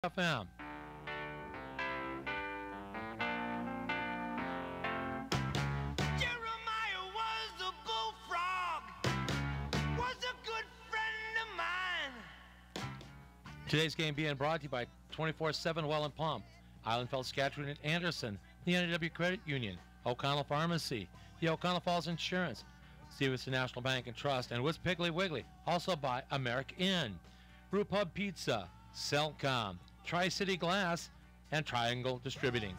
FM. Jeremiah was a bullfrog, was a good friend of mine. Today's game being brought to you by 24/7 Well and Pump, Islandfeld, Saskatchewan, and Anderson, the NW Credit Union, O'Connell Pharmacy, the O'Connell Falls Insurance, Stevenson National Bank and Trust, and with Piggly Wiggly, also by America Inn, Brew Pub Pizza, Cellcom, Tri-City Glass, and Triangle Distributing.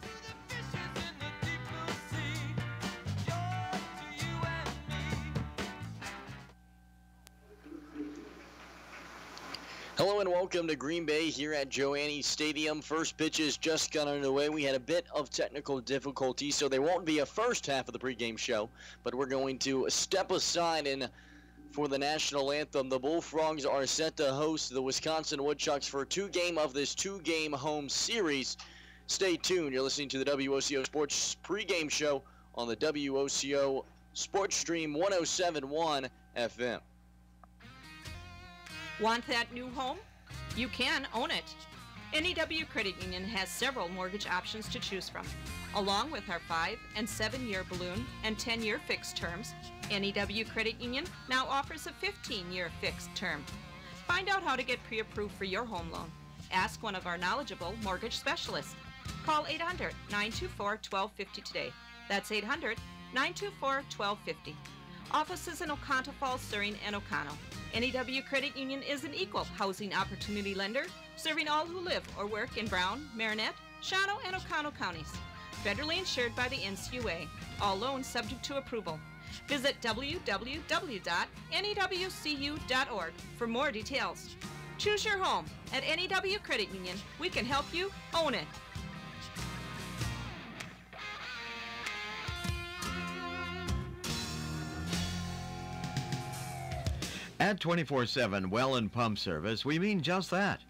Hello and welcome to Green Bay here at Joanne Stadium. First pitches just got underway. We had a bit of technical difficulty, so there won't be a first half of the pregame show, but we're going to step aside and for the national anthem. The Bullfrogs are set to host the Wisconsin Woodchucks for this two-game home series. Stay tuned. You're listening to the WOCO Sports pregame show on the WOCO Sports Stream 107.1 FM. Want that new home? You can own it. NEW Credit Union has several mortgage options to choose from. Along with our 5- and 7-year balloon and 10-year fixed terms, NEW Credit Union now offers a 15-year fixed term. Find out how to get pre-approved for your home loan. Ask one of our knowledgeable mortgage specialists. Call 800-924-1250 today. That's 800-924-1250. Offices in Oconto Falls, Surrey, and O'Connell. NEW Credit Union is an equal housing opportunity lender, serving all who live or work in Brown, Marinette, Shawano, and Oconto counties. Federally insured by the NCUA. All loans subject to approval. Visit www.newcu.org for more details. Choose your home. At NEW Credit Union, we can help you own it. At 24/7 Well and Pump Service, we mean just that.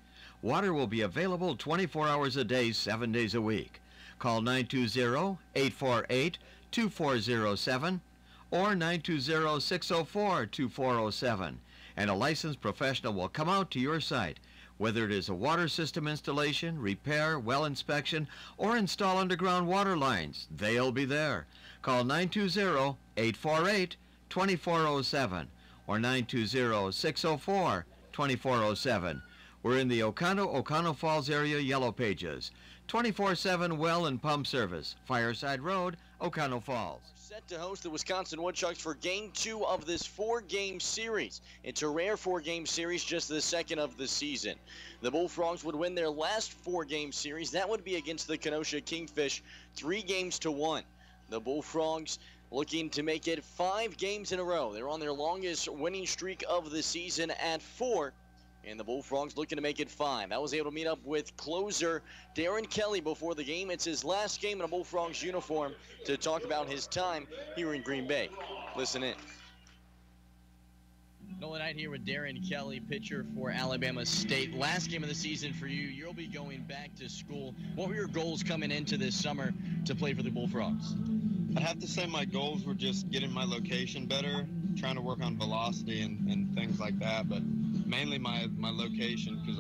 Water will be available 24 hours a day, 7 days a week. Call 920-848-2407 or 920-604-2407, and a licensed professional will come out to your site, whether it is a water system installation, repair, well inspection, or install underground water lines. They'll be there. Call 920-848-2407. or 920-604-2407. We're in the O'Connell Falls area Yellow Pages. 24/7 Well and Pump Service, Fireside Road, O'Connell Falls. Set to host the Wisconsin Woodchucks for Game 2 of this 4-game series. It's a rare 4-game series, just the second of the season. The Bullfrogs would win their last 4-game series. That would be against the Kenosha Kingfish, 3-1. The Bullfrogs looking to make it 5 games in a row. They're on their longest winning streak of the season at 4, and the Bullfrogs looking to make it 5. I was able to meet up with closer Darren Kelly before the game. It's his last game in a Bullfrogs uniform to talk about his time here in Green Bay. Listen in. Nolan Knight here with Darren Kelly, pitcher for Alabama State. Last game of the season for you. You'll be going back to school. What were your goals coming into this summer to play for the Bullfrogs? I'd have to say my goals were just getting my location better, trying to work on velocity and things like that, but mainly my location, because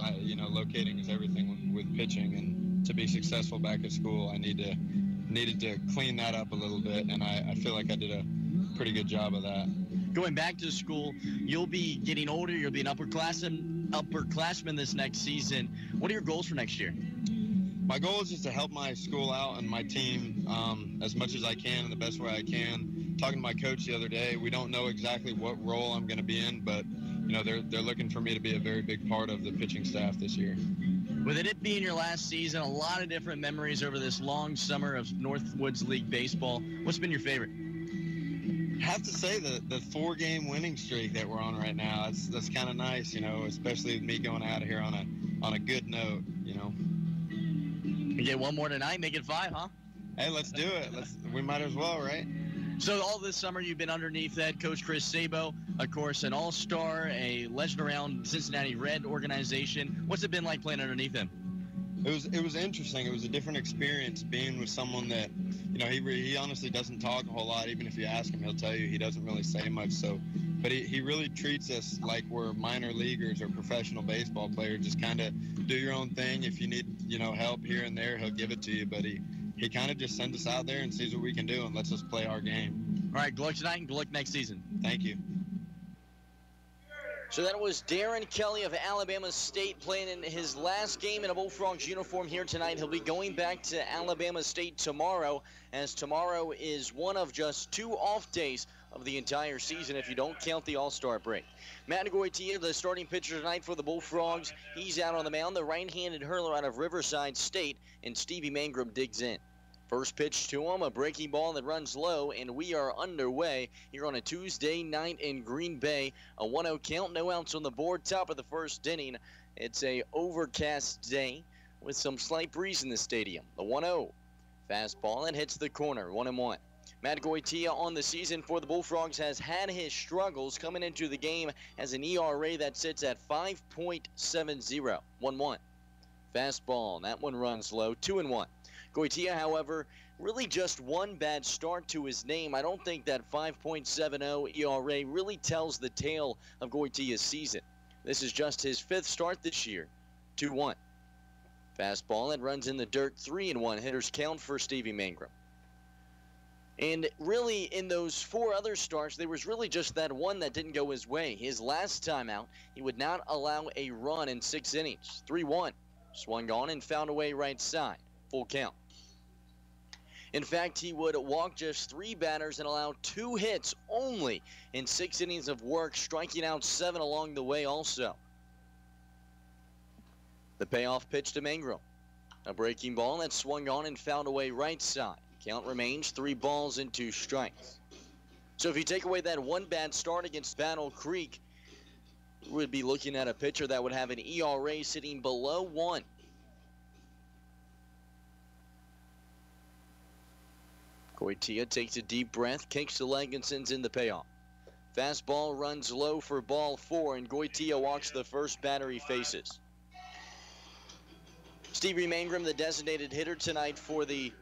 locating is everything with pitching, and to be successful back at school, I needed to clean that up a little bit, and I feel like I did a pretty good job of that. Going back to school, you'll be getting older. You'll be an upperclassman this next season. What are your goals for next year? My goal is just to help my school out and my team as much as I can in the best way I can. Talking to my coach the other day, we don't know exactly what role I'm going to be in, but they're looking for me to be a very big part of the pitching staff this year. With it being your last season, a lot of different memories over this long summer of Northwoods League baseball. What's been your favorite? I have to say the 4-game winning streak that we're on right now. That's kind of nice, especially with me going out of here on a good note, You get one more tonight, make it 5, huh? Hey, let's do it. We might as well, right? So all this summer you've been underneath that Coach Chris Sabo, of course, an all-star, a legend around Cincinnati Red organization. What's it been like playing underneath him? It was interesting. It was a different experience being with someone that, he honestly doesn't talk a whole lot. Even if you ask him, he'll tell you he doesn't really say much. So, but he really treats us like we're minor leaguers or professional baseball players, just kind of do your own thing. If you need, help here and there, he'll give it to you. But he kind of just sends us out there and sees what we can do and lets us play our game. All right, good luck tonight and good luck next season. Thank you. So that was Darren Kelly of Alabama State playing in his last game in a Bullfrogs uniform here tonight. He'll be going back to Alabama State tomorrow, as tomorrow is one of just 2 off days of the entire season if you don't count the All-Star break. Matt Goitia, the starting pitcher tonight for the Bullfrogs. He's out on the mound, the right-handed hurler out of Riverside State, and Stevie Mangrum digs in. First pitch to him, a breaking ball that runs low, and we are underway here on a Tuesday night in Green Bay. A 1-0 count, no outs on the board, top of the first inning. It's a overcast day with some slight breeze in the stadium. The 1-0 fastball that hits the corner, 1-1. Matt Goitia on the season for the Bullfrogs has had his struggles coming into the game, as an ERA that sits at 5.70, 1-1. Fastball, that one runs low, 2-1. Goitia, however, really just one bad start to his name. I don't think that 5.70 ERA really tells the tale of Goitia's season. This is just his 5th start this year, 2-1. Fastball that runs in the dirt, 3-1. Hitters count for Stevie Mangrum. And really, in those 4 other starts, there was really just that one that didn't go his way. His last time out, he would not allow a run in 6 innings, 3-1. Swung on and found a way right side, full count. In fact, he would walk just 3 batters and allow 2 hits only in 6 innings of work, striking out 7 along the way also. The payoff pitch to Mangrum. A breaking ball that swung on and found away right side. Count remains 3 balls and 2 strikes. So if you take away that one bad start against Battle Creek, we would be looking at a pitcher that would have an ERA sitting below 1. Goitia takes a deep breath, kicks the leg, and sends in the payoff. Fastball runs low for ball 4, and Goitia walks the first batter he faces. Stevie Mangrum, the designated hitter tonight for the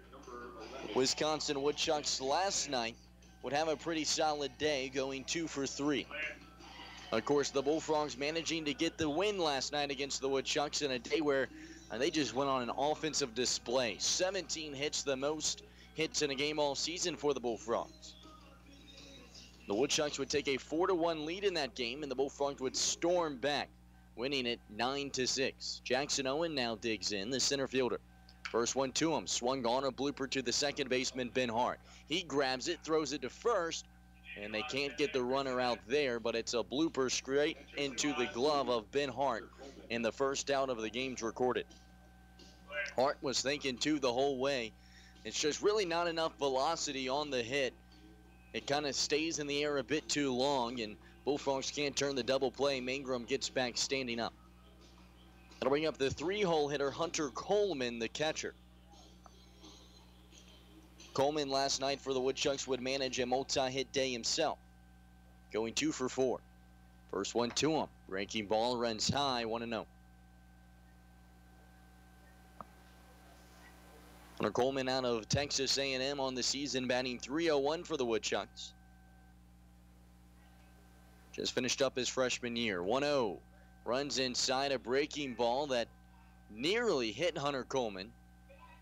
Wisconsin Woodchucks last night, would have a pretty solid day, going 2 for 3. Of course, the Bullfrogs managing to get the win last night against the Woodchucks in a day where they just went on an offensive display. 17 hits, the most hits in a game all season for the Bullfrogs. The Woodchucks would take a 4-1 lead in that game, and the Bullfrogs would storm back, winning it 9-6. Jackson Owen now digs in, the center fielder. First one to him, swung on, a blooper to the second baseman, Ben Hart. He grabs it, throws it to first, and they can't get the runner out there, but it's a blooper straight into the glove of Ben Hart, and the first out of the game's recorded. Hart was thinking, too, the whole way. It's just really not enough velocity on the hit. It kind of stays in the air a bit too long, and Bullfrogs can't turn the double play. Mangrum gets back standing up. That'll bring up the 3-hole hitter, Hunter Coleman, the catcher. Coleman last night for the Woodchucks would manage a multi-hit day himself, going 2 for 4. First one to him. Breaking ball runs high, 1-0. Hunter Coleman out of Texas A&M on the season, batting .301 for the Woodchucks. Just finished up his freshman year. 1-0. Runs inside, a breaking ball that nearly hit Hunter Coleman,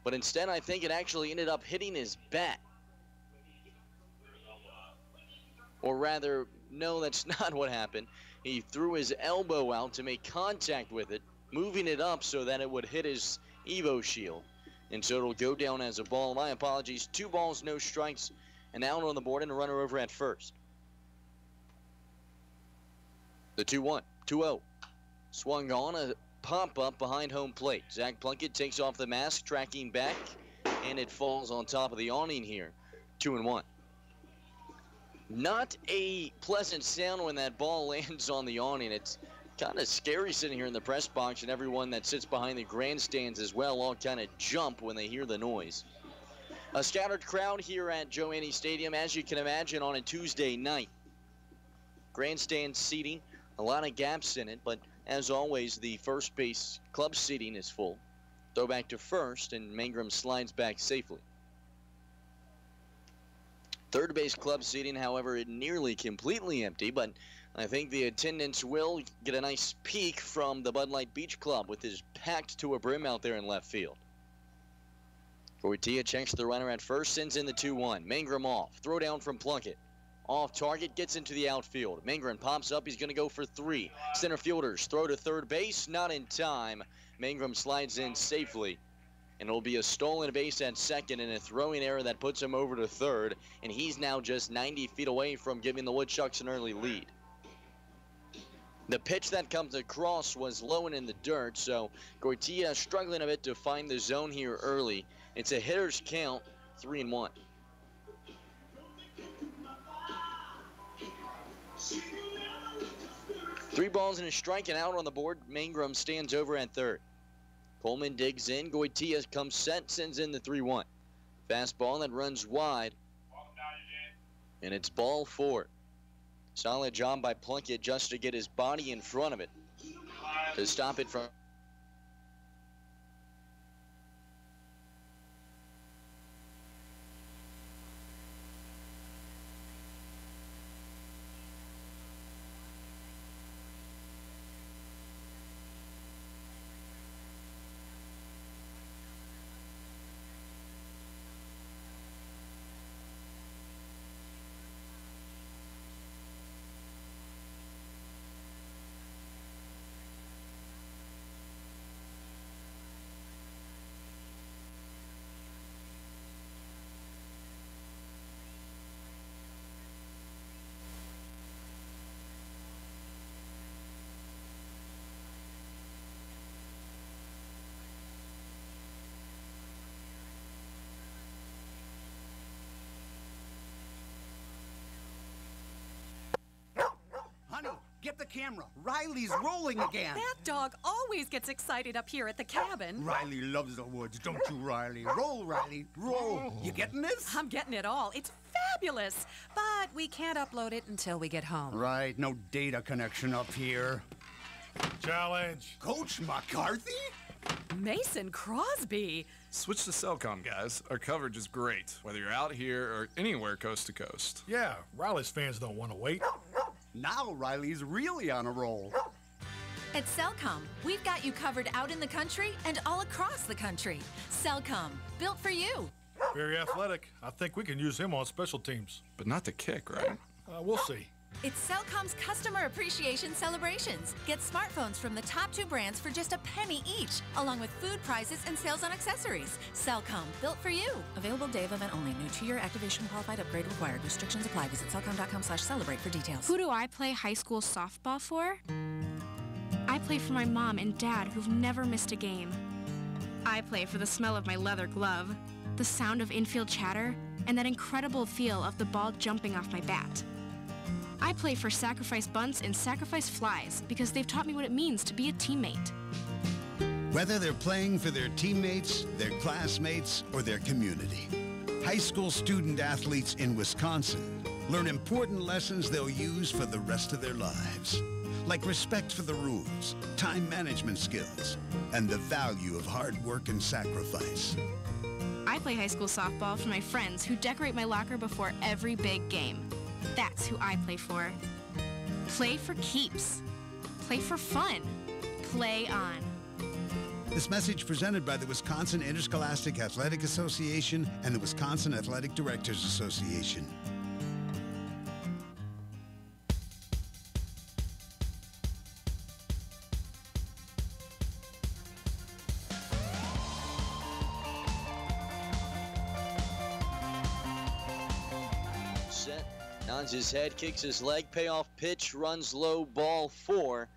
but instead I think it actually ended up hitting his bat. Or rather, no, that's not what happened. He threw his elbow out to make contact with it, moving it up so that it would hit his Evo shield. And so it'll go down as a ball. My apologies. 2 balls, no strikes, and out on the board and a runner over at first. The 2-1, 2-0. Swung on, a pop-up behind home plate. Zach Plunkett takes off the mask, tracking back, and it falls on top of the awning here. 2-1. Not a pleasant sound when that ball lands on the awning. It's kind of scary sitting here in the press box, and everyone that sits behind the grandstands as well all kind of jump when they hear the noise. A scattered crowd here at Joe Annie Stadium, as you can imagine, on a Tuesday night. Grandstand seating, a lot of gaps in it, but as always, the first base club seating is full. Throw back to first, and Mangrum slides back safely. Third base club seating, however, is nearly completely empty, but I think the attendants will get a nice peek from the Bud Light Beach Club with his packed to a brim out there in left field. Goitia checks the runner at first, sends in the 2-1. Mangrum off. Throw down from Plunkett. Off target, gets into the outfield. Mangrum pops up. He's going to go for 3. Center fielders throw to third base. Not in time. Mangrum slides in safely. And it'll be a stolen base at second and a throwing error that puts him over to third. And he's now just 90 feet away from giving the Woodchucks an early lead. The pitch that comes across was low and in the dirt, so Goitia struggling a bit to find the zone here early. It's a hitter's count, 3-1. Three balls and a strike and out on the board. Mangrum stands over at third. Coleman digs in. Goitia comes set, sends in the 3-1. Fastball that runs wide. And it's ball 4. Solid job by Plunkett just to get his body in front of it to stop it from. Get the camera. Riley's rolling again. That dog always gets excited up here at the cabin. Riley loves the woods, don't you, Riley? Roll, Riley, roll. You getting this? I'm getting it all. It's fabulous. But we can't upload it until we get home. Right, no data connection up here. Challenge. Coach McCarthy? Mason Crosby. Switch to Cellcom, guys. Our coverage is great, whether you're out here or anywhere coast to coast. Yeah, Riley's fans don't want to wait. Now Riley's really on a roll. At Cellcom, we've got you covered out in the country and all across the country. Cellcom, built for you. Very athletic. I think we can use him on special teams. But not the kick, right? We'll see. It's Cellcom's Customer Appreciation Celebrations. Get smartphones from the top 2 brands for just a penny each, along with food prizes and sales on accessories. Cellcom, built for you. Available day of event only. New 2-year activation qualified upgrade required. Restrictions apply. Visit cellcom.com/celebrate for details. Who do I play high school softball for? I play for my mom and dad who've never missed a game. I play for the smell of my leather glove, the sound of infield chatter, and that incredible feel of the ball jumping off my bat. I play for Sacrifice Bunts and Sacrifice Flies because they've taught me what it means to be a teammate. Whether they're playing for their teammates, their classmates, or their community, high school student athletes in Wisconsin learn important lessons they'll use for the rest of their lives, like respect for the rules, time management skills, and the value of hard work and sacrifice. I play high school softball for my friends who decorate my locker before every big game. That's who I play for. Play for keeps. Play for fun. Play on. This message presented by the Wisconsin Interscholastic Athletic Association and the Wisconsin Athletic Directors Association. Set, nods his head, kicks his leg, payoff pitch, runs low, ball 4.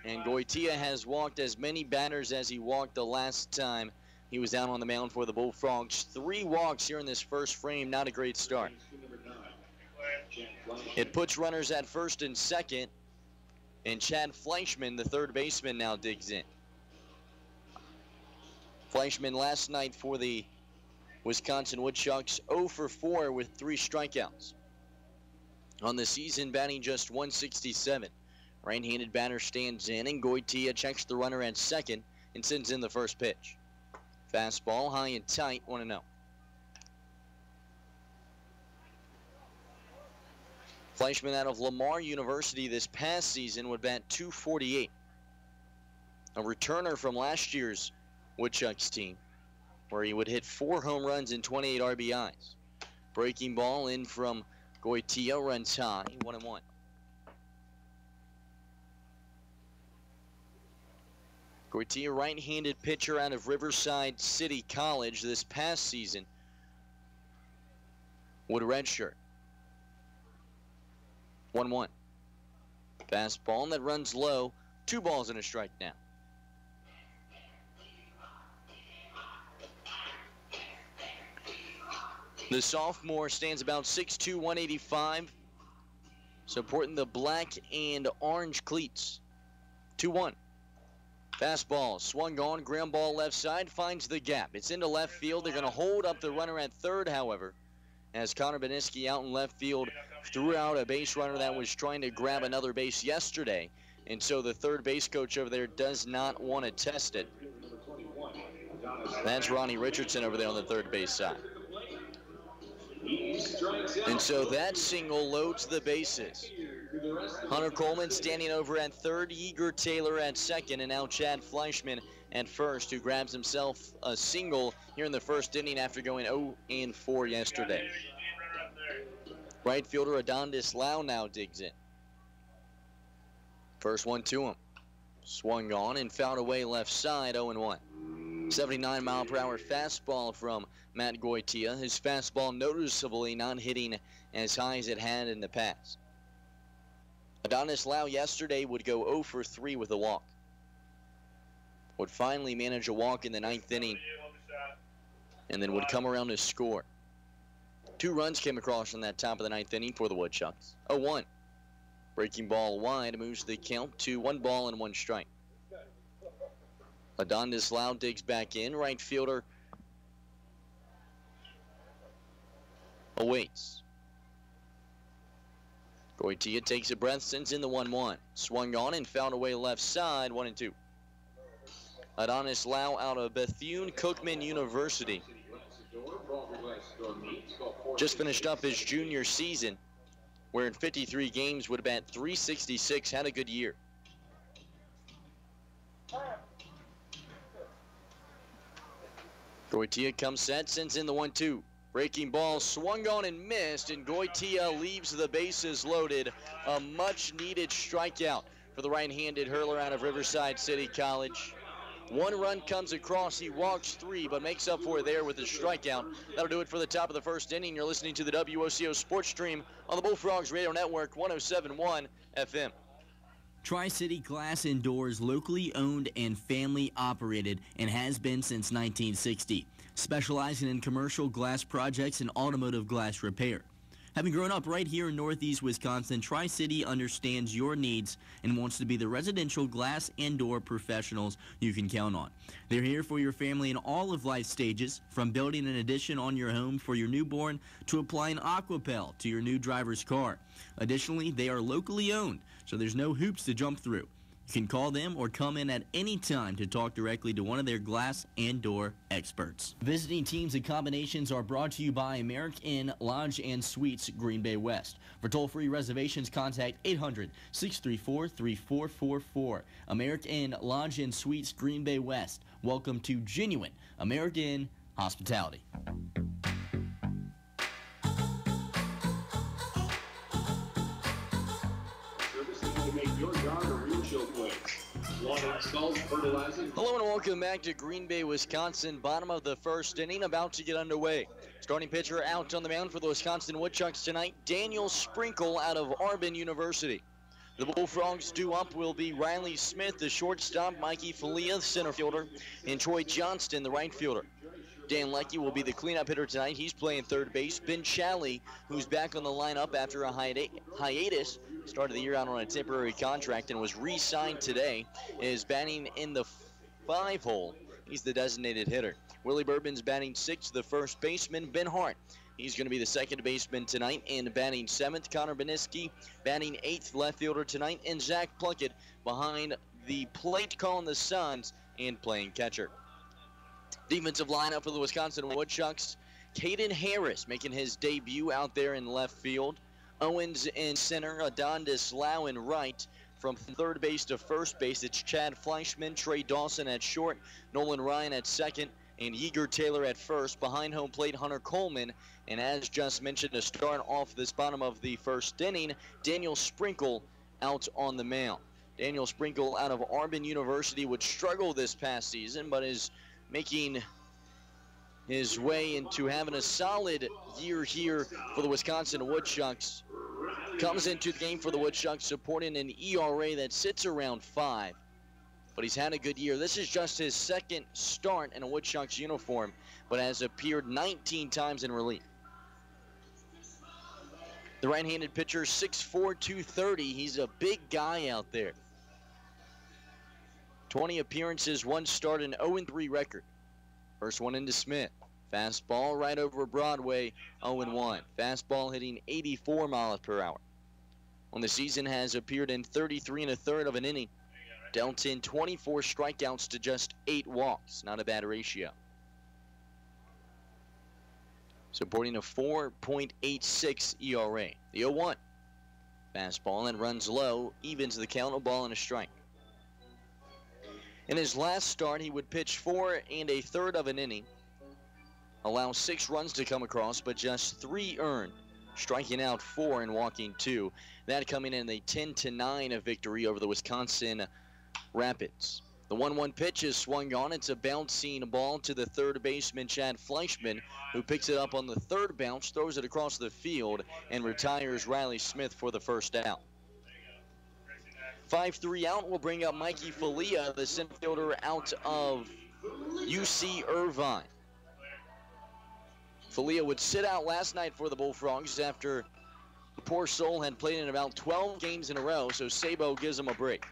And Goitia has walked as many batters as he walked the last time he was down on the mound for the Bullfrogs. 3 walks here in this first frame, not a great start. It puts runners at first and second, and Chad Fleischman, the third baseman, now digs in. Fleischman last night for the Wisconsin Woodchucks, 0 for 4 with 3 strikeouts. On the season, batting just .167. Right-handed batter stands in, and Goitia checks the runner at second and sends in the first pitch. Fastball, high and tight, 1-0. Fleischman out of Lamar University this past season would bat .248. A returner from last year's Woodchucks team, where he would hit 4 home runs and 28 RBIs. Breaking ball in from Goitia, runs high, 1-1. Goitia, right-handed pitcher out of Riverside City College this past season, would redshirt. 1-1. Fastball that runs low, 2 balls and a strike now. The sophomore stands about 6'2", 185, supporting the black and orange cleats. 2-1. Fastball swung on, ground ball left side, finds the gap. It's into left field. They're going to hold up the runner at third, however, as Connor Beniski out in left field threw out a base runner that was trying to grab another base yesterday. And so the third base coach over there does not want to test it. That's Ronnie Richardson over there on the third base side. And so that single loads the bases. Hunter Coleman standing over at third, Yeager Taylor at second, and now Chad Fleischman at first, who grabs himself a single here in the first inning after going 0-4 yesterday. Right fielder Adondis Lau now digs in. First one to him. Swung on and fouled away left side, 0-1. 79-mile-per-hour fastball from Matt Goitia. His fastball noticeably not hitting as high as it had in the past. Adonis Lau yesterday would go 0 for 3 with a walk. Would finally manage a walk in the 9th inning and then would come around to score. 2 runs came across in that top of the 9th inning for the Woodchucks. 0-1. Breaking ball wide moves the count to 1 ball and 1 strike. Adondis Lau digs back in. Right fielder awaits. Goitia takes a breath, sends in the 1-1. Swung on and fouled away left side, 1-2. Adonis Lau out of Bethune-Cookman University. Just finished up his junior season, where in 53 games would have bat .366, had a good year. Goitia comes set, sends in the 1-2. Breaking ball swung on and missed, and Goitia leaves the bases loaded. A much-needed strikeout for the right-handed hurler out of Riverside City College. 1 run comes across. He walks 3, but makes up for it there with a strikeout. That'll do it for the top of the first inning. You're listening to the WOCO Sports Stream on the Bullfrogs Radio Network, 107.1 FM. Tri-City Glass and Doors, locally owned and family operated, and has been since 1960, specializing in commercial glass projects and automotive glass repair. Having grown up right here in Northeast Wisconsin, Tri-City understands your needs and wants to be the residential glass and door professionals you can count on. They're here for your family in all of life stages, from building an addition on your home for your newborn to applying Aquapel to your new driver's car. Additionally, they are locally owned, so there's no hoops to jump through. You can call them or come in at any time to talk directly to one of their glass and door experts. Visiting teams and combinations are brought to you by American Inn Lodge and Suites, Green Bay West. For toll-free reservations, contact 800-634-3444. American Inn Lodge and Suites, Green Bay West. Welcome to genuine American Inn hospitality. Hello and welcome back to Green Bay, Wisconsin. Bottom of the first inning, about to get underway. Starting pitcher out on the mound for the Wisconsin Woodchucks tonight, Daniel Sprinkle out of Arbonne University. The Bullfrogs due up will be Riley Smith, the shortstop, Mikey Falia, the center fielder, and Troy Johnston, the right fielder. Dan Leckie will be the cleanup hitter tonight. He's playing third base. Ben Challey, who's back on the lineup after a hiatus, started the year out on a temporary contract and was re-signed today, is batting in the 5-hole. He's the designated hitter. Willie Bourbon's batting 6th, the first baseman. Ben Hart, he's going to be the second baseman tonight, and batting 7th. Connor Beniski batting 8th, left fielder tonight, and Zach Plunkett behind the plate calling the Suns and playing catcher. Defensive lineup for the Wisconsin Woodchucks. Caden Harris making his debut out there in left field. Owens in center, Adondis Lau in right. From third base to first base, it's Chad Fleischman, Trey Dawson at short, Nolan Ryan at second, and Yeager Taylor at first. Behind home plate, Hunter Coleman. And as just mentioned, to start off this bottom of the first inning, Daniel Sprinkle out on the mound. Daniel Sprinkle out of Auburn University would struggle this past season, but is making his way into having a solid year here for the Wisconsin Woodchucks. Comes into the game for the Woodchucks supporting an ERA that sits around 5. But he's had a good year. This is just his second start in a Woodchucks uniform, but has appeared 19 times in relief. The right-handed pitcher, 6'4", 230. He's a big guy out there. 20 appearances, 1 start, and 0-3 record. First one into Smith. Fastball right over Broadway, 0-1. Fastball hitting 84 miles per hour. On the season has appeared in 33 1/3 of an inning. Dealt in 24 strikeouts to just 8 walks. Not a bad ratio. Supporting a 4.86 ERA. The 0-1. Fastball and runs low, evens the count, a ball and a strike. In his last start, he would pitch 4 1/3 of an inning. Allow 6 runs to come across, but just 3 earned, striking out 4 and walking 2. That coming in a 10-9 victory over the Wisconsin Rapids. The 1-1 pitch is swung on. It's a bouncing ball to the third baseman, Chad Fleischman, who picks it up on the third bounce, throws it across the field, and retires Riley Smith for the first out. 5-3 out will bring up Mikey Falia, the center fielder out of UC Irvine. Falia would sit out last night for the Bullfrogs after the poor soul had played in about 12 games in a row, so Sabo gives him a break.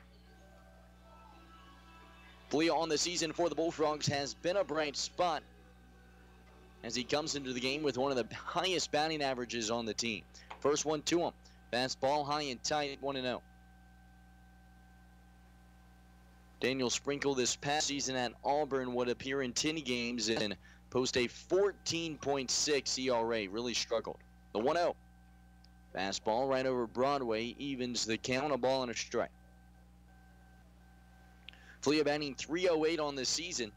Falia on the season for the Bullfrogs has been a bright spot as he comes into the game with one of the highest batting averages on the team. First one to him. Fastball high and tight, 1-0. Daniel Sprinkle this past season at Auburn would appear in 10 games and post a 14.6 ERA. Really struggled. The 1-0. Fastball right over Broadway, evens the count, a ball and a strike. Flea batting .308 on the season,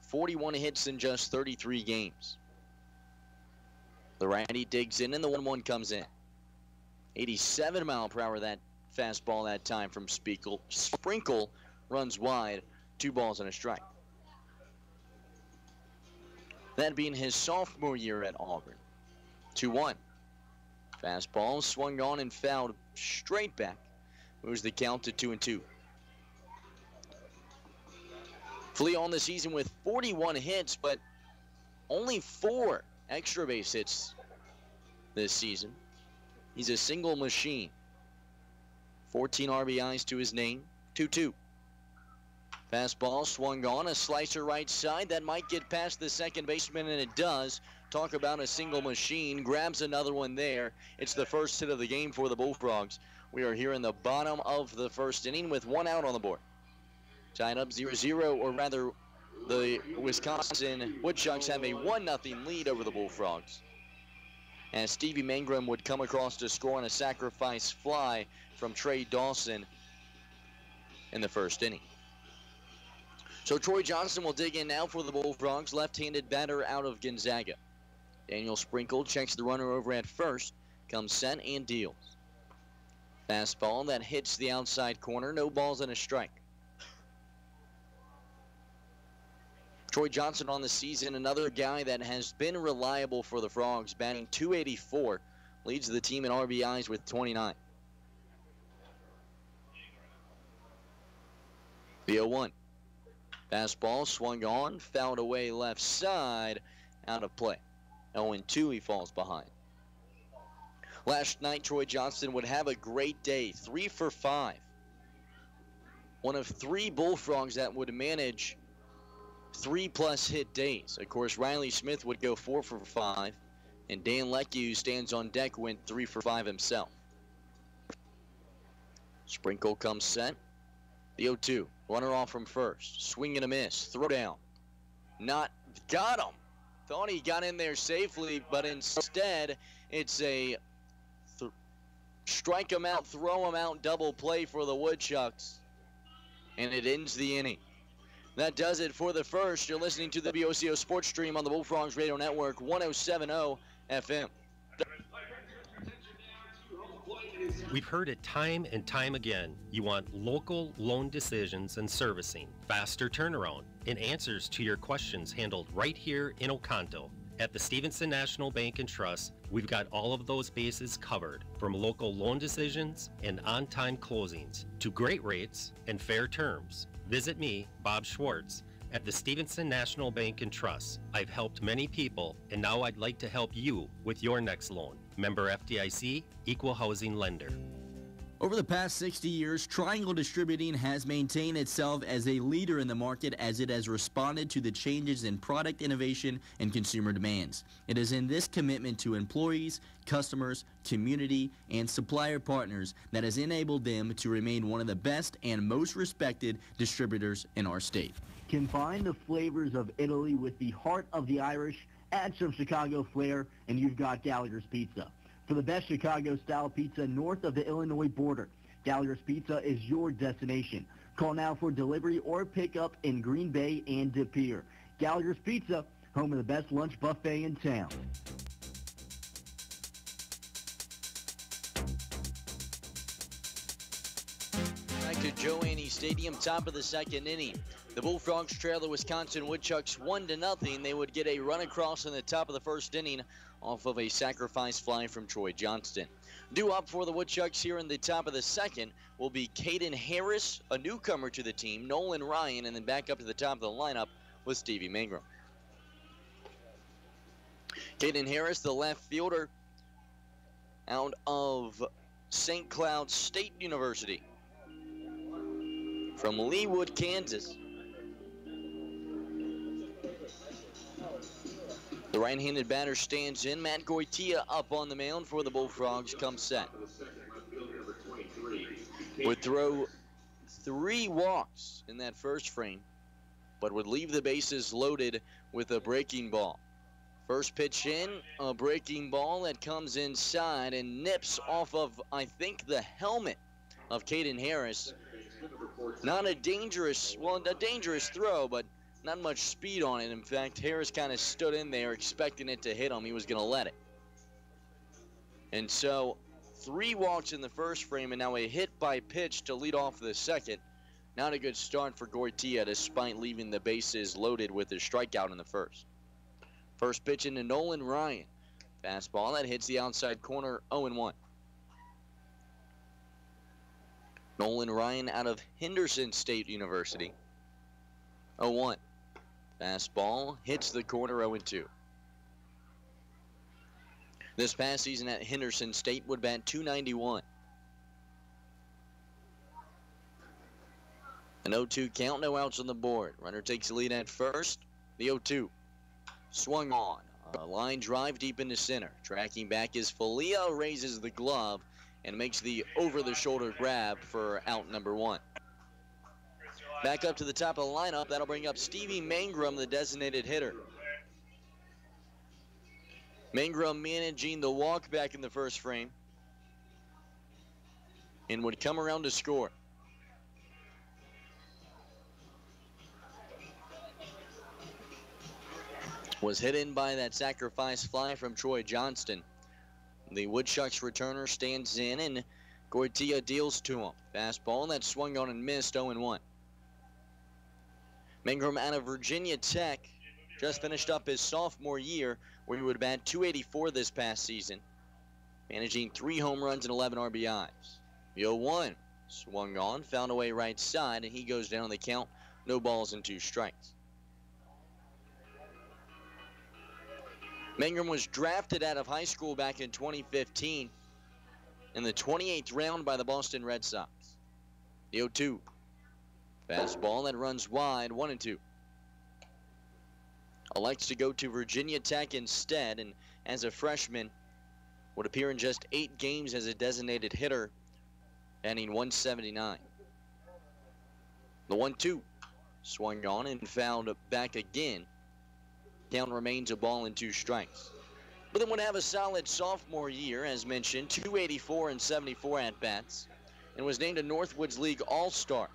41 hits in just 33 games. The righty digs in and the 1-1 comes in. 87 mile per hour that fastball that time from Sprinkle runs wide, 2 balls and a strike. That being his sophomore year at Auburn. 2-1. Fastball swung on and fouled straight back. Moves the count to 2-2. Flea on the season with 41 hits, but only 4 extra base hits this season. He's a single machine. 14 RBIs to his name, 2-2. Fastball swung on, a slicer right side that might get past the second baseman, and it does. Talk about a single machine, grabs another one there. It's the first hit of the game for the Bullfrogs. We are here in the bottom of the first inning with 1 out on the board. Tied up 0-0, or rather, the Wisconsin Woodchucks have a 1-0 lead over the Bullfrogs. And Stevie Mangrum would come across to score on a sacrifice fly from Trey Dawson in the first inning. So Troy Johnson will dig in now for the Bullfrogs, left-handed batter out of Gonzaga. Daniel Sprinkle checks the runner over at first, comes set and deals. Fastball that hits the outside corner, no balls and a strike. Troy Johnson on the season, another guy that has been reliable for the Frogs, batting .284, leads the team in RBIs with 29. The 0-1. Fastball swung on, fouled away left side, out of play. 0-2, he falls behind. Last night, Troy Johnson would have a great day, 3 for 5. One of 3 Bullfrogs that would manage 3+ hit days. Of course, Riley Smith would go 4 for 5, and Dan Leckie, who stands on deck, went 3 for 5 himself. Sprinkle comes set. The 0-2. Runner off from first. Swing and a miss. Throw down. Not got him. Thought he got in there safely, but instead it's a strike them out, throw them out, double play for the Woodchucks. And it ends the inning. That does it for the first. You're listening to the WOCO Sports Stream on the Bullfrogs Radio Network, 1070 FM. We've heard it time and time again. You want local loan decisions and servicing, faster turnaround, and answers to your questions handled right here in Oconto. At the Stevenson National Bank and Trust, we've got all of those bases covered, from local loan decisions and on-time closings to great rates and fair terms. Visit me, Bob Schwartz, at the Stevenson National Bank and Trust. I've helped many people, and now I'd like to help you with your next loan. Member FDIC, Equal Housing Lender. Over the past 60 years, Triangle Distributing has maintained itself as a leader in the market as it has responded to the changes in product innovation and consumer demands. It is in this commitment to employees, customers, community, and supplier partners that has enabled them to remain one of the best and most respected distributors in our state. Combine the flavors of Italy with the heart of the Irish, add some Chicago flair, and you've got Gallagher's Pizza. For the best Chicago-style pizza north of the Illinois border, Gallagher's Pizza is your destination. Call now for delivery or pickup in Green Bay and De Pere. Gallagher's Pizza, home of the best lunch buffet in town. Back to Joe Annie Stadium, top of the second inning. The Bullfrogs trail the Wisconsin Woodchucks 1-0. They would get a run across in the top of the first inning off of a sacrifice fly from Troy Johnston. Due up for the Woodchucks here in the top of the second will be Caden Harris, a newcomer to the team, Nolan Ryan, and then back up to the top of the lineup with Stevie Mangrum. Caden Harris, the left fielder out of St. Cloud State University from Leawood, Kansas. The right-handed batter stands in. Matt Goitia up on the mound for the Bullfrogs come set. Would throw 3 walks in that first frame, but would leave the bases loaded with a breaking ball. First pitch in, a breaking ball that comes inside and nips off of, I think, the helmet of Caden Harris. Not a dangerous throw, but not much speed on it. In fact, Harris kind of stood in there expecting it to hit him. He was going to let it. And so 3 walks in the first frame and now a hit by pitch to lead off the second. Not a good start for Goitia despite leaving the bases loaded with a strikeout in the first. First pitch into Nolan Ryan. Fastball that hits the outside corner, 0-1. Nolan Ryan out of Henderson State University. 0-1. Fastball hits the corner, 0-2. This past season at Henderson State would bat .291. An 0-2 count, no outs on the board. Runner takes the lead at first. The 0-2. Swung on. A line drive deep into center. Tracking back is Falia, raises the glove and makes the over-the-shoulder grab for out number 1. Back up to the top of the lineup. That'll bring up Stevie Mangrum, the designated hitter. Mangrum managing the walk back in the first frame and would come around to score. Was hit in by that sacrifice fly from Troy Johnston. The Woodchucks returner stands in and Goitia deals to him. Fastball that swung on and missed, 0-1. Mangrum out of Virginia Tech just finished up his sophomore year where he would bat .284 this past season, managing 3 home runs and 11 RBIs. The 0-1 swung on, found a way right side, and he goes down the count. No balls and 2 strikes. Mangrum was drafted out of high school back in 2015 in the 28th round by the Boston Red Sox. The 0-2. Fastball that runs wide, 1-2. Elects to go to Virginia Tech instead, and as a freshman, would appear in just 8 games as a designated hitter, batting .179. The 1-2 swung on and fouled back again. Count remains a ball and 2 strikes. but then would have a solid sophomore year, as mentioned, 284 and 74 at-bats, and was named a Northwoods League All-Star.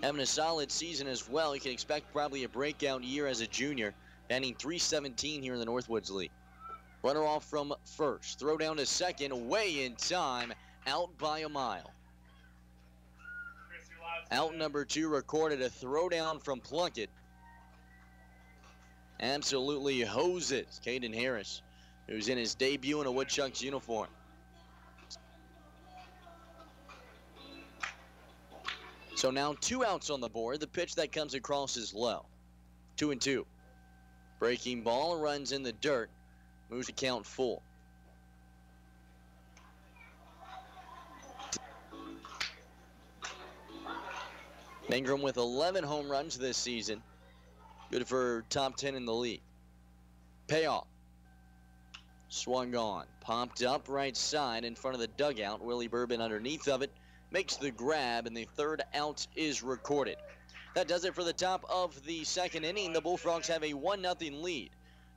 Having a solid season as well, you can expect probably a breakout year as a junior, batting .317 here in the Northwoods League. Runner off from first, throw down to second, way in time, out by a mile. Out number 2 recorded a throwdown from Plunkett. Absolutely hoses Caden Harris, who's in his debut in a Woodchucks uniform. So now 2 outs on the board. The pitch that comes across is low. 2-2. Breaking ball, runs in the dirt, moves the count full. Ingram with 11 home runs this season. Good for top 10 in the league. Payoff. Swung on. Popped up right side in front of the dugout. Willie Bourbon underneath of it. Makes the grab, and the 3rd out is recorded. That does it for the top of the 2nd inning. The Bullfrogs have a 1-0 lead.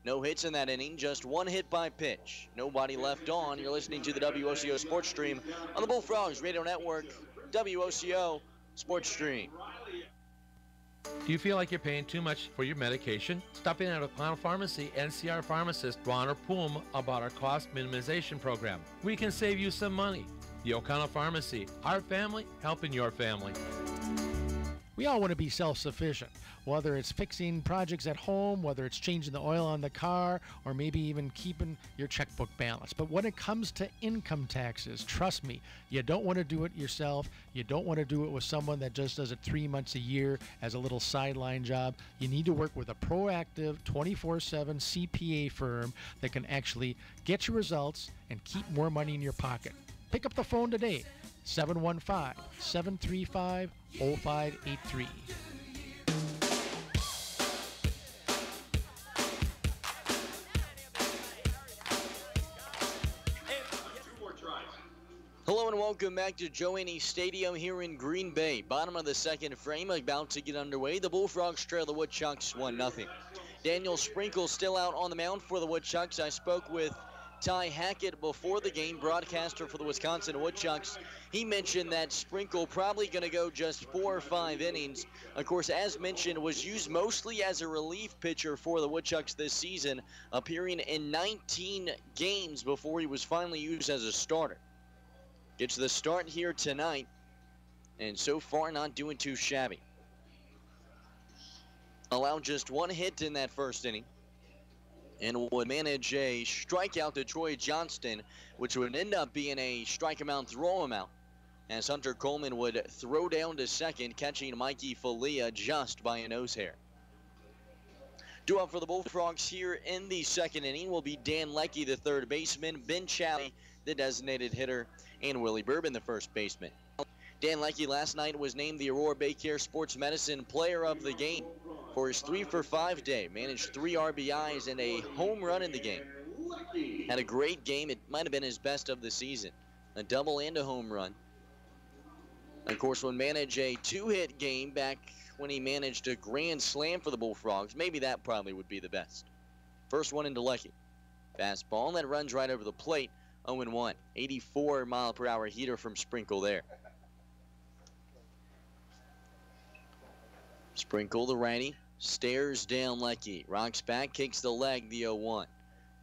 No hits in that inning, just 1 hit by pitch. Nobody left on. You're listening to the WOCO Sports Stream on the Bullfrogs Radio Network, WOCO Sports Stream. Do you feel like you're paying too much for your medication? Stop in at O'Connell Pharmacy and see our pharmacist, Ron or Poom, about our cost minimization program. We can save you some money. The O'Connell Pharmacy, our family helping your family. We all want to be self-sufficient, whether it's fixing projects at home, whether it's changing the oil on the car, or maybe even keeping your checkbook balanced. But when it comes to income taxes, trust me, you don't want to do it yourself. You don't want to do it with someone that just does it 3 months a year as a little sideline job. You need to work with a proactive 24/7 CPA firm that can actually get you results and keep more money in your pocket. Pick up the phone today, 715-735-0583. Hello and welcome back to Joe Annie Stadium here in Green Bay. Bottom of the 2nd frame, about to get underway. The Bullfrogs trail the Woodchucks 1-0. Daniel Sprinkle still out on the mound for the Woodchucks. I spoke with Ty Hackett before the game, broadcaster for the Wisconsin Woodchucks. He mentioned that Sprinkle probably going to go just 4 or 5 innings. Of course, as mentioned, was used mostly as a relief pitcher for the Woodchucks this season, appearing in 19 games before he was finally used as a starter. Gets the start here tonight, and so far not doing too shabby. Allowed just 1 hit in that 1st inning, and would manage a strikeout to Troy Johnston, which would end up being a strike him out, throw him out, as Hunter Coleman would throw down to second, catching Mikey Falia just by a nose hair. Due up for the Bullfrogs here in the 2nd inning will be Dan Leckie, the 3rd baseman, Ben Challey, the designated hitter, and Willie Bourbon, the 1st baseman. Dan Leckie last night was named the Aurora Baycare Sports Medicine Player of the Game for his 3-for-5 day. Managed 3 RBIs and a home run in the game. Had a great game. It might have been his best of the season. A double and a home run. Of course, would manage a 2-hit game back when he managed a grand slam for the Bullfrogs. Maybe that probably would be the best. First one into Leckie. Fastball, and that runs right over the plate. 0-1. 84-mile-per-hour heater from Sprinkle there. Sprinkle, the righty, stares down Leckie. Rocks back, kicks the leg, the 0-1.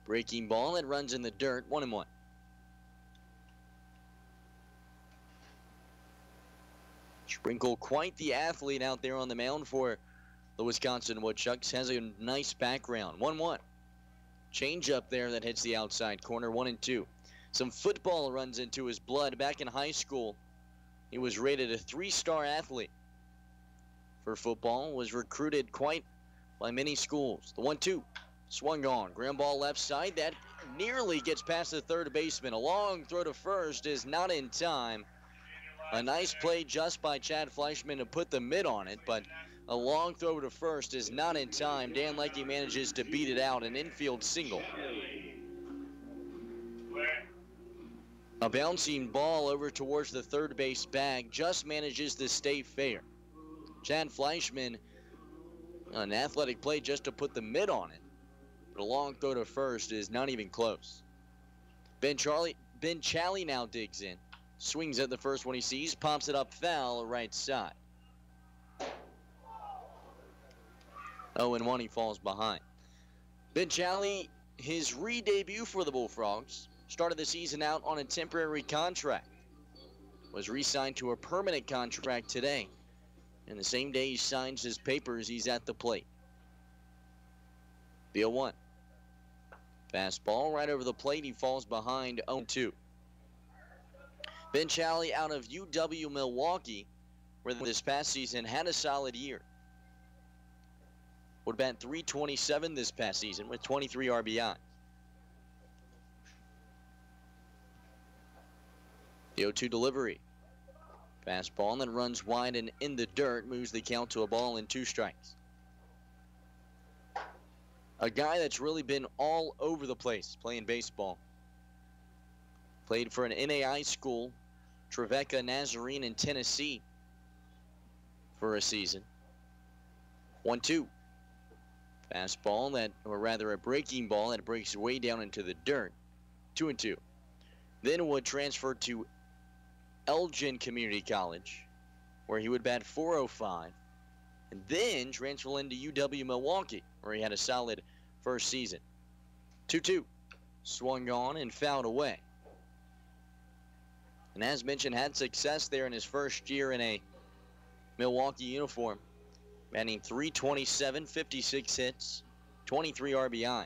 Breaking ball, that runs in the dirt. 1-1. Sprinkle, quite the athlete out there on the mound for the Wisconsin Woodchucks. Has a nice background. 1-1. Change up there that hits the outside corner. 1-2. Some football runs into his blood. Back in high school, he was rated a 3-star athlete for football. Was recruited quite by many schools. The 1-2. Swung on. Ground ball left side. That nearly gets past the 3rd baseman. A long throw to first is not in time. A nice play just by Chad Fleischman to put the mid on it, but a long throw to first is not in time. Dan Leckie manages to beat it out, an infield single. A bouncing ball over towards the 3rd base bag just manages to stay fair. Chad Fleischman, an athletic play just to put the mid on it. But a long throw to first is not even close. Ben Challey now digs in. Swings at the first one he sees, pops it up foul right side. 0-1, he falls behind. Ben Challey, his re-debut for the Bullfrogs, started the season out on a temporary contract. Was re-signed to a permanent contract today. And the same day he signs his papers, he's at the plate. The 0-1. Fastball right over the plate. He falls behind 0-2. Ben Challey out of UW Milwaukee, where this past season had a solid year. Would bat .327 this past season with 23 RBI. The 0-2 delivery. Fastball and then runs wide and in the dirt, moves the count to a ball and 2 strikes. A guy that's really been all over the place playing baseball. Played for an NAI school, Trevecca Nazarene in Tennessee, for a season. 1-2. Fastball that, or rather a breaking ball that breaks way down into the dirt. 2-2. Then would transfer to Elgin Community College, where he would bat .405. And then transfer into UW Milwaukee, where he had a solid first season. 2-2. Swung on and fouled away. And as mentioned, had success there in his first year in a Milwaukee uniform. Batting .327, 56 hits, 23 RBIs.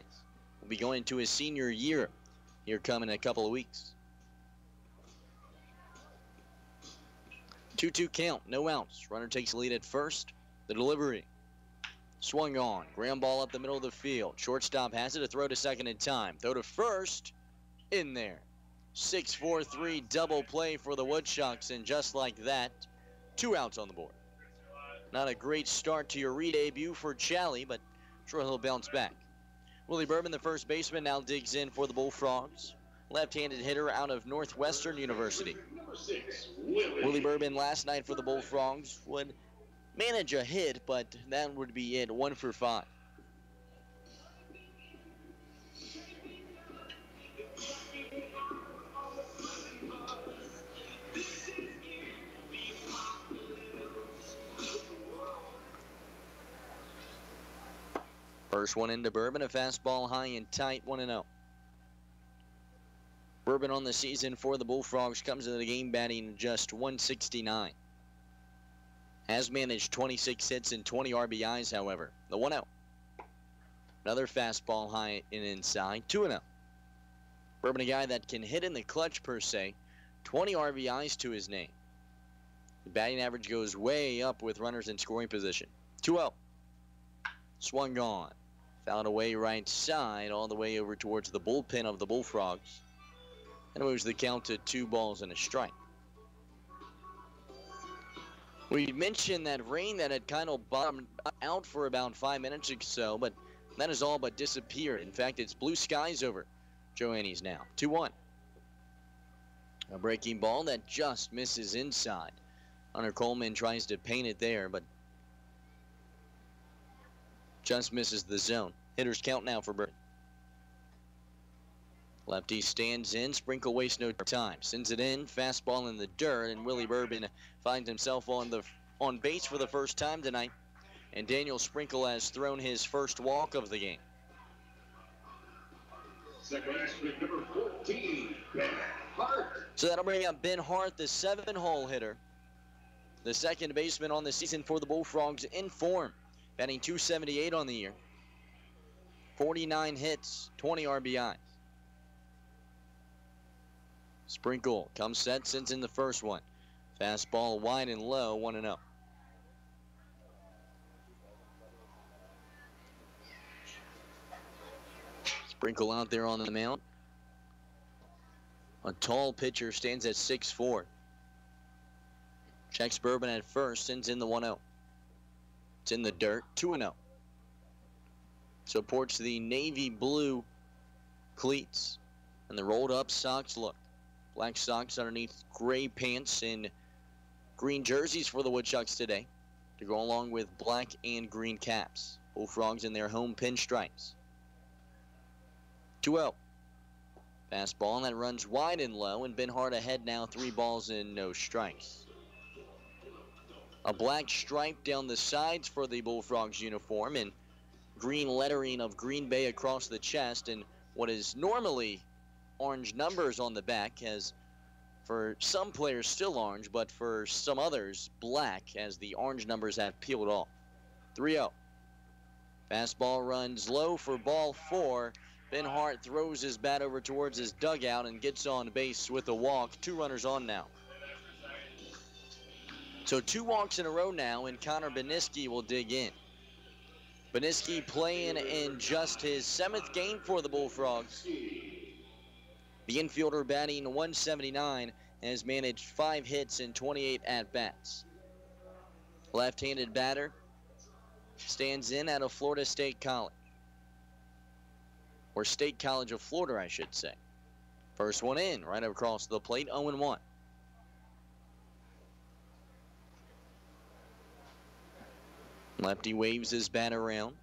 Will be going into his senior year here coming in a couple of weeks. 2-2 count, no outs. Runner takes the lead at first. The delivery. Swung on. Ground ball up the middle of the field. Shortstop has it. A throw to second in time. Throw to first. In there. 6-4-3 double play for the Woodchucks. And just like that, 2 outs on the board. Not a great start to your re-debut for Challey, but I'm sure he'll bounce back. Willie Bourbon, the first baseman, now digs in for the Bullfrogs. Left-handed hitter out of Northwestern University. Willie Bourbon last night for the Bullfrogs would manage a hit, but that would be it. 1 for 5. First one into Bourbon, a fastball high and tight, 1-0. Bourbon on the season for the Bullfrogs comes into the game batting just .169. Has managed 26 hits and 20 RBIs, however. The 1-0. Another fastball high and inside, 2-0. Bourbon, a guy that can hit in the clutch per se, 20 RBIs to his name. The batting average goes way up with runners in scoring position. 2-0. Swung on. Fouled away right side, all the way over towards the bullpen of the Bullfrogs. And moves the count to 2 balls and a strike. We mentioned that rain that had kind of bottomed out for about 5 minutes or so, but that has all but disappeared. In fact, it's blue skies over Joannes now. 2-1. A breaking ball that just misses inside. Hunter Coleman tries to paint it there, but just misses the zone. Hitters count now for Bourbon. Lefty stands in. Sprinkle wastes no time. Sends it in. Fastball in the dirt, and Willie Bourbon finds himself on base for the first time tonight. And Daniel Sprinkle has thrown his first walk of the game. Second baseman number 14, Ben Hart. So that'll bring up Ben Hart, the 7-hole hitter. The second baseman on the season for the Bullfrogs in form. Batting .278 on the year. 49 hits, 20 RBIs. Sprinkle comes set, sends in the first one. Fastball wide and low, 1-0. Sprinkle out there on the mound. A tall pitcher, stands at 6'4". Checks Bourbon at first, sends in the 1-0. It's in the dirt, 2-0. Supports the navy blue cleats and the rolled up socks look. Black socks underneath gray pants and green jerseys for the Woodchucks today to go along with black and green caps. Bullfrogs in their home pinstripes. 2-0. Fastball that runs wide and low, and Ben Hart ahead now, 3 balls and no strikes. A black stripe down the sides for the Bullfrogs uniform, and green lettering of Green Bay across the chest, and what is normally orange numbers on the back has, for some players, still orange, but for some others, black, as the orange numbers have peeled off. 3-0. Fastball runs low for ball 4. Ben Hart throws his bat over towards his dugout and gets on base with a walk. 2 runners on now. So 2 walks in a row now, and Connor Beniski will dig in. Beniski playing in just his 7th game for the Bullfrogs. The infielder batting 179 and has managed 5 hits and 28 at-bats. Left-handed batter stands in out of Florida State College. Or State College of Florida, I should say. First one in, right across the plate, 0-1. Lefty waves his bat around.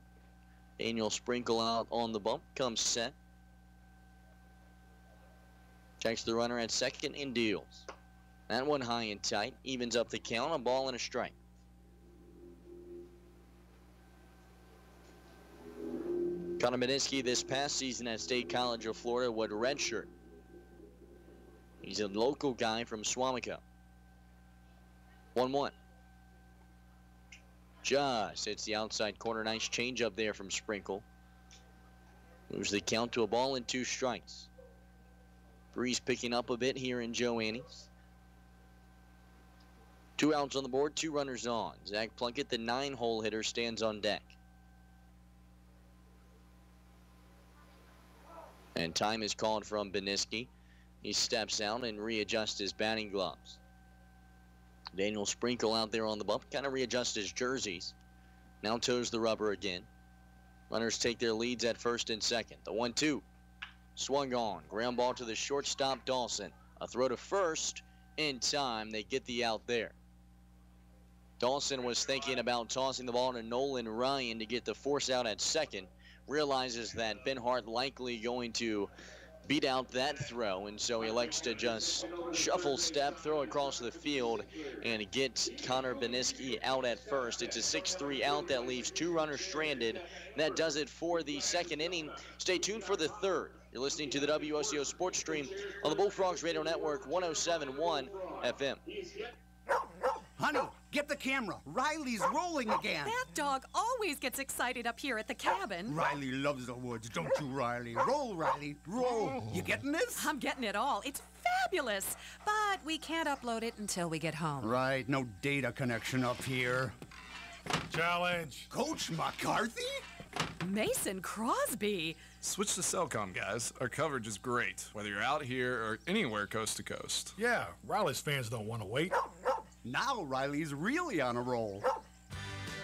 Daniel Sprinkle out on the bump, comes set. Checks the runner at second and deals. That one high and tight, evens up the count, a ball and a strike. Connor Beniski this past season at State College of Florida would redshirt. He's a local guy from Swamico. 1-1. Just hits the outside corner. Nice changeup there from Sprinkle. Moves the count to a ball and 2 strikes. Breeze picking up a bit here in Joe Annie's. 2 outs on the board, 2 runners on. Zach Plunkett, the 9-hole hitter, stands on deck. And time is called from Beniski. He steps out and readjusts his batting gloves. Daniel Sprinkle out there on the bump, kind of readjusts his jerseys. Now toes the rubber again. Runners take their leads at first and second. The 1-2. Swung on. Ground ball to the shortstop, Dawson. A throw to first. In time, they get the out there. Dawson was thinking about tossing the ball to Nolan Ryan to get the force out at second. Realizes that Ben Hart likely going to beat out that throw, and so he elects to just shuffle step, throw across the field, and get Connor Beniski out at first. It's a 6-3 out that leaves 2 runners stranded. That does it for the second inning. Stay tuned for the third. You're listening to the WOCO Sports Stream on the Bullfrogs Radio Network, 107.1 FM. Honey, get the camera. Riley's rolling again. That dog always gets excited up here at the cabin. Riley loves the woods, don't you, Riley? Roll, Riley, roll. You getting this? I'm getting it all. It's fabulous. But we can't upload it until we get home. Right, no data connection up here. Challenge. Coach McCarthy? Mason Crosby. Switch to Cellcom, guys. Our coverage is great, whether you're out here or anywhere coast to coast. Yeah, Riley's fans don't want to wait. Now Riley's really on a roll.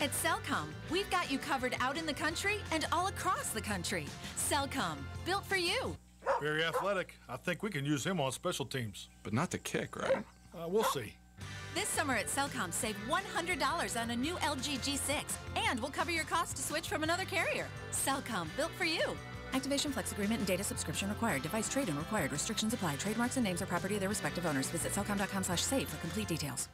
At Cellcom, we've got you covered out in the country and all across the country. Cellcom, built for you. Very athletic. I think we can use him on special teams. But not to kick, right? We'll see. This summer at Cellcom, save $100 on a new LG G6, and we'll cover your cost to switch from another carrier. Cellcom, built for you. Activation, flex agreement, and data subscription required. Device trade-in required. Restrictions apply. Trademarks and names are property of their respective owners. Visit cellcom.com/save for complete details.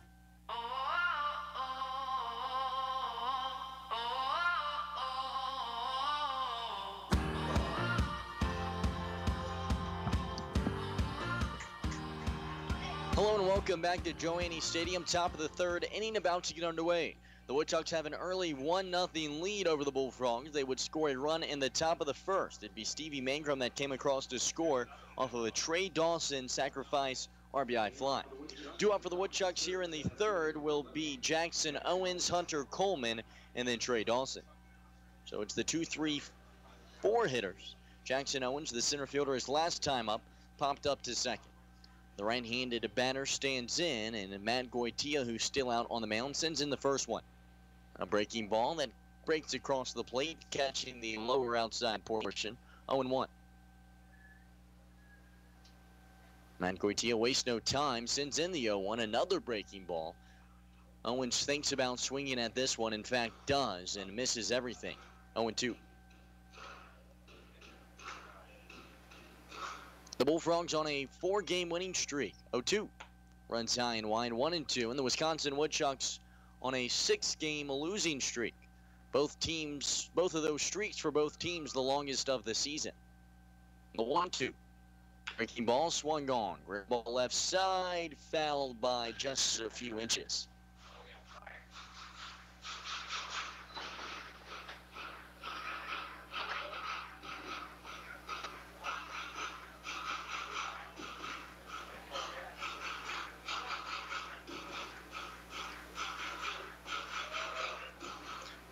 Hello and welcome back to Joe Annie Stadium. Top of the third inning about to get underway. The Woodchucks have an early 1-0 lead over the Bullfrogs. They would score a run in the top of the first. It'd be Stevie Mangrum that came across to score off of a Trey Dawson sacrifice RBI fly. Due up for the Woodchucks here in the third will be Jackson Owens, Hunter Coleman, and then Trey Dawson. So it's the 2-3-4 hitters. Jackson Owens, the center fielder, his last time up, popped up to second. The right-handed batter stands in, and Matt Goitia, who's still out on the mound, sends in the first one. A breaking ball that breaks across the plate, catching the lower outside portion, 0-1. Matt Goitia wastes no time, sends in the 0-1, another breaking ball. Owens thinks about swinging at this one, in fact does, and misses everything, 0-2. The Bullfrogs on a 4-game winning streak. 0-2. Runs high and wide, 1-2. And the Wisconsin Woodchucks on a 6-game losing streak. Both of those streaks for both teams the longest of the season. The 1-2. Breaking ball swung on. Grab ball left side, fouled by just a few inches.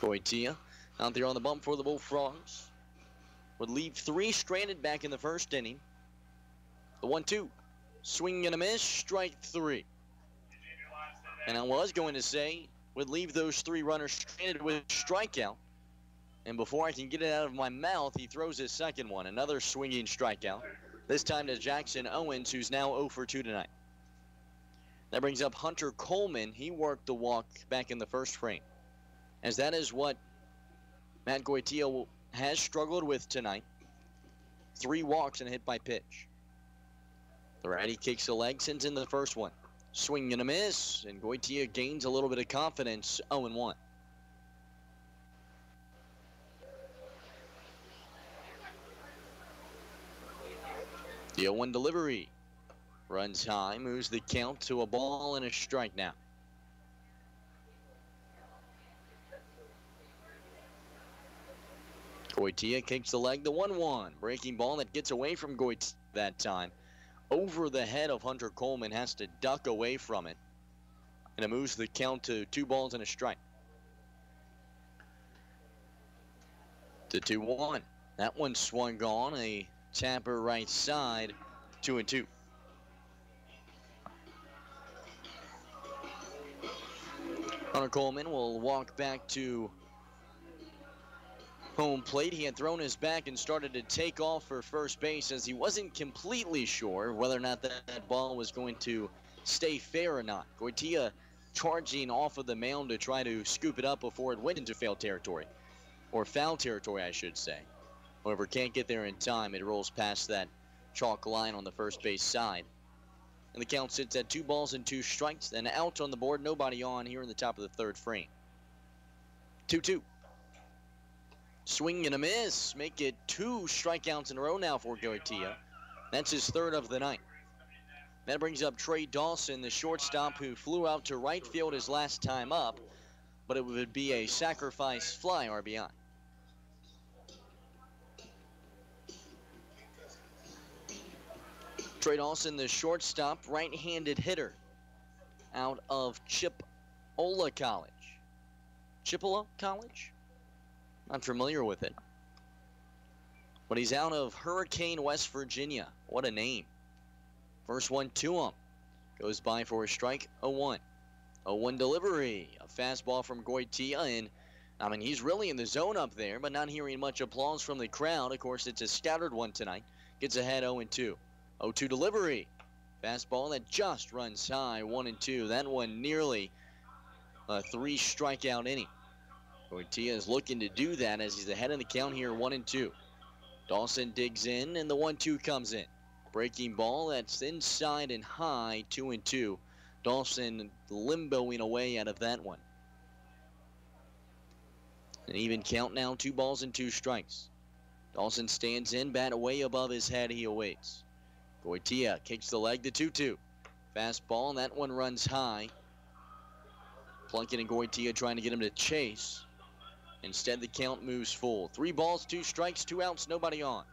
Goitia out there on the bump for the Bullfrogs. Would leave 3 stranded back in the first inning. The 1-2. Swing and a miss, strike 3. And I was going to say, would leave those 3 runners stranded with strikeout. And before I can get it out of my mouth, he throws his second one. Another swinging strikeout. This time to Jackson Owens, who's now 0 for 2 tonight. That brings up Hunter Coleman. He worked the walk back in the first frame, as that is what Matt Goitia has struggled with tonight. 3 walks and a hit by pitch. The righty kicks the leg, sends in the first one. Swing and a miss, and Goitia gains a little bit of confidence, 0-1. The 0-1 delivery. Runs high, moves the count to a ball and a strike now. Goitia kicks the leg, the 1-1. Breaking ball that gets away from Goitia that time. Over the head of Hunter Coleman, has to duck away from it. And it moves the count to 2 balls and a strike. To 2-1. That one swung on, a tapper right side, 2-2. Hunter Coleman will walk back to home plate. He had thrown his back and started to take off for first base, as he wasn't completely sure whether or not that ball was going to stay fair or not. Goitia charging off of the mound to try to scoop it up before it went into foul territory, I should say. However, can't get there in time. It rolls past that chalk line on the first base side. And the count sits at 2 balls and 2 strikes. Then out on the board, nobody on here in the top of the 3rd frame. 2-2. Swing and a miss. Make it 2 strikeouts in a row now for Goitia. That's his 3rd of the night. That brings up Trey Dawson, the shortstop, who flew out to right field his last time up, but it would be a sacrifice fly RBI. Trey Dawson, the shortstop, right-handed hitter out of Chipola College. Chipola College? Not familiar with it. But he's out of Hurricane, West Virginia. What a name. First one to him. Goes by for a strike, 0-1. 0-1 delivery. A fastball from Goitia, and I mean, he's really in the zone up there, but not hearing much applause from the crowd. Of course, it's a scattered one tonight. Gets ahead 0-2. 0-2 delivery. Fastball that just runs high, 1-2. That one nearly a 3 strikeout inning. Goitia is looking to do that as he's ahead of the count here, 1-2. Dawson digs in, and the 1-2 comes in. Breaking ball that's inside and high, 2-2. Dawson limboing away out of that one. An even count now, 2 balls and 2 strikes. Dawson stands in, bat way above his head, he awaits. Goitia kicks the leg, the 2-2. Fastball, and that one runs high. Plunkett and Goitia trying to get him to chase. Instead, the count moves full. 3 balls, 2 strikes, 2 outs, nobody on.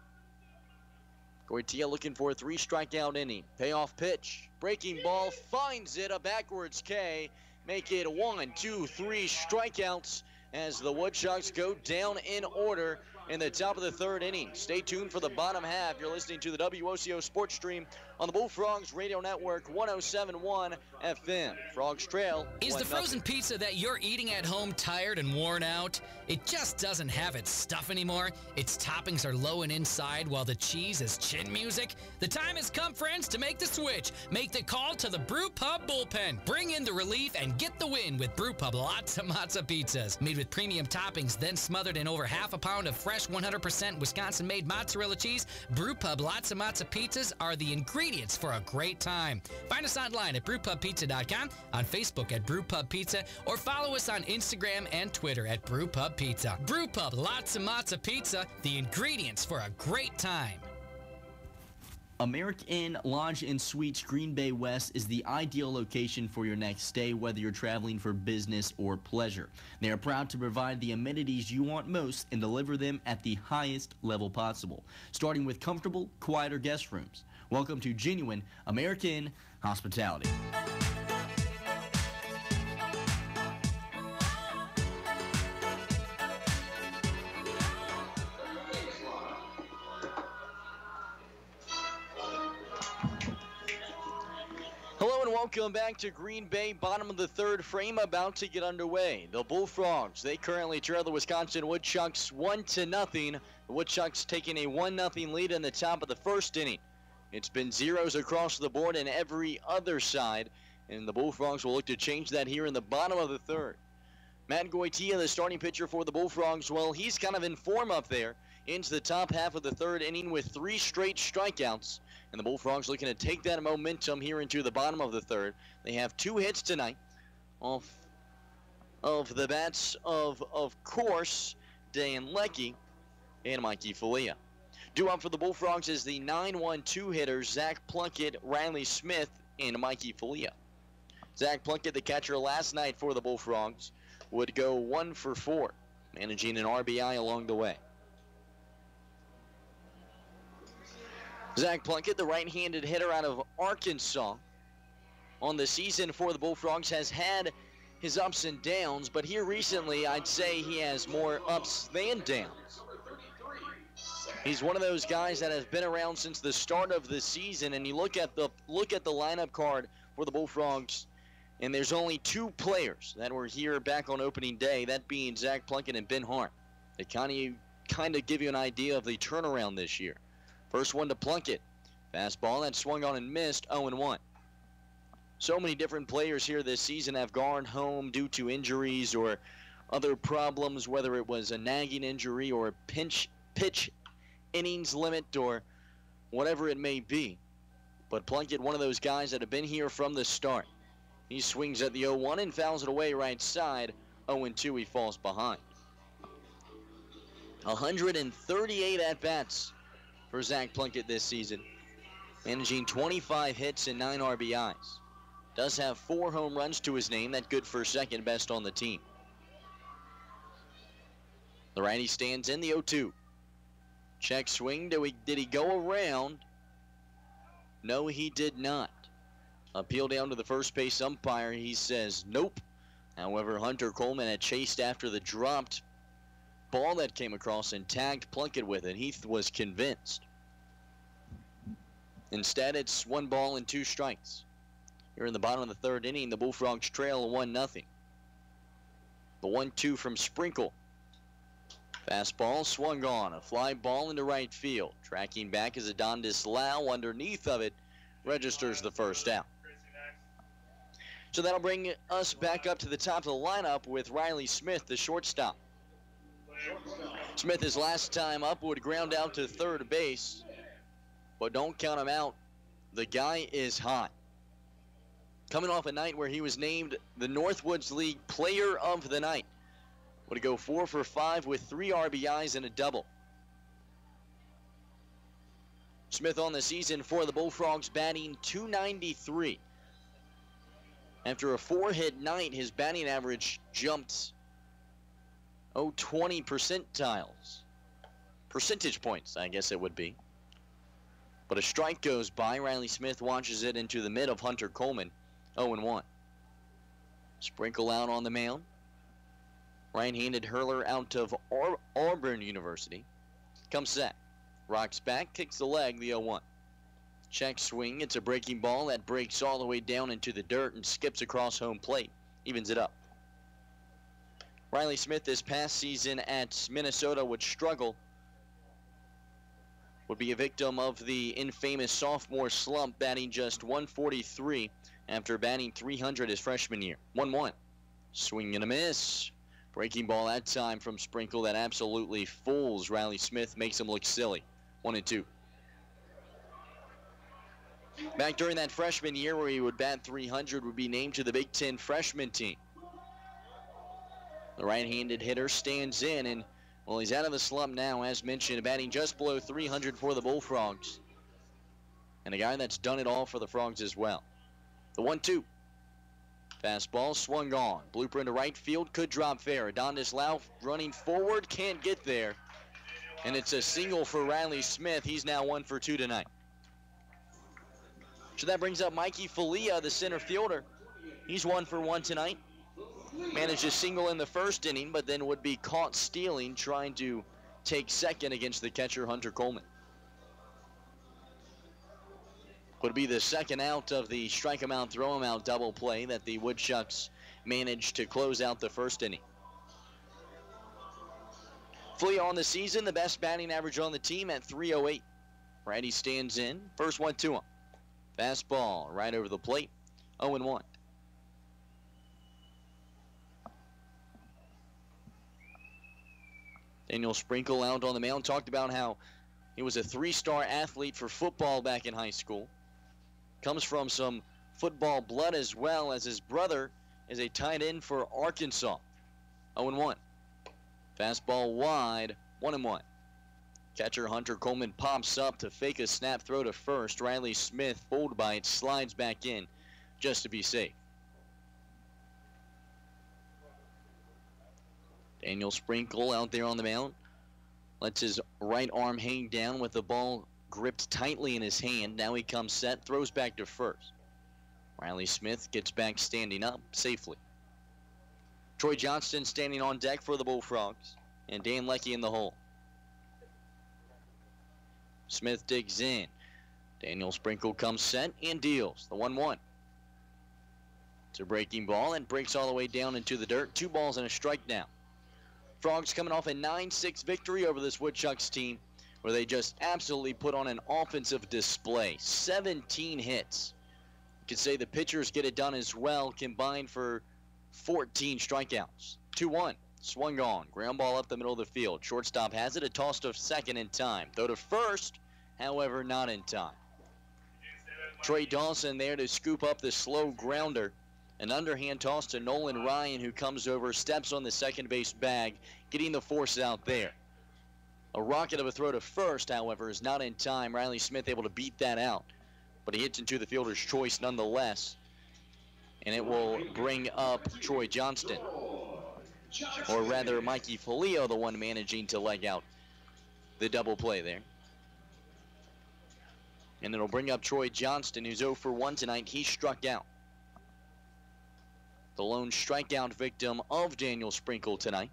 Goitia looking for a 3 strikeout inning. Payoff pitch. Breaking ball, finds it, a backwards K. Make it 1, 2, 3 strikeouts as the Woodchucks go down in order in the top of the 3rd inning. Stay tuned for the bottom half. You're listening to the WOCO Sports Stream on the Bullfrogs Radio Network, 107.1 FM. Frogs trail. Is the 1-0. frozen pizza that you're eating at home tired and worn out? It just doesn't have its stuff anymore. Its toppings are low and inside while the cheese is chin music. The time has come, friends, to make the switch. Make the call to the Brew Pub Bullpen. Bring in the relief and get the win with Brew Pub Lots of Matza pizzas. Made with premium toppings, then smothered in over half a pound of fresh 100% Wisconsin-made mozzarella cheese, Brew Pub Lots of Matza pizzas are the ingredients for a great time. Find us online at brewpubpizza.com, on Facebook at Brew Pub Pizza, or follow us on Instagram and Twitter at Brew Pub Pizza. Brew Pub Lots of Matza pizza, the ingredients for a great time. American Inn Lodge and Suites Green Bay West is the ideal location for your next stay, whether you're traveling for business or pleasure. They are proud to provide the amenities you want most and deliver them at the highest level possible, starting with comfortable, quieter guest rooms. Welcome to genuine American Inn hospitality. Hello and welcome back to Green Bay. Bottom of the third frame about to get underway. The Bullfrogs, they currently trail the Wisconsin Woodchucks 1-0. The Woodchucks taking a 1-0 lead in the top of the first inning. It's been zeros across the board in every other side, and the Bullfrogs will look to change that here in the bottom of the third. Matt Goitia, the starting pitcher for the Bullfrogs, well, he's kind of in form up there into the top half of the third inning with 3 straight strikeouts. And the Bullfrogs looking to take that momentum here into the bottom of the third. They have 2 hits tonight off of the bats of course, Dan Leckie and Mikey Falia. Due up for the Bullfrogs is the 9-1-2 hitters, Zach Plunkett, Riley Smith, and Mikey Falia. Zach Plunkett, the catcher last night for the Bullfrogs, would go 1 for 4, managing an RBI along the way. Zach Plunkett, the right-handed hitter out of Arkansas, on the season for the Bullfrogs has had his ups and downs, but here recently I'd say he has more ups than downs. He's one of those guys that has been around since the start of the season, and you look at the lineup card for the Bullfrogs, and there's only 2 players that were here back on opening day, that being Zach Plunkett and Ben Hart. They kind of give you an idea of the turnaround this year. First one to Plunkett. Fastball that swung on and missed, 0-1. So many different players here this season have gone home due to injuries or other problems, whether it was a nagging injury or a pitch innings limit or whatever it may be. But Plunkett, one of those guys that have been here from the start. He swings at the 0-1 and fouls it away right side. 0-2, he falls behind. 138 at-bats for Zach Plunkett this season, managing 25 hits and 9 RBIs. Does have 4 home runs to his name. That's good for second best on the team. The righty stands in the 0-2. Check swing. Did he go around? No, he did not. Appeal down to the first base umpire. He says nope. However, Hunter Coleman had chased after the dropped ball that came across and tagged Plunkett with it. He was convinced. Instead, it's 1 ball and 2 strikes. Here in the bottom of the third inning, the Bullfrogs trail 1-0. The 1-2 from Sprinkle. Fastball swung on. A fly ball into right field. Tracking back is Adondis Lau. Underneath of it registers the first out. So that'll bring us back up to the top of the lineup with Riley Smith, the shortstop. Smith, his last time up, would ground out to third base. But don't count him out. The guy is hot. Coming off a night where he was named the Northwoods League Player of the Night. Would go 4 for 5 with 3 RBIs and a double. Smith on the season for the Bullfrogs batting .293. After a 4-hit night, his batting average jumped 20 percentiles. Percentage points, I guess it would be. But a strike goes by. Riley Smith watches it into the mid of Hunter Coleman. 0-1. Sprinkle out on the mound. Right-handed hurler out of Auburn University. Comes set. Rocks back, kicks the leg, the 0-1. Check swing. It's a breaking ball that breaks all the way down into the dirt and skips across home plate. Evens it up. Riley Smith this past season at Minnesota would struggle. Would be a victim of the infamous sophomore slump, batting just 143 after batting 300 his freshman year. 1-1. Swing and a miss. Breaking ball that time from Sprinkle that absolutely fools Riley Smith, makes him look silly. 1-2. Back during that freshman year where he would bat 300, would be named to the Big Ten freshman team. The right-handed hitter stands in, and well, he's out of the slump now, as mentioned, batting just below 300 for the Bullfrogs. And a guy that's done it all for the Frogs as well. The 1-2. Fastball swung on. Blooper into right field, could drop fair. Adontis Lau running forward, can't get there. And it's a single for Riley Smith. He's now 1 for 2 tonight. So that brings up Mikey Falia, the center fielder. He's 1 for 1 tonight. Managed a single in the first inning, but then would be caught stealing, trying to take second against the catcher, Hunter Coleman. Would be the second out of the strike him out, throw him out double play that the Woodchucks managed to close out the first inning. Flea on the season, the best batting average on the team at .308. Righty stands in, first 1-2 him. Fastball right over the plate, 0-1. Daniel Sprinkle out on the mound, talked about how he was a 3-star athlete for football back in high school. Comes from some football blood as well, as his brother is a tight end for Arkansas. 0-1. Fastball wide, 1-1. Catcher Hunter Coleman pops up to fake a snap throw to first. Riley Smith, fooled by it, slides back in just to be safe. Daniel Sprinkle out there on the mound. Lets his right arm hang down with the ball gripped tightly in his hand. Now he comes set, throws back to first. Riley Smith gets back standing up safely. Troy Johnston standing on deck for the Bullfrogs. And Dan Leckie in the hole. Smith digs in. Daniel Sprinkle comes set and deals. The 1-1. It's a breaking ball and breaks all the way down into the dirt. 2 balls and a strike now. Frogs coming off a 9-6 victory over this Woodchucks team, where they just absolutely put on an offensive display. 17 hits. You could say the pitchers get it done as well, combined for 14 strikeouts. 2-1. Swung on. Ground ball up the middle of the field. Shortstop has it. A toss to second in time. Throw to first, however, not in time. Trey Dawson there to scoop up the slow grounder. An underhand toss to Nolan Ryan, who comes over, steps on the second base bag, getting the force out there. A rocket of a throw to first, however, is not in time. Riley Smith able to beat that out, but he hits into the fielder's choice nonetheless. And it will bring up Troy Johnston. Or rather, Mikey Folio, the one managing to leg out the double play there. And it'll bring up Troy Johnston, who's 0 for 1 tonight. He struck out. The lone strikeout victim of Daniel Sprinkle tonight,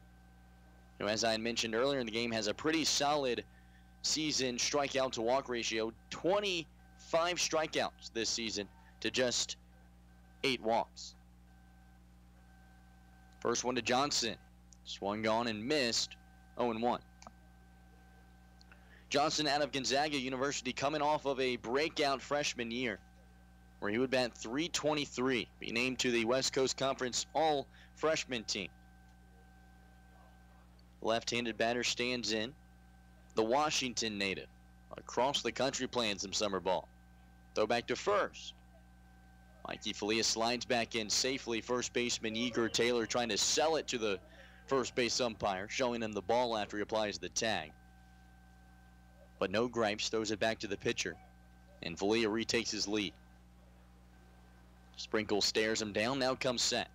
who, as I had mentioned earlier in the game, has a pretty solid season strikeout to walk ratio. 25 strikeouts this season to just 8 walks. First one to Johnson. Swung on and missed. 0-1. Johnson out of Gonzaga University, coming off of a breakout freshman year where he would bat .323, be named to the West Coast Conference All-Freshman team. Left-handed batter stands in. The Washington native, across the country playing some summer ball. Throw back to first. Mikey Falia slides back in safely. First baseman Igor Taylor trying to sell it to the first base umpire, showing him the ball after he applies the tag. But no gripes, throws it back to the pitcher, and Falia retakes his lead. Sprinkle stares him down, now comes set.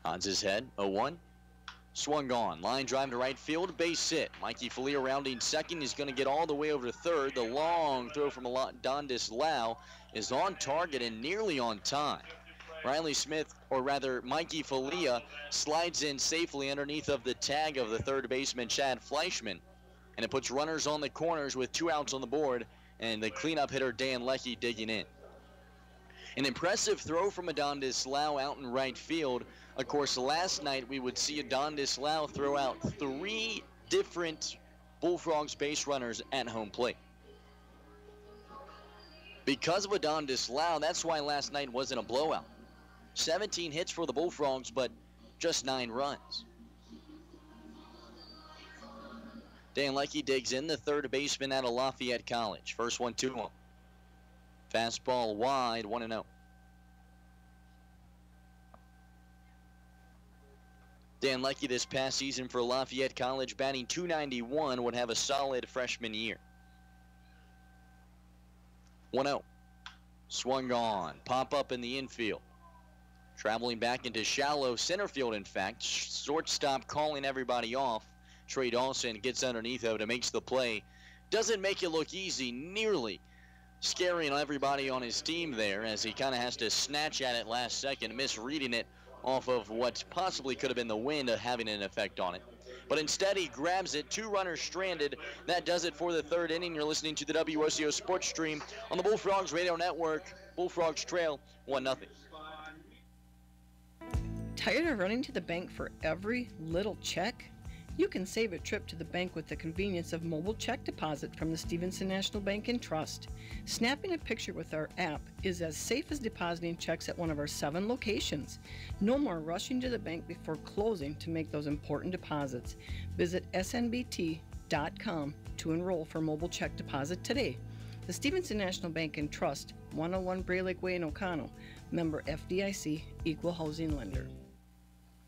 Odds his head, 0-1. Swung on, line drive to right field, base hit. Mikey Falia rounding second, he's going to get all the way over to third. The long throw from Adontis Lau is on target and nearly on time. Riley Smith, or rather Mikey Falia, slides in safely underneath of the tag of the third baseman Chad Fleischman And it puts runners on the corners with 2 outs on the board, and the cleanup hitter Dan Leckie digging in. An impressive throw from Adondes Lau out in right field. Of course, last night we would see Adondes Lau throw out 3 different Bullfrogs base runners at home plate. Because of Adondes Lau, that's why last night wasn't a blowout. 17 hits for the Bullfrogs, but just 9 runs. Dan Leckie digs in, the third baseman out of Lafayette College. First one to him. Fastball wide, 1-0. Dan Leckie this past season for Lafayette College, batting .291, would have a solid freshman year. 1-0. Swung on. Pop up in the infield. Traveling back into shallow center field, in fact. Shortstop calling everybody off. Trey Dawson gets underneath of it and makes the play. Doesn't make it look easy, nearly scaring everybody on his team there as he kind of has to snatch at it last second, misreading it off of what possibly could have been the wind having an effect on it. But instead he grabs it, 2 runners stranded. That does it for the third inning. You're listening to the WOCO Sports Stream on the Bullfrogs Radio Network. Bullfrogs trail 1-0. Tired of running to the bank for every little check? You can save a trip to the bank with the convenience of mobile check deposit from the Stevenson National Bank and Trust. Snapping a picture with our app is as safe as depositing checks at one of our 7 locations. No more rushing to the bank before closing to make those important deposits. Visit snbt.com to enroll for mobile check deposit today. The Stevenson National Bank and Trust, 101 Bray Lake Way in O'Connell. Member FDIC, Equal Housing Lender.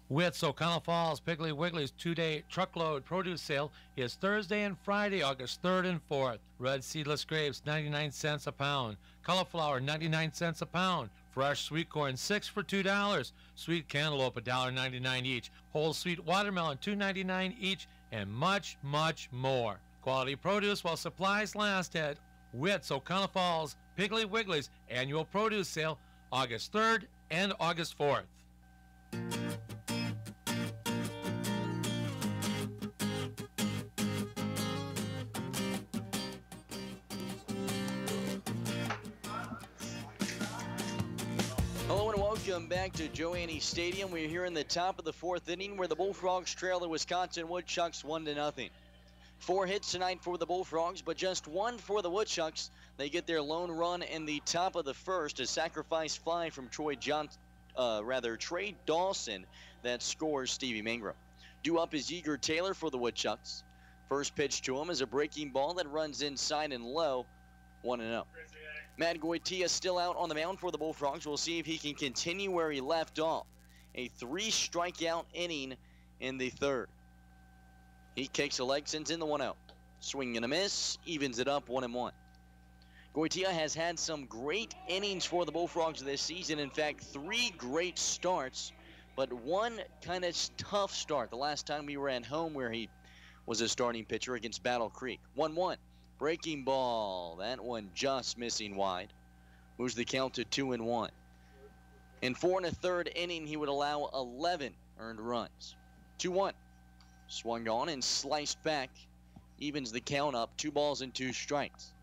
Witt's O'Connell Falls Piggly Wiggly's 2-day truckload produce sale is Thursday and Friday, August 3rd and 4th. Red seedless grapes, 99 cents a pound. Cauliflower, 99 cents a pound. Fresh sweet corn, 6 for $2. Sweet cantaloupe, $1.99 each. Whole sweet watermelon, $2.99 each, and much, much more. Quality produce while supplies last at Witt's O'Connell Falls Piggly Wiggly's annual produce sale, August 3rd and August 4th. Welcome back to Joanne Stadium. We're here in the top of the 4th inning where the Bullfrogs trail the Wisconsin Woodchucks 1-0. 4 hits tonight for the Bullfrogs, but just 1 for the Woodchucks. They get their lone run in the top of the 1st, a sacrifice fly from Trey Dawson that scores Stevie Mangrum. Due up is Yeager Taylor for the Woodchucks. First pitch to him is a breaking ball that runs inside and low, 1-0. Matt Goitia still out on the mound for the Bullfrogs. We'll see if he can continue where he left off. A 3-strikeout inning in the 3rd. He kicks a leg, sends in the 1-0. Swing and a miss, evens it up 1-1. Goitia has had some great innings for the Bullfrogs this season. In fact, 3 great starts, but 1 kind of tough start the last time we were at home where he was a starting pitcher against Battle Creek. 1-1. Breaking ball, that one just missing wide. Moves the count to 2-1. In 4 1/3 inning, he would allow 11 earned runs. 2-1. Swung on and sliced back. Evens the count up, 2 balls and 2 strikes.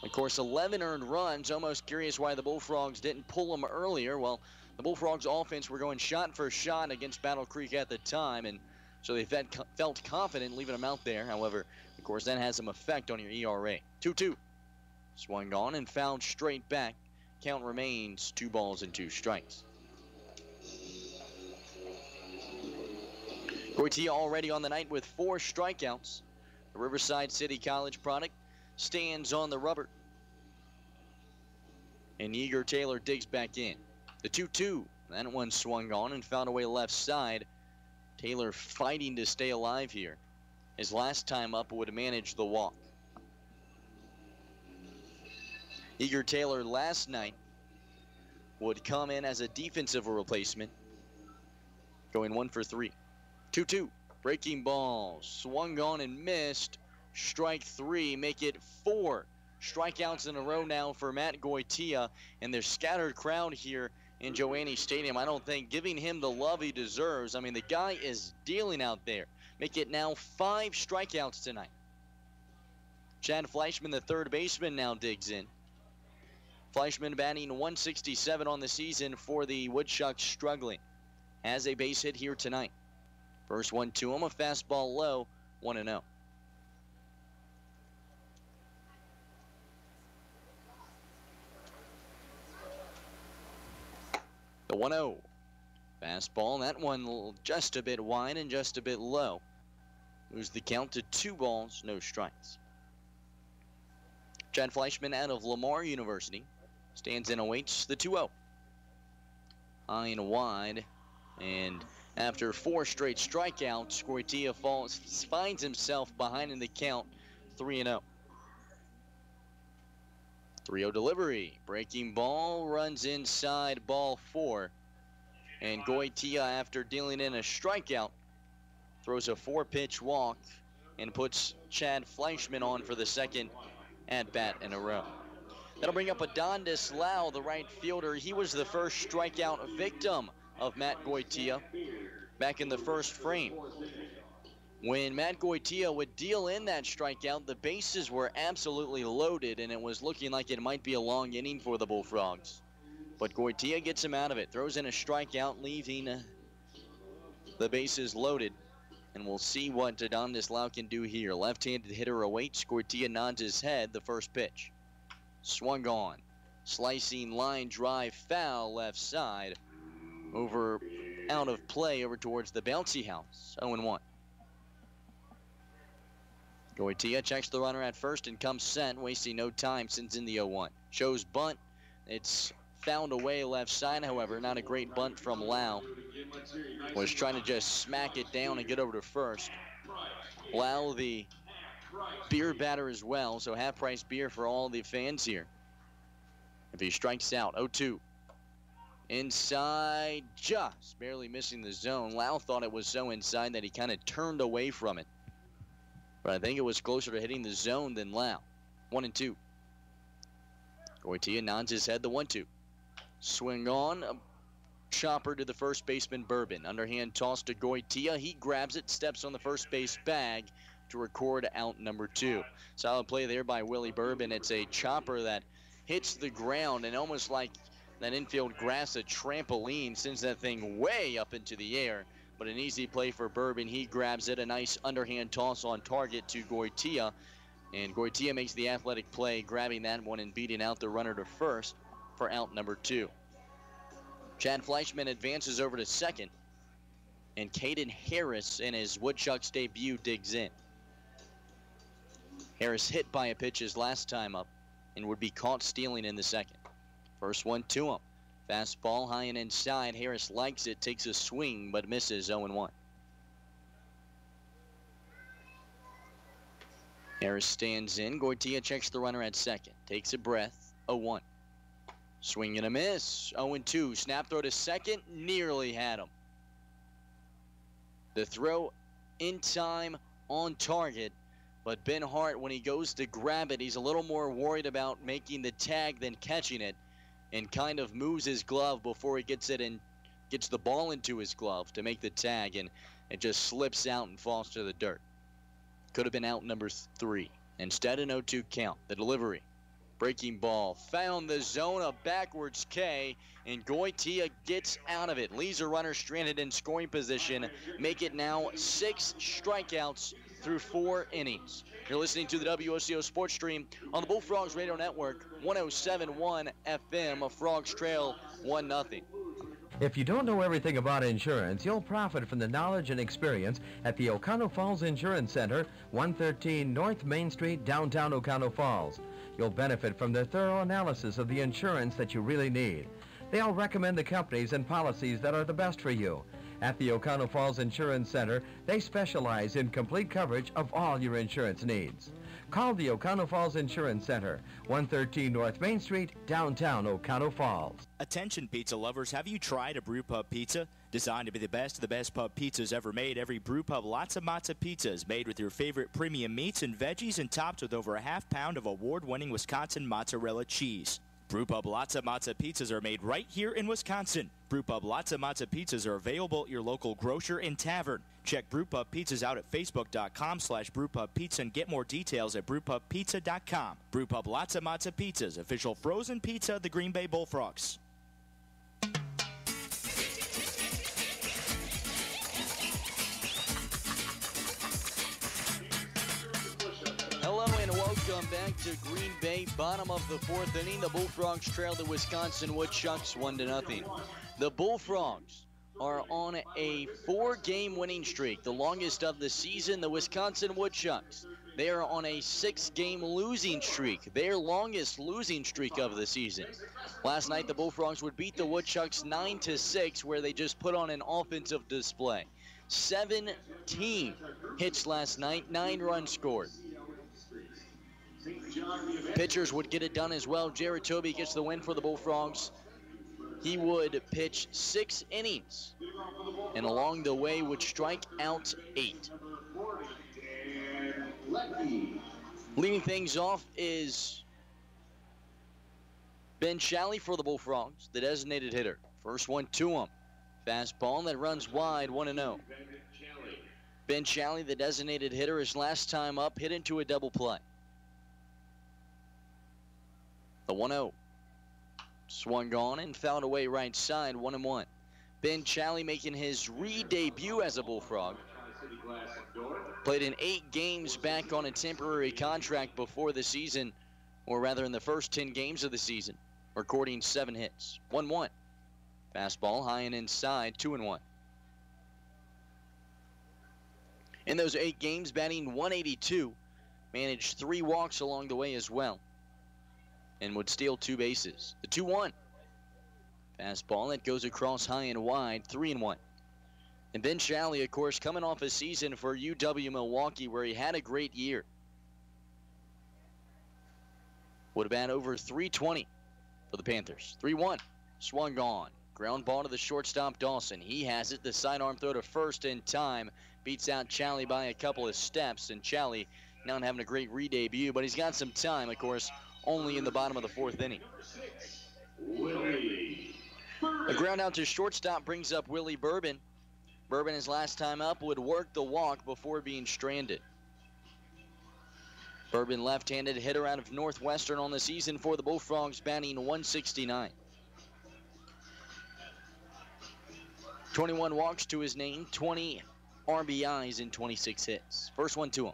Of course, 11 earned runs. Almost curious why the Bullfrogs didn't pull them earlier. Well, the Bullfrogs offense were going shot for shot against Battle Creek at the time, and so they felt confident leaving them out there. However, of course, that has some effect on your ERA. 2-2. Swung on and fouled straight back. Count remains 2 balls and 2 strikes. Goitia already on the night with 4 strikeouts. The Riverside City College product stands on the rubber. And Yeager Taylor digs back in. The 2-2. That one swung on and found away left side. Taylor fighting to stay alive here. His last time up would manage the walk. Yeager Taylor last night would come in as a defensive replacement, going 1 for 3. 2-2. Breaking ball. Swung on and missed. Strike 3. Make it 4 strikeouts in a row now for Matt Goitia. And their scattered crowd here in Joanne Stadium, I don't think giving him the love he deserves. I mean, the guy is dealing out there. make it now 5 strikeouts tonight. Chad Fleischman, the third baseman, now digs in. Fleischman batting 167 on the season for the Woodchucks, struggling. Has a base hit here tonight. First one to him, a fastball low, 1-0. The 1-0. Fastball, that one just a bit wide and just a bit low. Moves the count to 2 balls, no strikes. Chad Fleischman out of Lamar University stands and awaits the 2-0. High and wide, and after 4 straight strikeouts, Goitia finds himself behind in the count, 3-0. 3-0 delivery, breaking ball, runs inside, ball 4. And Goitia, after dealing in a strikeout, throws a 4-pitch walk and puts Chad Fleischman on for the second at-bat in a row. That'll bring up Adondes Lau, the right fielder. He was the first strikeout victim of Matt Goitia back in the first frame. When Matt Goitia would deal in that strikeout, the bases were absolutely loaded, and it was looking like it might be a long inning for the Bullfrogs. But Goitia gets him out of it, throws in a strikeout, leaving the bases loaded. And we'll see what Adondes Lau can do here. Left-handed hitter awaits. Goitia nods his head. The first pitch. Swung on. Slicing line drive foul left side. Out of play over towards the bouncy house. 0-1. Goitia checks the runner at first and comes set, wasting no time since in the 0-1. Shows bunt. It's found away left side, however. Not a great bunt from Lau. Was trying to just smack it down and get over to first. Lau, the beer batter as well, so half-price beer for all the fans here. If he strikes out, 0-2. Inside, just barely missing the zone. Lau thought it was so inside that he kind of turned away from it. But I think it was closer to hitting the zone than Lau. 1-2. Goitia nods his head, the 1-2. Swing on, a chopper to the first baseman, Bourbon. Underhand toss to Goitia. He grabs it, steps on the first base bag to record out number 2. Solid play there by Willie Bourbon. It's a chopper that hits the ground and almost like that infield grass, a trampoline, sends that thing way up into the air. But an easy play for Bourbon. He grabs it, a nice underhand toss on target to Goitia. And Goitia makes the athletic play, grabbing that one and beating out the runner to first for out number 2. Chad Fleischman advances over to second. And Caden Harris, in his Woodchucks debut, digs in. Harris hit by a pitch his last time up and would be caught stealing in the second. First one to him. Fastball high and inside. Harris likes it, takes a swing, but misses. 0-1. Harris stands in. Goitia checks the runner at second. Takes a breath. 0-1. Swing and a miss. 0-2. Snap throw to second. Nearly had him. The throw in time, on target. But Ben Hart, when he goes to grab it, he's a little more worried about making the tag than catching it, and kind of moves his glove before he gets it and gets the ball into his glove to make the tag, and it just slips out and falls to the dirt. Could have been out number 3. Instead, an 0-2 count. The delivery. Breaking ball. Found the zone, a backwards K, and Goitia gets out of it. Leaves a runner stranded in scoring position. Make it now 6 strikeouts through 4 innings. You're listening to the WOCO Sports Stream on the Bullfrogs Radio Network, 107.1 FM. Frogs trail 1-0. If you don't know everything about insurance, you'll profit from the knowledge and experience at the Oconto Falls Insurance Center, 113 North Main Street, downtown Oconto Falls. You'll benefit from their thorough analysis of the insurance that you really need. They'll recommend the companies and policies that are the best for you. At the Oconto Falls Insurance Center, they specialize in complete coverage of all your insurance needs. Call the Oconto Falls Insurance Center, 113 North Main Street, downtown Oconto Falls. Attention pizza lovers, have you tried a Brew Pub pizza? Designed to be the best of the best pub pizzas ever made, every Brew Pub Lots of Matza pizza is made with your favorite premium meats and veggies and topped with over a half pound of award-winning Wisconsin mozzarella cheese. Brewpub Latza Matza Pizzas are made right here in Wisconsin. Brewpub Latza Matza Pizzas are available at your local grocer and tavern. Check Brewpub Pizzas out at facebook.com/brewpubpizza and get more details at brewpubpizza.com. Brewpub Latza Matza Pizzas, official frozen pizza of the Green Bay Bullfrogs. Hello and welcome back to Green Bay. Bottom of the fourth inning. The Bullfrogs trail the Wisconsin Woodchucks 1-0. The Bullfrogs are on a 4-game winning streak, the longest of the season. The Wisconsin Woodchucks, they are on a 6-game losing streak, their longest losing streak of the season. Last night, the Bullfrogs would beat the Woodchucks 9-6, where they just put on an offensive display. 17 hits last night, 9 runs scored. Pitchers would get it done as well. Jared Tobey gets the win for the Bullfrogs. He would pitch 6 innings, and along the way would strike out 8. Leading things off is Ben Shalley for the Bullfrogs, the designated hitter. First one to him. Fastball that runs wide, 1-0. Ben Shalley, the designated hitter, his last time up, hit into a double play. The 1-0. Swung on and fouled away right side, 1-1. Ben Shalley making his re-debut as a Bullfrog. Played in 8 games back on a temporary contract before the season, or rather in the first 10 games of the season, recording 7 hits. 1-1. Fastball high and inside, 2-1. In those 8 games, batting .182, managed 3 walks along the way as well, and would steal 2 bases. The 2-1. Fastball that goes across high and wide, 3-1. And Ben Shalley, of course, coming off a season for UW Milwaukee where he had a great year. Would have been over .320 for the Panthers. 3-1. Swung on. Ground ball to the shortstop, Dawson. He has it. The sidearm throw to first in time. Beats out Shalley by a couple of steps. And Shalley not having a great re-debut, but he's got some time, of course, only in the bottom of the 4th inning. A ground out to shortstop brings up Willie Bourbon. Bourbon, his last time up, would work the walk before being stranded. Bourbon, left-handed hitter out of Northwestern on the season for the Bullfrogs, batting .169. 21 walks to his name, 20 RBIs in 26 hits. First one to him.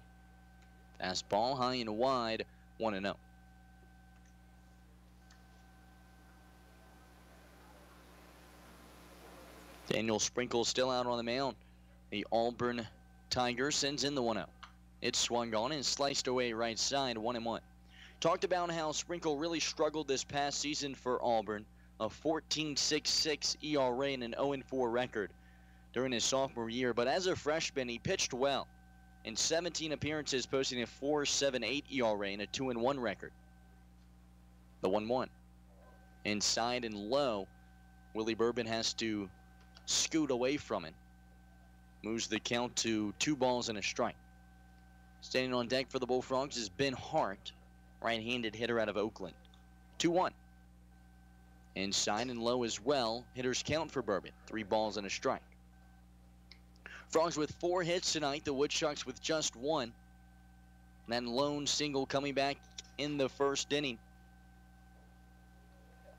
Fastball high and wide, 1-0. Daniel Sprinkle still out on the mound. The Auburn Tiger sends in the 1-0. It's swung on and sliced away right side, 1-1. Talked about how Sprinkle really struggled this past season for Auburn. A 14.66 ERA and an 0-4 record during his sophomore year. But as a freshman, he pitched well. In 17 appearances, posting a 4.78 ERA and a 2-1 record. The 1-1. Inside and low, Willie Bourbon has to scoot away from it. Moves the count to 2 balls and a strike. Standing on deck for the Bullfrogs is Ben Hart, right-handed hitter out of Oakland. 2-1. Inside and low as well. Hitters count for Bourbon. 3 balls and a strike. Frogs with 4 hits tonight. The Woodchucks with just 1. That lone single coming back in the 1st inning,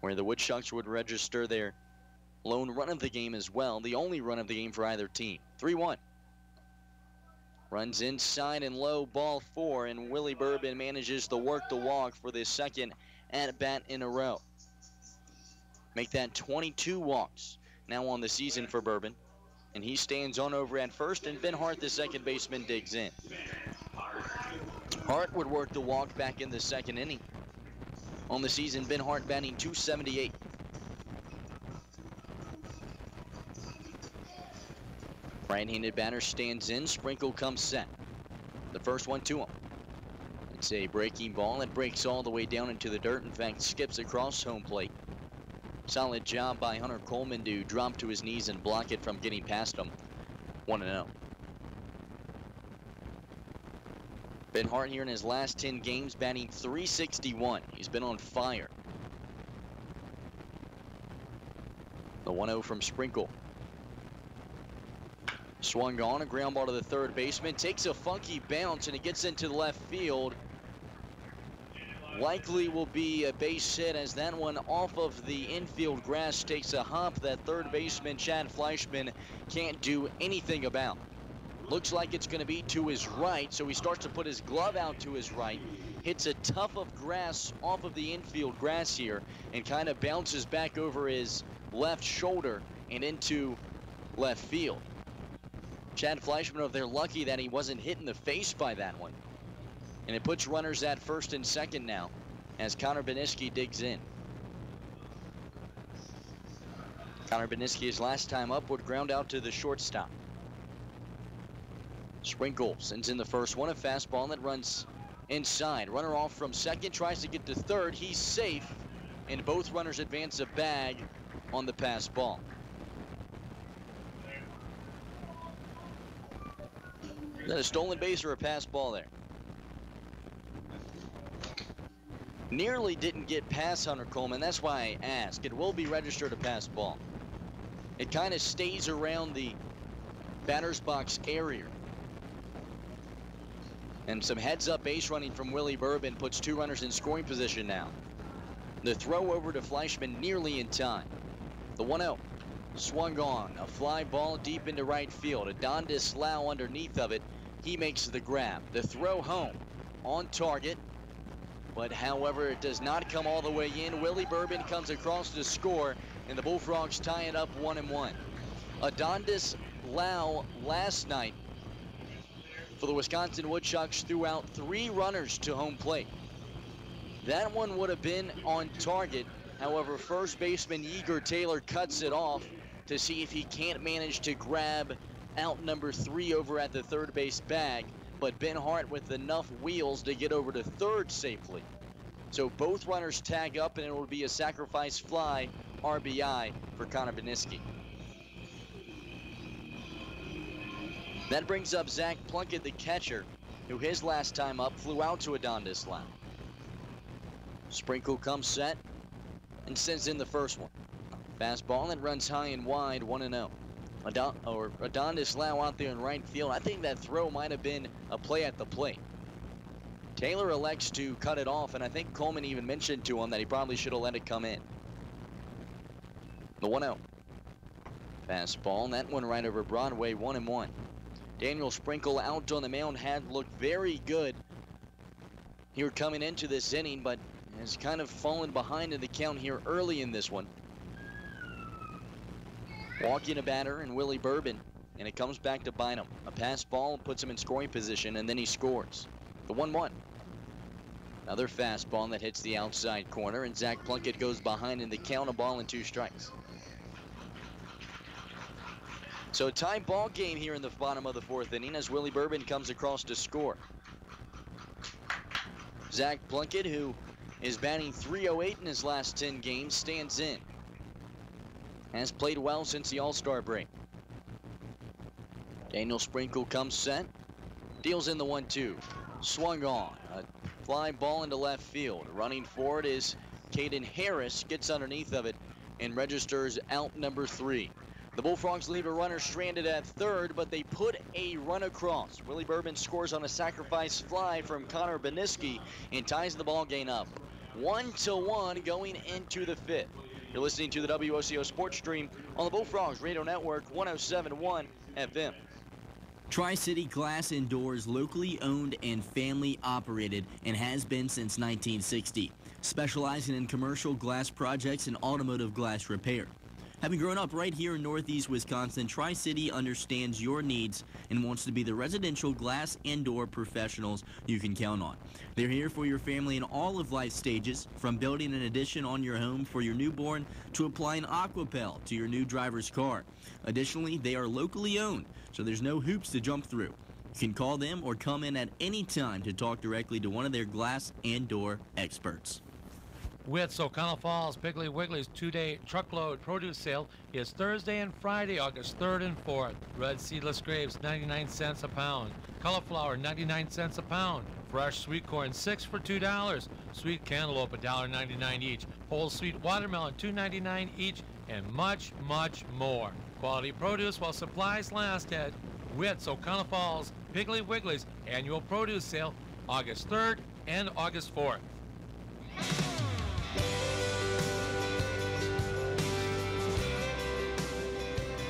where the Woodchucks would register their lone run of the game as well. The only run of the game for either team. 3-1. Runs inside and low, ball 4, and Willie Bourbon manages to work the walk for the 2nd at-bat in a row. Make that 22 walks now on the season for Bourbon. And he stands on over at first, and Ben Hart, the second baseman, digs in. Hart would work the walk back in the 2nd inning. On the season, Ben Hart batting .278. Right-handed batter stands in. Sprinkle comes set. The first one to him. It's a breaking ball. It breaks all the way down into the dirt. In fact, skips across home plate. Solid job by Hunter Coleman to drop to his knees and block it from getting past him. 1-0. Ben Hart here in his last 10 games batting .361. He's been on fire. 1-0 from Sprinkle. Swung on, a ground ball to the third baseman, takes a funky bounce, and it gets into the left field. Likely will be a base hit as that one off of the infield grass takes a hop that third baseman Chad Fleischman can't do anything about. Looks like it's going to be to his right, so he starts to put his glove out to his right, hits a tuft of grass off of the infield grass here, and kind of bounces back over his left shoulder and into left field. Chad Fleischman over there lucky that he wasn't hit in the face by that one. And it puts runners at first and second now as Connor Beniski digs in. Connor Beniski, his last time up, would ground out to the shortstop. Sprinkle sends in the first one, a fastball that runs inside. Runner off from second, tries to get to third. He's safe, and both runners advance a bag on the pass ball. Is that a stolen base or a pass ball there? Nearly didn't get past Hunter Coleman. That's why I asked. It will be registered a pass ball. It kind of stays around the batter's box area. And some heads-up base running from Willie Bourbon puts two runners in scoring position now. The throw over to Fleischman nearly in time. The 1-0 swung on. A fly ball deep into right field. Adondes Lau underneath of it. He makes the grab. The throw home on target. But however, it does not come all the way in. Willie Bourbon comes across to score, and the Bullfrogs tie it up 1-1. Adondes Lau last night for the Wisconsin Woodchucks threw out 3 runners to home plate. That one would have been on target. However, first baseman Yeager Taylor cuts it off to see if he can't manage to grab out number 3 over at the third base bag. But Ben Hart with enough wheels to get over to third safely. So both runners tag up, and it will be a sacrifice fly RBI for Connor Beniski. That brings up Zach Plunkett, the catcher, who his last time up flew out to Adondes Lau. Sprinkle comes set and sends in the first one. Fastball and runs high and wide, 1-0. Adondes Lau out there in right field. I think that throw might have been a play at the plate. Taylor elects to cut it off, and I think Coleman even mentioned to him that he probably should have let it come in. The 1-0. Fastball, and that one right over Broadway, 1-1. Daniel Sprinkle out on the mound had looked very good here coming into this inning, but has kind of fallen behind in the count here early in this one. Walking a batter and Willie Bourbon, and it comes back to bite him. A pass ball puts him in scoring position, and then he scores. The 1-1. Another fastball that hits the outside corner, and Zach Plunkett goes behind in the count, a ball and 2 strikes. So a tie ball game here in the bottom of the 4th inning as Willie Bourbon comes across to score. Zach Plunkett, who is batting .308 in his last 10 games, stands in. Has played well since the All-Star break. Daniel Sprinkle comes set. Deals in the 1-2. Swung on. A fly ball into left field. Running forward is Caden Harris. Gets underneath of it and registers out number 3. The Bullfrogs leave a runner stranded at third, but they put a run across. Willie Bourbon scores on a sacrifice fly from Connor Beniski and ties the ball game up. 1-1 going into the 5th. You're listening to the WOCO Sports Stream on the Bullfrogs Radio Network, 107.1 FM. Tri-City Glass and Doors, locally owned and family operated, and has been since 1960. Specializing in commercial glass projects and automotive glass repair. Having grown up right here in Northeast Wisconsin, Tri-City understands your needs and wants to be the residential glass and door professionals you can count on. They're here for your family in all of life stages, from building an addition on your home for your newborn to applying Aquapel to your new driver's car. Additionally, they are locally owned, so there's no hoops to jump through. You can call them or come in at any time to talk directly to one of their glass and door experts. Wits O'Connell Falls Piggly Wiggly's 2-day truckload produce sale is Thursday and Friday, August 3rd and 4th. Red seedless grapes, 99 cents a pound. Cauliflower, 99 cents a pound. Fresh sweet corn, 6 for $2. Sweet cantaloupe, $1.99 each. Whole sweet watermelon, $2.99 each. and much, much more. Quality produce while supplies last at Witt's Ocala Falls Piggly Wiggly's annual produce sale, August 3rd and August 4th.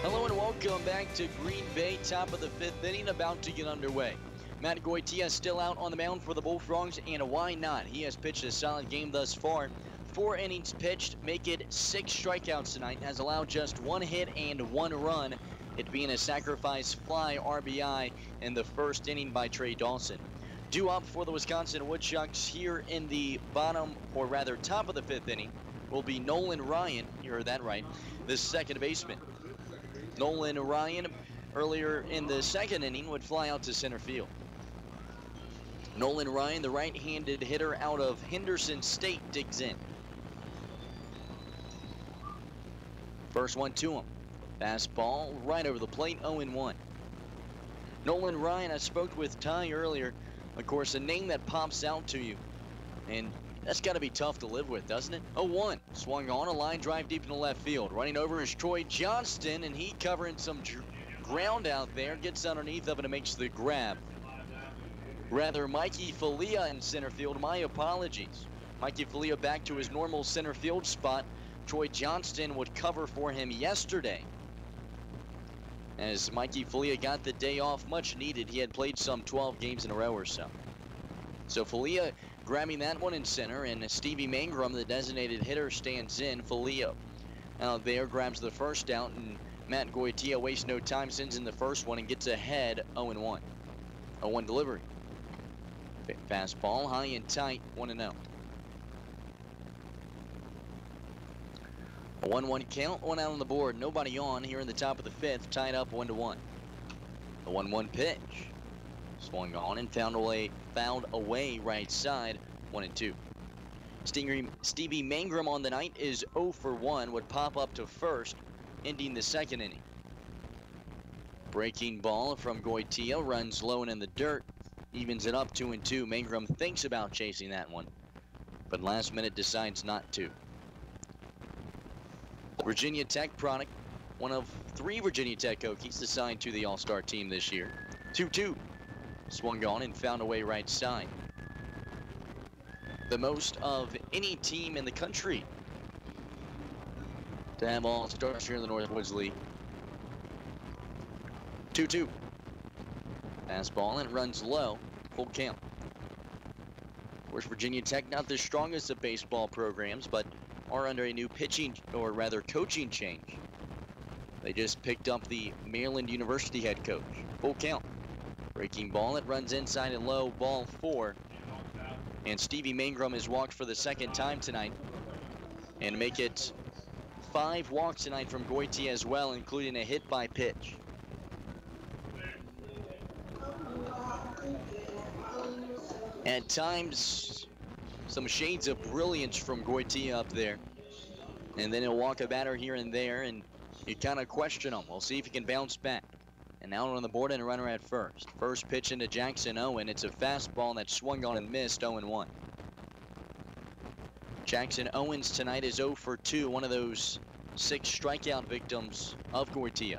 Hello and welcome back to Green Bay, top of the 5th inning, about to get underway. Matt Goitia still out on the mound for the Bullfrogs, and why not? He has pitched a solid game thus far. 4 innings pitched, make it 6 strikeouts tonight, has allowed just 1 hit and 1 run, it being a sacrifice fly RBI in the first inning by Trey Dawson. Due up for the Wisconsin Woodchucks here in the bottom, or rather top of the 5th inning, will be Nolan Ryan, you heard that right, the second baseman. Nolan Ryan, earlier in the second inning, would fly out to center field. Nolan Ryan, the right-handed hitter out of Henderson State, digs in. First one to him. Fastball right over the plate, 0-1. Nolan Ryan, I spoke with Ty earlier. Of course, a name that pops out to you. And that's got to be tough to live with, doesn't it? 0-1. Swung on a line drive deep in the left field. Running over is Troy Johnston, and he covering some ground out there. Gets underneath of it and makes the grab. Rather, Mikey Falia in center field. My apologies. Mikey Falia back to his normal center field spot. Troy Johnston would cover for him yesterday, as Mikey Falia got the day off, much needed. He had played some 12 games in a row or so. So Falia grabbing that one in center, and Stevie Mangrum, the designated hitter, stands in. Falia out there grabs the first out, and Matt Goitia wastes no time, sends in the first one and gets ahead 0-1. 0-1 delivery. Fastball high and tight, 1-0. A 1-1 count, 1 out on the board, nobody on here in the top of the 5th, tied up 1-1. The 1-1 pitch. Swung on and fouled away right side, 1-2. Stevie Mangrum on the night is 0 for 1, would pop up to first, ending the second inning. Breaking ball from Goitia, runs low and in the dirt, evens it up 2-2. Mangrum thinks about chasing that one, but last minute decides not to. Virginia Tech product, one of 3 Virginia Tech Hokies assigned to the All-Star team this year. 2-2. Swung on and found away right side. The most of any team in the country to have All-Stars here in the Northwoods League. 2-2. Fastball and runs low, full count. Of course, Virginia Tech not the strongest of baseball programs, but are under a new pitching, or rather coaching change. They just picked up the Maryland University head coach. Full count. Breaking ball, it runs inside and low, ball 4. And Stevie Mangrum is walked for the second time tonight, and make it 5 walks tonight from Goitia as well, including a hit by pitch. At times, some shades of brilliance from Goitia up there. And then he'll walk a batter here and there, and you kind of question him. We'll see if he can bounce back. And now on the board and a runner at first. First pitch into Jackson Owen. It's a fastball that swung on and missed, 0-1. Jackson Owens tonight is 0 for 2, one of those 6 strikeout victims of Goitia.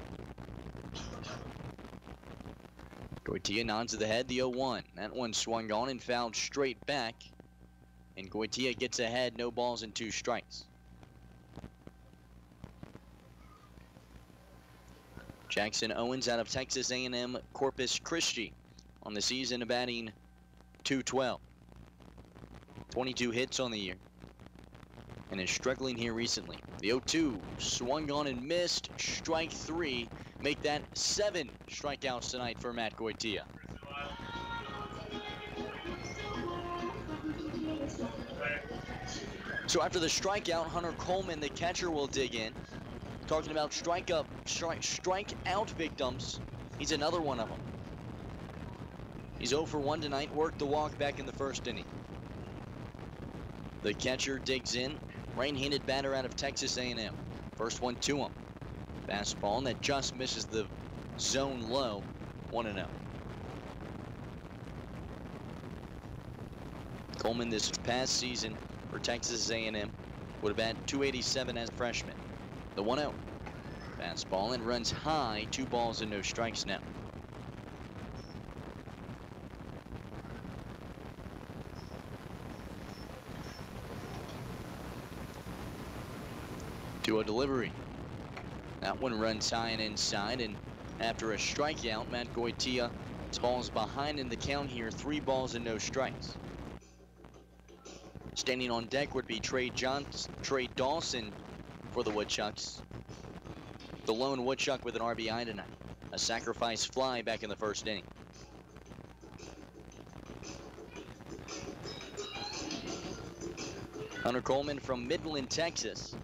Goitia nods to the head, the 0-1. That one swung on and fouled straight back. And Goitia gets ahead, no balls and 2 strikes. Jackson Owens out of Texas A&M Corpus Christi on the season, batting .212. 22 hits on the year, and is struggling here recently. The 0-2 swung on and missed, strike 3. Make that 7 strikeouts tonight for Matt Goitia. So after the strikeout, Hunter Coleman, the catcher, will dig in. Talking about strikeout victims, he's another one of them. He's 0 for 1 tonight, worked the walk back in the first inning. The catcher digs in, right-handed batter out of Texas A&M. First one to him. Fastball that just misses the zone low, 1-0. Coleman this past season for Texas A&M would have had .287 as a freshman. The 1-0. Fastball and runs high. 2 balls and no strikes now. To a delivery. That one runs high and inside, and after a strikeout, Matt Goitia falls behind in the count here. 3 balls and no strikes. Standing on deck would be Trey Dawson for the Woodchucks. The lone Woodchuck with an RBI tonight. A sacrifice fly back in the first inning. Hunter Coleman from Midland, Texas,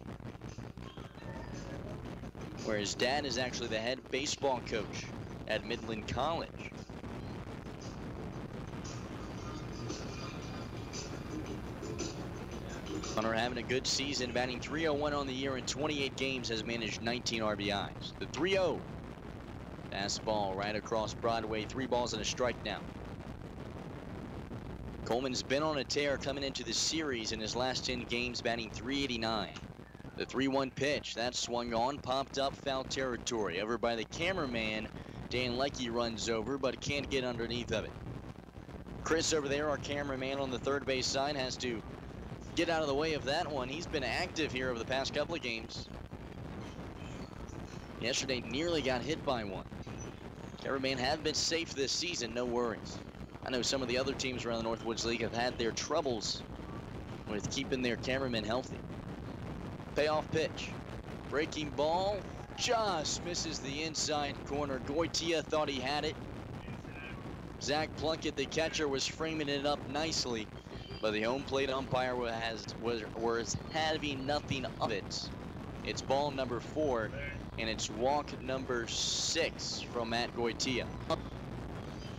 where his dad is actually the head baseball coach at Midland College. Hunter having a good season, batting .301 on the year in 28 games, has managed 19 RBIs. The 3-0. Fastball right across Broadway, 3 balls and a strike now. Coleman's been on a tear coming into the series in his last 10 games, batting .389. The 3-1 pitch, that swung on, popped up, foul territory. Over by the cameraman, Dan Leckie runs over, but can't get underneath of it. Chris over there, our cameraman on the third base side, has to get out of the way of that one. He's been active here over the past couple of games. Yesterday nearly got hit by one. Cameraman have been safe this season, no worries. I know some of the other teams around the Northwoods League have had their troubles with keeping their cameramen healthy. Payoff pitch. Breaking ball just misses the inside corner. Goitia thought he had it. Zach Plunkett, the catcher, was framing it up nicely, but the home plate umpire was having nothing of it. It's ball number 4, and it's walk number 6 from Matt Goitia.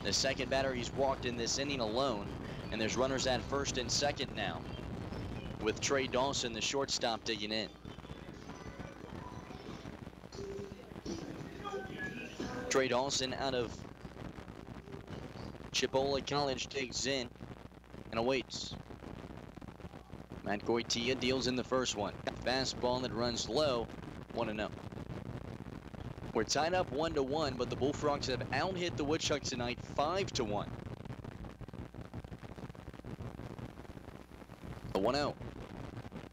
The second batter he's walked in this inning alone, and there's runners at first and second now, with Trey Dawson, the shortstop, digging in. Trey Dawson out of Chipola College digs in and awaits. Matt Goitia deals in the first one. Fastball that runs low, 1-0. We're tied up 1-1, but the Bullfrogs have out-hit the Woodchucks tonight 5-1. The 1-0.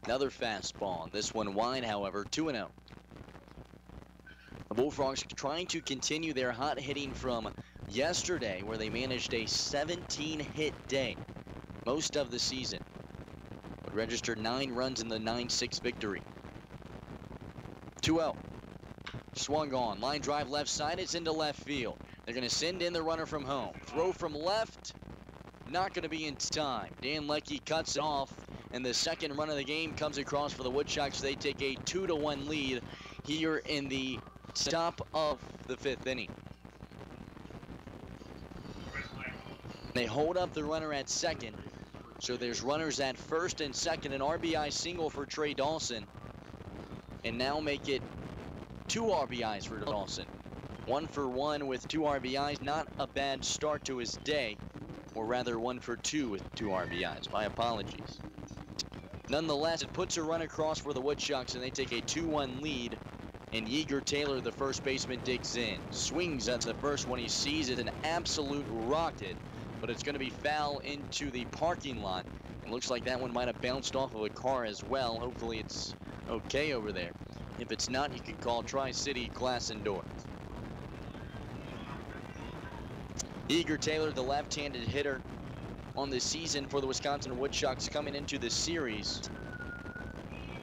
Another fastball. This one wide, however, 2-0. The Bullfrogs trying to continue their hot hitting from yesterday, where they managed a 17-hit day most of the season. Would register 9 runs in the 9-6 victory. 2-0. Swung on. Line drive left side. It's into left field. They're going to send in the runner from home. Throw from left. Not going to be in time. Dan Leckie cuts it off, and the second run of the game comes across for the Woodchucks. They take a 2-1 lead here in the top of the 5th inning. They hold up the runner at second, so there's runners at first and second. An RBI single for Trey Dawson, and now make it 2 RBIs for Dawson. 1 for 1 with 2 RBIs. Not a bad start to his day, or rather 1 for 2 with 2 RBIs. My apologies. Nonetheless, it puts a run across for the Woodchucks, and they take a 2-1 lead. And Yeager Taylor, the first baseman, digs in. Swings at the first one. He sees it, an absolute rocket, but it's going to be foul into the parking lot. It looks like that one might have bounced off of a car as well. Hopefully it's okay over there. If it's not, you can call Tri-City Glass and Door. Yeager Taylor, the left-handed hitter on the season for the Wisconsin Woodchucks, coming into the series,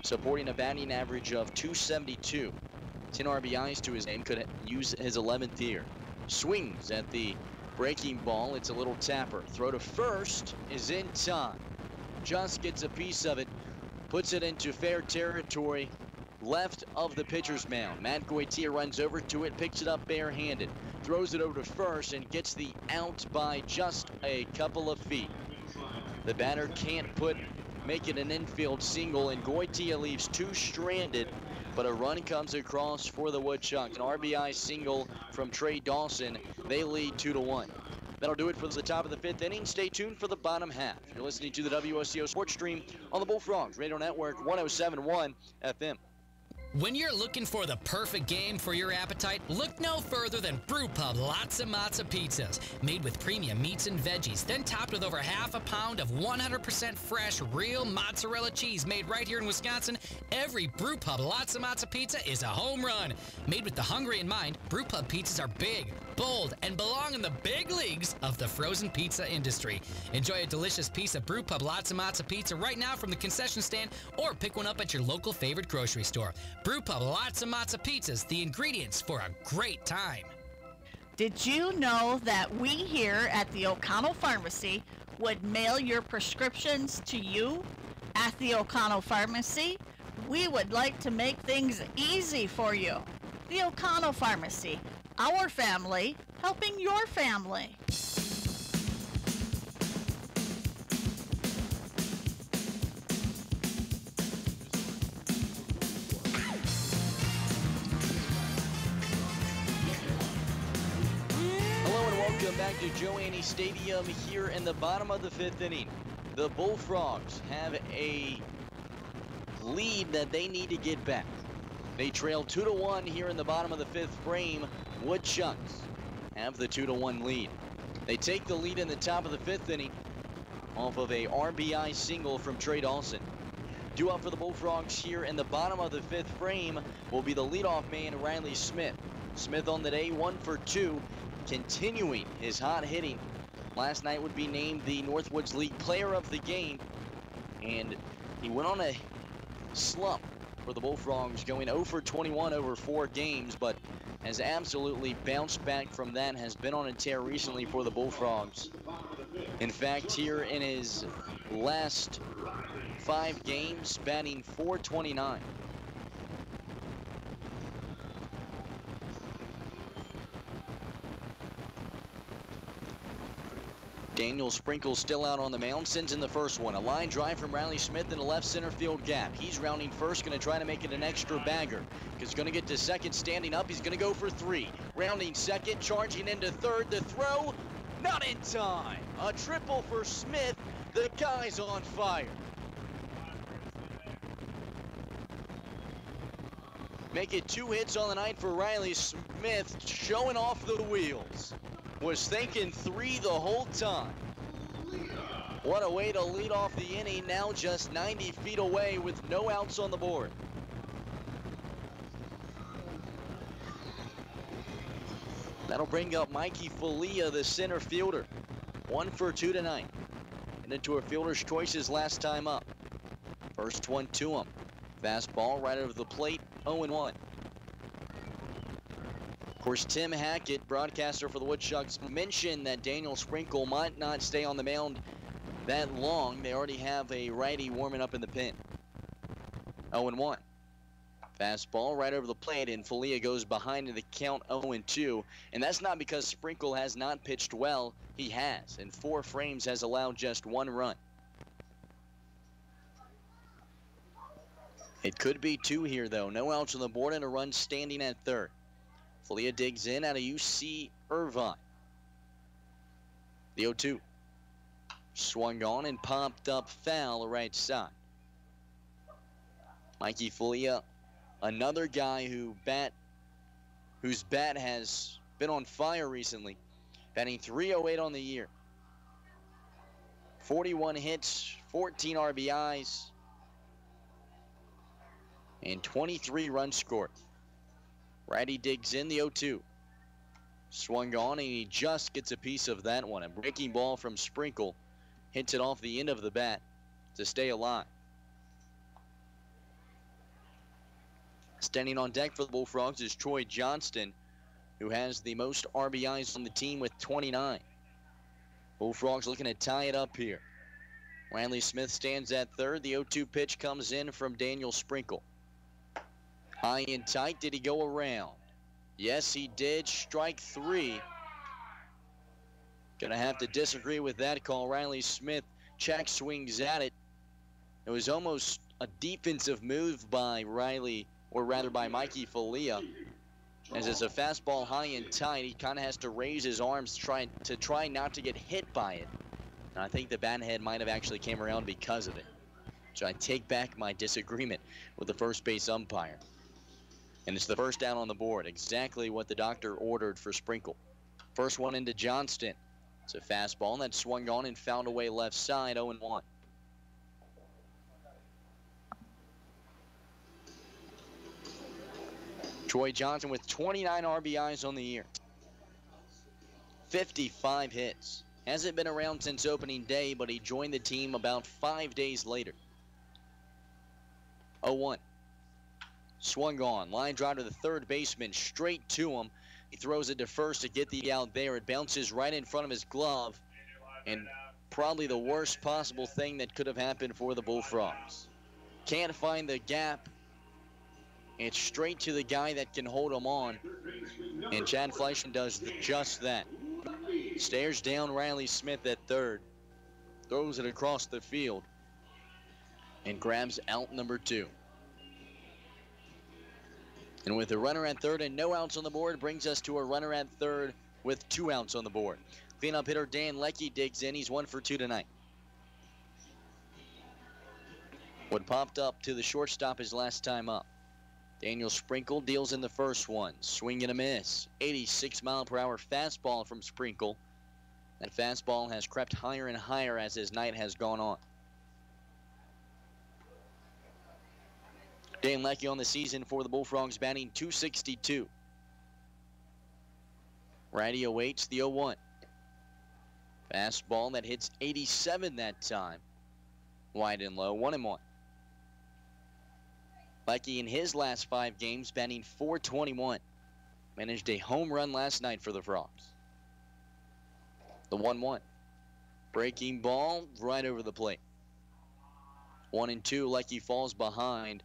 supporting a batting average of .272. 10 RBIs to his name, could use his 11th year. Swings at the breaking ball. It's a little tapper. Throw to first is in time. Just gets a piece of it, puts it into fair territory left of the pitcher's mound. Matt Goitia runs over to it, picks it up barehanded, throws it over to first, and gets the out by just a couple of feet. The batter can't make it an infield single, and Goitia leaves 2 stranded, but a run comes across for the Woodchucks. An RBI single from Trey Dawson. They lead 2-1. That'll do it for the top of the 5th inning. Stay tuned for the bottom half. You're listening to the WOCO Sports Stream on the Bullfrogs Radio Network 107.1 FM. When you're looking for the perfect game for your appetite, look no further than Brew Pub Lots of Matzo Pizzas. Made with premium meats and veggies, then topped with over half a pound of 100% fresh, real mozzarella cheese made right here in Wisconsin, every Brew Pub Lots of Matzo Pizza is a home run. Made with the hungry in mind, Brew Pub pizzas are big, bold, and belong in the big leagues of the frozen pizza industry. Enjoy a delicious piece of Brew Pub Lots of Matzo Pizza right now from the concession stand, or pick one up at your local favorite grocery store. Brew Pub Lots of Matzo Pizzas, the ingredients for a great time. Did you know that we here at the O'Connell Pharmacy would mail your prescriptions to you? At the O'Connell Pharmacy, we would like to make things easy for you. The O'Connell Pharmacy, our family helping your family. Welcome back to Joe Annie Stadium here in the bottom of the 5th inning. The Bullfrogs have a lead that they need to get back. They trail 2-1 here in the bottom of the 5th frame. Woodchucks have the 2-1 lead. They take the lead in the top of the 5th inning off of a RBI single from Trey Dawson. Due up for the Bullfrogs here in the bottom of the 5th frame will be the leadoff man, Riley Smith. Smith on the day, 1 for 2. Continuing his hot hitting. Last night would be named the Northwoods League Player of the Game, and he went on a slump for the Bullfrogs, going 0 for 21 over 4 games, but has absolutely bounced back from that, has been on a tear recently for the Bullfrogs. In fact, here in his last 5 games, batting .429. Daniel Sprinkle still out on the mound, sends in the first one. A line drive from Riley Smith in the left center field gap. He's rounding first, going to try to make it an extra bagger. He's going to get to second, standing up. He's going to go for 3. Rounding second, charging into third. The throw, not in time. A triple for Smith. The guy's on fire. Make it 2 hits on the night for Riley Smith, showing off the wheels. Was thinking 3 the whole time. What a way to lead off the inning, now just 90 feet away with no outs on the board. That'll bring up Mikey Folia, the center fielder. 1 for 2 tonight. And into a fielder's choices last time up. First one to him. Fastball right over the plate, 0-1. Of course, Tim Hackett, broadcaster for the Woodchucks, mentioned that Daniel Sprinkle might not stay on the mound that long. They already have a righty warming up in the pen. 0-1. Fastball right over the plate, and Folia goes behind in the count, 0-2. And that's not because Sprinkle has not pitched well. He has. In 4 frames has allowed just 1 run. It could be 2 here, though. No outs on the board and a run standing at third. Folia digs in out of UC Irvine. The 0-2. Swung on and popped up foul right side. Mikey Folia, another guy whose bat has been on fire recently. Batting .308 on the year. 41 hits, 14 RBIs, and 23 runs scored. Righty digs in, the 0-2. Swung on, and he just gets a piece of that one. A breaking ball from Sprinkle hits it off the end of the bat to stay alive. Standing on deck for the Bullfrogs is Troy Johnston, who has the most RBIs on the team with 29. Bullfrogs looking to tie it up here. Riley Smith stands at third. The 0-2 pitch comes in from Daniel Sprinkle. High and tight. Did he go around? Yes, he did. Strike 3. Gonna have to disagree with that call. Riley Smith check swings at it. It was almost a defensive move by Riley, or rather by Mikey Folia. As it's a fastball high and tight, he kind of has to raise his arms to try not to get hit by it. And I think the bat head might have actually came around because of it. So I take back my disagreement with the first base umpire. And it's the first down on the board, exactly what the doctor ordered for Sprinkle. First one into Johnston. It's a fastball that swung on and found away left side, 0-1. Troy Johnson with 29 RBIs on the year. 55 hits. Hasn't been around since opening day, but he joined the team about 5 days later. 0-1. Swung on. Line drive to the third baseman, straight to him. He throws it to first to get the out there. It bounces right in front of his glove. And probably the worst possible thing that could have happened for the Bullfrogs. Can't find the gap. It's straight to the guy that can hold him on. And Chad Fleischman does just that. Stares down Riley Smith at third. Throws it across the field. And grabs out number 2. And with a runner at third and no outs on the board, brings us to a runner at third with 2 outs on the board. Cleanup hitter Dan Leckie digs in. He's 1 for 2 tonight. What popped up to the shortstop his last time up. Daniel Sprinkle deals in the first one. Swing and a miss. 86-mile-per-hour fastball from Sprinkle. That fastball has crept higher and higher as his night has gone on. Dan Leckie on the season for the Bullfrogs, batting .262. Righty awaits the 0-1. Fastball that hits 87 that time. Wide and low, 1-1. Leckie in his last 5 games, batting .421. Managed a home run last night for the Frogs. The 1-1. Breaking ball right over the plate. 1-2, Leckie falls behind.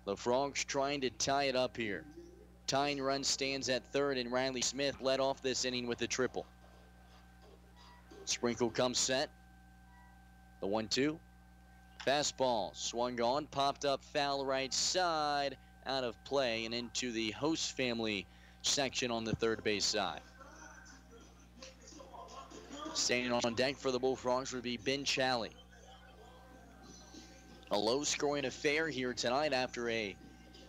The Frogs trying to tie it up here. Tying run stands at third, and Riley Smith led off this inning with a triple. Sprinkle comes set. The 1-2. Fastball swung on, popped up foul right side, out of play and into the host family section on the third base side. Standing on deck for the Bullfrogs would be Ben Challey. A low-scoring affair here tonight after a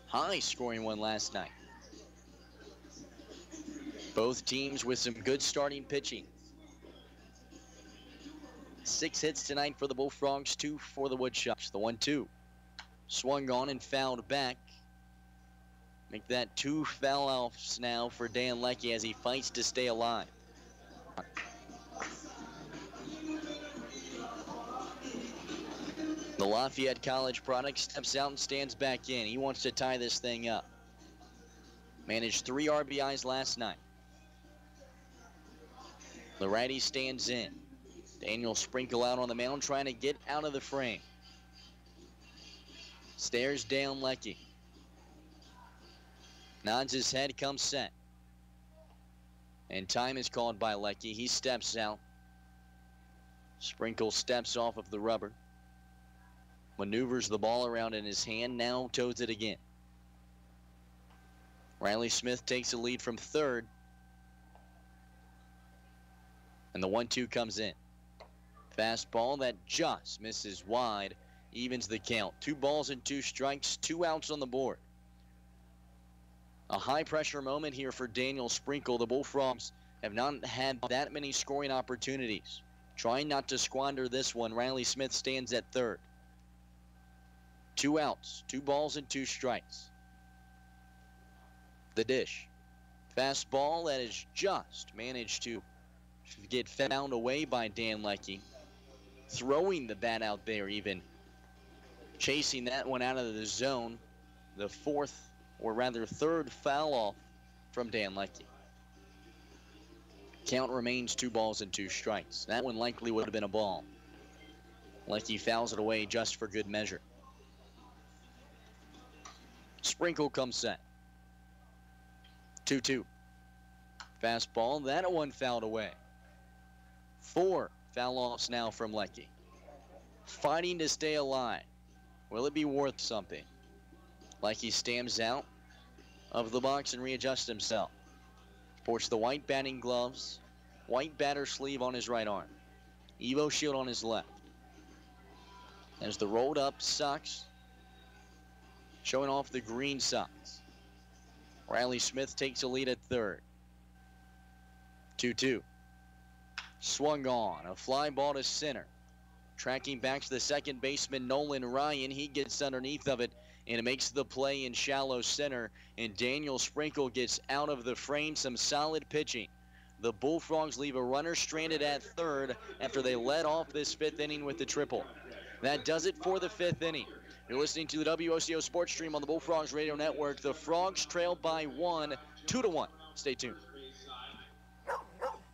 high-scoring one last night. Both teams with some good starting pitching. 6 hits tonight for the Bullfrogs, 2 for the Woodchucks. The 1-2. Swung on and fouled back. Make that 2 foul-offs now for Dan Leckie as he fights to stay alive. The Lafayette College product steps out and stands back in. He wants to tie this thing up. Managed 3 RBIs last night. The righty stands in. Daniel Sprinkle out on the mound trying to get out of the frame. Stares down Leckie. Nods his head, comes set. And time is called by Leckie. He steps out. Sprinkle steps off of the rubber. Maneuvers the ball around in his hand, now toes it again. Riley Smith takes the lead from third. And the 1-2 comes in. Fastball that just misses wide, evens the count. 2 balls and 2 strikes, 2 outs on the board. A high-pressure moment here for Daniel Sprinkle. The Bullfrogs have not had that many scoring opportunities. Trying not to squander this one, Riley Smith stands at third. 2 outs, 2 balls and 2 strikes. The dish. Fastball that is just managed to get found away by Dan Leckie. Throwing the bat out there even. Chasing that one out of the zone. The 4th, or rather 3rd foul off from Dan Leckie. Count remains 2 balls and 2 strikes. That one likely would have been a ball. Leckie fouls it away just for good measure. Sprinkle comes set. 2-2. Fastball, that one fouled away. 4 foul-offs now from Leckie. Fighting to stay alive. Will it be worth something? Leckie stands out of the box and readjusts himself. Sports the white batting gloves, white batter sleeve on his right arm. Evo shield on his left. As the rolled up socks showing off the green socks. Riley Smith takes a lead at third. 2-2. Swung on. A fly ball to center. Tracking back to the second baseman, Nolan Ryan. He gets underneath of it and it makes the play in shallow center. And Daniel Sprinkle gets out of the frame. Some solid pitching. The Bullfrogs leave a runner stranded at third after they led off this fifth inning with the triple. That does it for the fifth inning. You're listening to the WOCO Sports Stream on the Bullfrogs Radio Network. The Frogs trail by 1, 2-1. Stay tuned.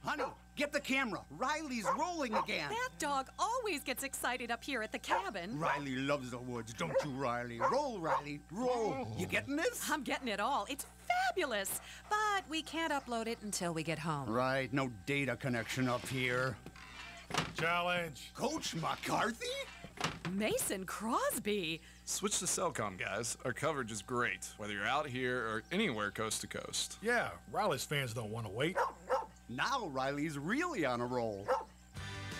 Honey, get the camera. Riley's rolling again. That dog always gets excited up here at the cabin. Riley loves the woods, don't you, Riley? Roll, Riley, roll. You getting this? I'm getting it all. It's fabulous. But we can't upload it until we get home. Right, no data connection up here. Challenge. Coach McCarthy? Mason Crosby. Switch to Cellcom, guys. Our coverage is great, whether you're out here or anywhere coast to coast. Yeah, Riley's fans don't want to wait. Now Riley's really on a roll.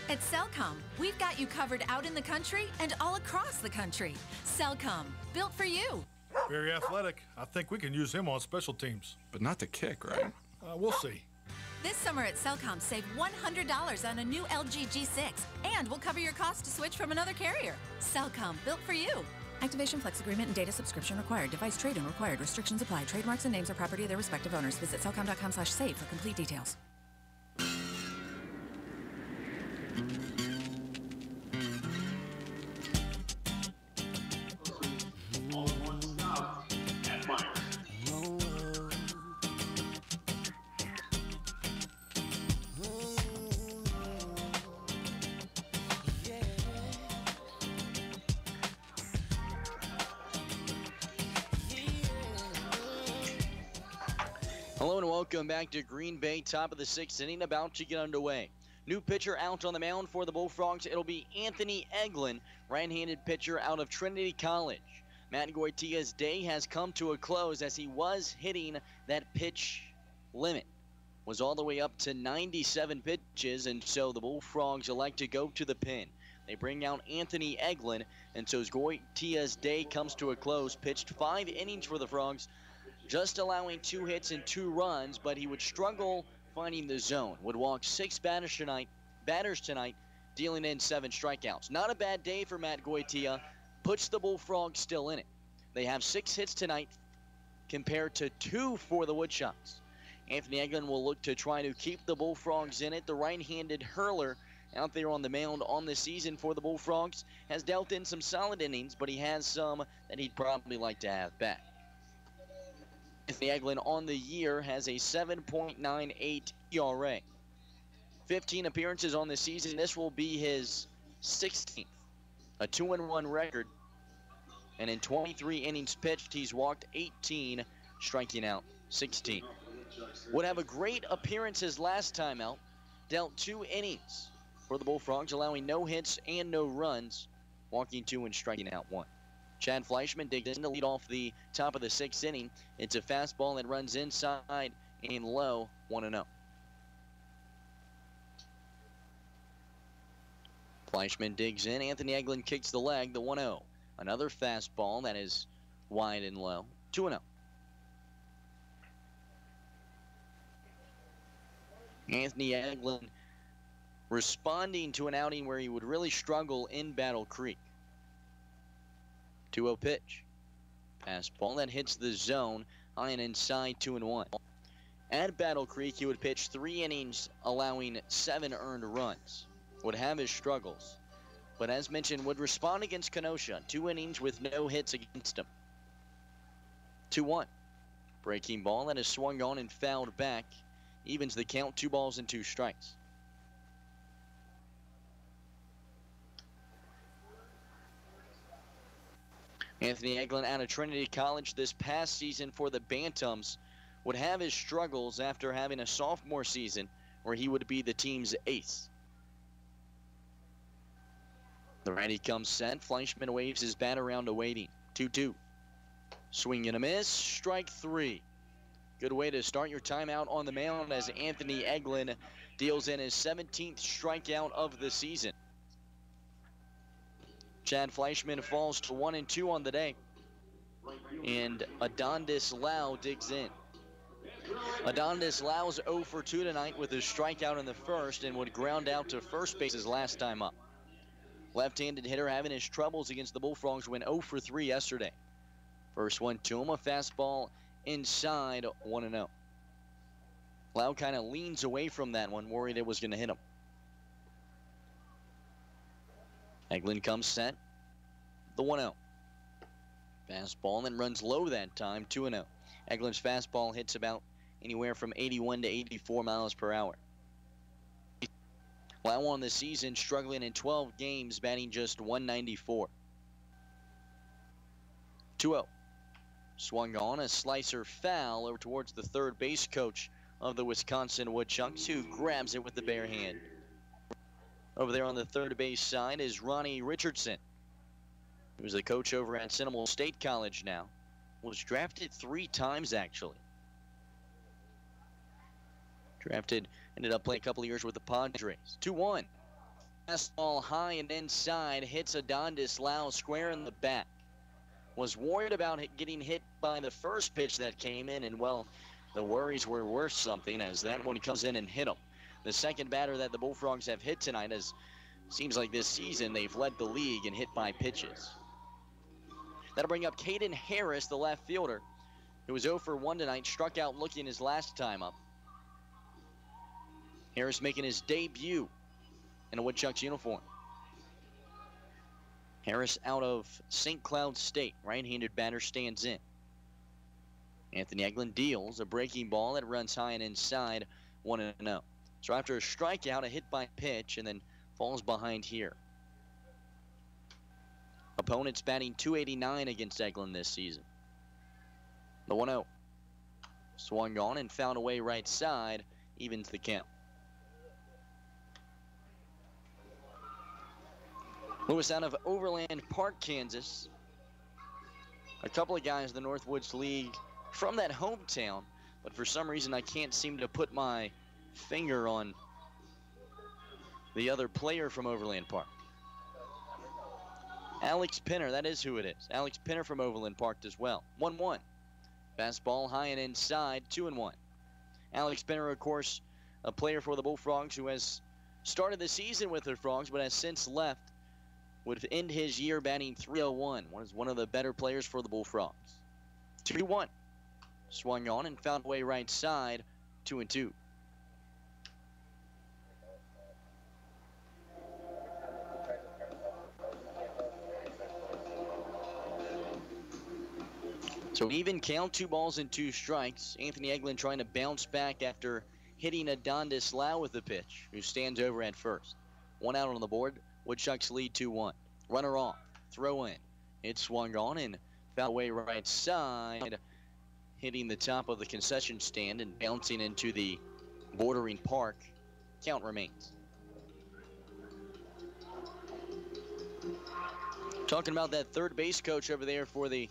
At Cellcom, we've got you covered out in the country and all across the country. Cellcom, built for you. Very athletic. I think we can use him on special teams. But not to kick, right? We'll see. This summer at Cellcom, save $100 on a new LG G6, and we'll cover your cost to switch from another carrier. Cellcom, built for you. Activation, flex agreement, and data subscription required. Device trade-in required. Restrictions apply. Trademarks and names are property of their respective owners. Visit cellcom.com/save for complete details. Hello and welcome back to Green Bay, top of the sixth inning, about to get underway. New pitcher out on the mound for the Bullfrogs. It'll be Anthony Eglin, right-handed pitcher out of Trinity College. Matt Goitia's day has come to a close as he was hitting that pitch limit. Was all the way up to 97 pitches, and so the Bullfrogs elect to go to the pin. They bring out Anthony Eglin, and so Goitia's day comes to a close. Pitched 5 innings for the Frogs, just allowing 2 hits and 2 runs, but he would struggle finding the zone. Would walk 6 batters tonight, dealing in 7 strikeouts. Not a bad day for Matt Goitia. Puts the Bullfrogs still in it. They have 6 hits tonight compared to 2 for the Woodchucks. Anthony Eglin will look to try to keep the Bullfrogs in it. The right-handed hurler out there on the mound on the season for the Bullfrogs has dealt in some solid innings, but he has some that he'd probably like to have back. Anthony Eglin on the year has a 7.98 ERA. 15 appearances on the season. This will be his 16th. A 2-1 record. And in 23 innings pitched, he's walked 18, striking out 16. Would have a great appearance his last time out. Dealt 2 innings for the Bullfrogs, allowing no hits and no runs, walking 2 and striking out 1. Chad Fleischman digs in to lead off the top of the 6th inning. It's a fastball that runs inside and low, 1-0. Fleischman digs in. Anthony Eglin kicks the leg, the 1-0. Another fastball that is wide and low, 2-0. Anthony Eglin responding to an outing where he would really struggle in Battle Creek. 2-0 pitch. Fastball that hits the zone, high and inside, 2-1. At Battle Creek, he would pitch 3 innings, allowing 7 earned runs. Would have his struggles, but as mentioned, would respond against Kenosha. 2 innings with no hits against him. 2-1. Breaking ball that is swung on and fouled back. Evens the count, 2 balls and 2 strikes. Anthony Eglin out of Trinity College this past season for the Bantams would have his struggles after having a sophomore season where he would be the team's ace. The righty comes set. Fleischman waves his bat around awaiting. 2-2. Swing and a miss. Strike 3. Good way to start your time out on the mound as Anthony Eglin deals in his 17th strikeout of the season. Chad Fleischman falls to 1-2 on the day. And Adondis Lau digs in. Adonis Lau's 0 for 2 tonight with his strikeout in the first and would ground out to first base his last time up. Left-handed hitter having his troubles against the Bullfrogs, went 0 for 3 yesterday. First one to him, a fastball inside, 1-0. Lau kind of leans away from that one, worried it was going to hit him. Eglin comes set, the 1-0. Fastball and then runs low that time, 2-0. Eglin's fastball hits about anywhere from 81 to 84 miles per hour. Lau on the season struggling in 12 games, batting just 194. 2-0. Swung on, a slicer foul over towards the third base coach of the Wisconsin Woodchucks, who grabs it with the bare hand. Over there on the third base side is Ronnie Richardson, who's the coach over at Seminole State College now. Was drafted 3 times, actually. Drafted, ended up playing a couple of years with the Padres. 2-1. Fastball high and inside, hits Adonis Lau square in the back. Was worried about getting hit by the first pitch that came in, and well, the worries were worth something as that one comes in and hit him. The second batter that the Bullfrogs have hit tonight, as seems like this season they've led the league in hit by pitches. That'll bring up Caden Harris, the left fielder, who was 0 for 1 tonight, struck out looking his last time up. Harris making his debut in a Woodchucks uniform. Harris out of St. Cloud State. Right-handed batter stands in. Anthony Eglin deals a breaking ball that runs high and inside, 1-0. So after a strikeout, a hit by pitch, and then falls behind here. Opponents batting .289 against Eglin this season. The 1-0. Swung on and found away right side, evens the count. Lewis out of Overland Park, Kansas. A couple of guys in the Northwoods League from that hometown, but for some reason I can't seem to put my finger on the other player from Overland Park. Alex Pinner, that is who it is. Alex Pinner from Overland Park as well. 1-1. Fastball high and inside, 2-1. Alex Pinner, of course, a player for the Bullfrogs who has started the season with the Frogs but has since left. Would end his year batting .301. One of the better players for the Bullfrogs. 2-1. Swung on and found away right side, 2-2. So even count, 2 balls and 2 strikes. Anthony Eglin trying to bounce back after hitting Adonis Lau with the pitch, who stands over at first. 1 out on the board. Woodchucks lead 2-1. Runner off, throw in. It swung on and found away right side, hitting the top of the concession stand and bouncing into the bordering park. Count remains. Talking about that third base coach over there for the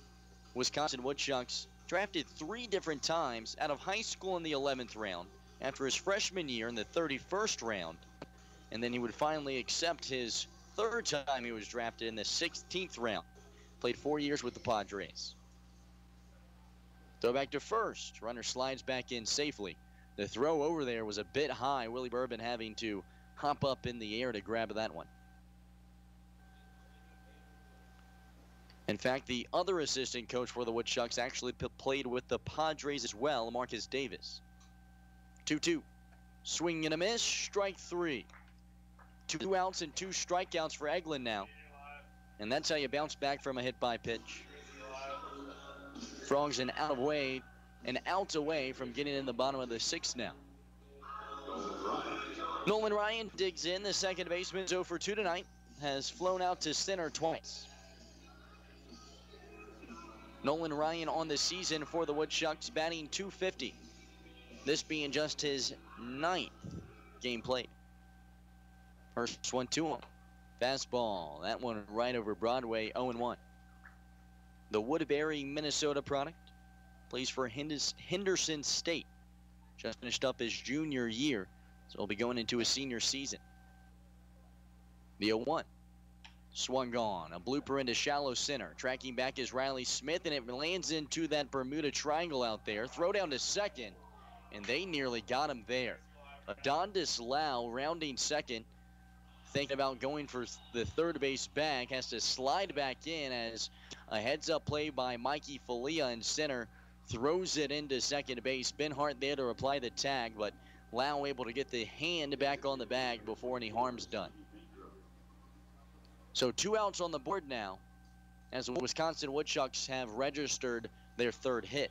Wisconsin Woodchucks, drafted 3 different times out of high school in the 11th round, after his freshman year in the 31st round, and then he would finally accept his 3rd time he was drafted in the 16th round. Played 4 years with the Padres. Throw back to first. Runner slides back in safely. The throw over there was a bit high. Willie Bourbon having to hop up in the air to grab that one. In fact, the other assistant coach for the Woodchucks actually played with the Padres as well, Marcus Davis. 2-2. Swing and a miss. Strike 3. 2 outs and 2 strikeouts for Eglin now. And that's how you bounce back from a hit by pitch. Frogs an out away from getting in the bottom of the 6th now. Nolan Ryan digs in. The second baseman, 0 for 2 tonight. Has flown out to center twice. Nolan Ryan on the season for the Woodchucks, batting .250. This being just his 9th game played. First one to him. Fastball. That one right over Broadway, 0-1. The Woodbury, Minnesota product. Plays for Henderson State. Just finished up his junior year, so he'll be going into his senior season. The 0-1. Swung on. A blooper into shallow center. Tracking back is Riley Smith, and it lands into that Bermuda Triangle out there. Throw down to second. and they nearly got him there. Adondas Lau rounding second, thinking about going for the third base bag, has to slide back in as a heads-up play by Mikey Falia in center throws it into second base. Ben Hart there to apply the tag, but Lau able to get the hand back on the bag before any harm's done. So 2 outs on the board now as the Wisconsin Woodchucks have registered their third hit.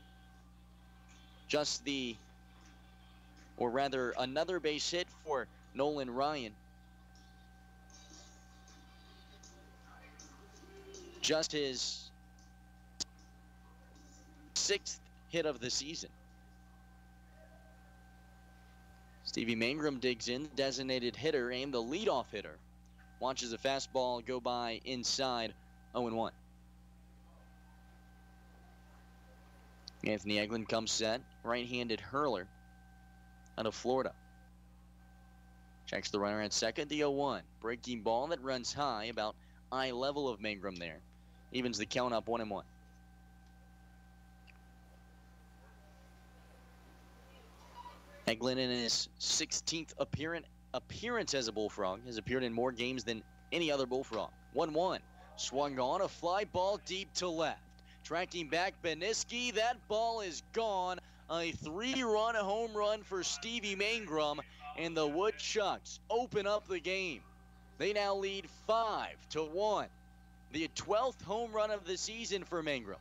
Another base hit for Nolan Ryan. Just his 6th hit of the season. Stevie Mangrum digs in, designated hitter and the leadoff hitter. Watches a fastball go by inside, 0-1. Anthony Eglin comes set, right-handed hurler out of Florida. Checks the runner at second, the 0-1. Breaking ball that runs high, about eye level of Mangrum there. Evens the count up 1-1. Eglin in his 16th appearance as a Bullfrog has appeared in more games than any other Bullfrog. 1-1. Swung on, a fly ball deep to left. Tracking back Beniski, that ball is gone. A 3-run home run for Stevie Mangrum, and the Woodchucks open up the game. They now lead 5-1. The 12th home run of the season for Mangrum.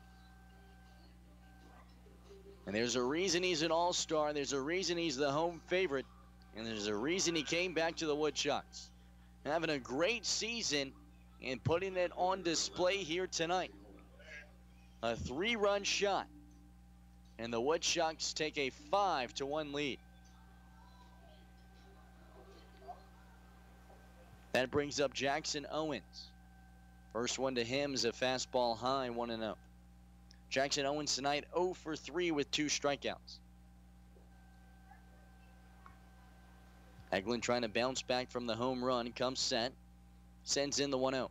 And there's a reason he's an all-star. There's a reason he's the home favorite. And there's a reason he came back to the Woodchucks. Having a great season and putting it on display here tonight. A 3-run shot. And the Woodchucks take a 5-1 lead. That brings up Jackson Owens. First one to him is a fastball high, 1-0. Jackson Owens tonight 0 for 3 with 2 strikeouts. Eglin trying to bounce back from the home run, comes set, sends in the 1-0.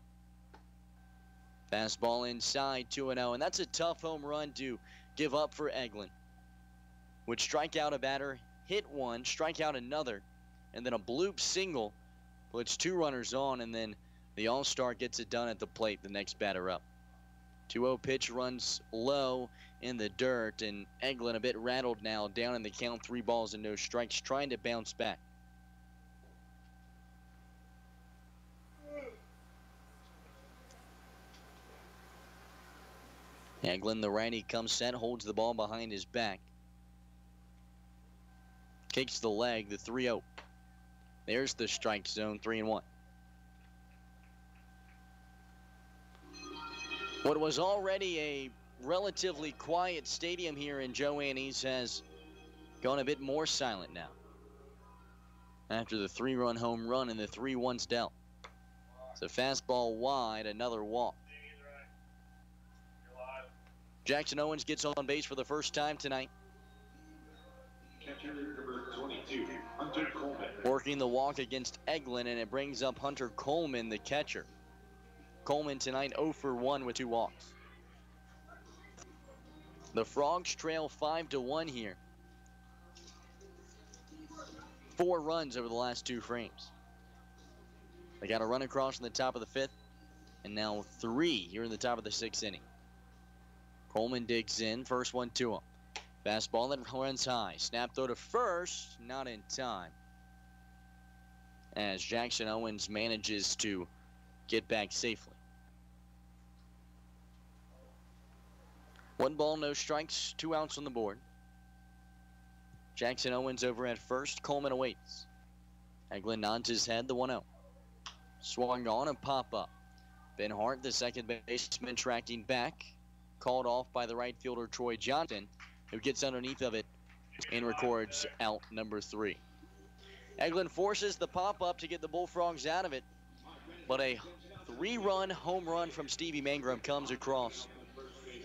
Fastball inside, 2-0, and that's a tough home run to give up for Eglin. Would strike out a batter, hit one, strike out another, and then a bloop single puts 2 runners on, and then the All-Star gets it done at the plate, the next batter up. 2-0 pitch runs low in the dirt, and Eglin a bit rattled now, down in the count, 3 balls and no strikes, trying to bounce back. Eglin, the righty, comes set, holds the ball behind his back. Kicks the leg, the 3-0. There's the strike zone, 3-1. What was already a relatively quiet stadium here in Joe Annie's has gone a bit more silent now. After the 3-run home run and the 3-1s dealt. It's a fastball wide, another walk. Jackson Owens gets on base for the first time tonight. Catcher number 22, Hunter Coleman. Working the walk against Eglin, and it brings up Hunter Coleman, the catcher. Coleman tonight 0 for 1 with 2 walks. The Frogs trail 5-1 here. 4 runs over the last 2 frames. They got a run across in the top of the 5th, and now 3 here in the top of the 6th inning. Coleman digs in, first one to him. Fastball that runs high. Snap throw to first, not in time. As Jackson Owens manages to get back safely. 1 ball, no strikes, 2 outs on the board. Jackson Owens over at first, Coleman awaits. Eglin nods his head, the 1-0. Swung on and pop up. Ben Hart, the second baseman, tracking back. Called off by the right fielder, Troy Johnson, who gets underneath of it and records out number 3. Eglin forces the pop-up to get the Bullfrogs out of it, but a 3-run home run from Stevie Mangrum comes across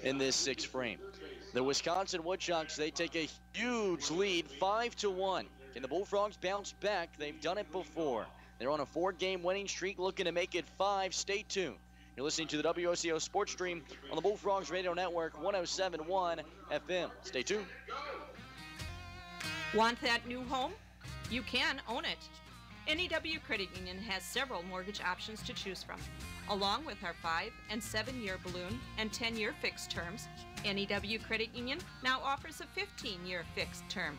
in this 6th frame. The Wisconsin Woodchucks, they take a huge lead, 5-1. Can the Bullfrogs bounce back? They've done it before. They're on a 4-game winning streak, looking to make it 5. Stay tuned. You're listening to the WOCO Sports Stream on the Bullfrogs Radio Network, 107.1 FM. Stay tuned. Want that new home? You can own it. NEW Credit Union has several mortgage options to choose from. Along with our 5- and 7-year balloon and 10-year fixed terms, NEW Credit Union now offers a 15-year fixed term.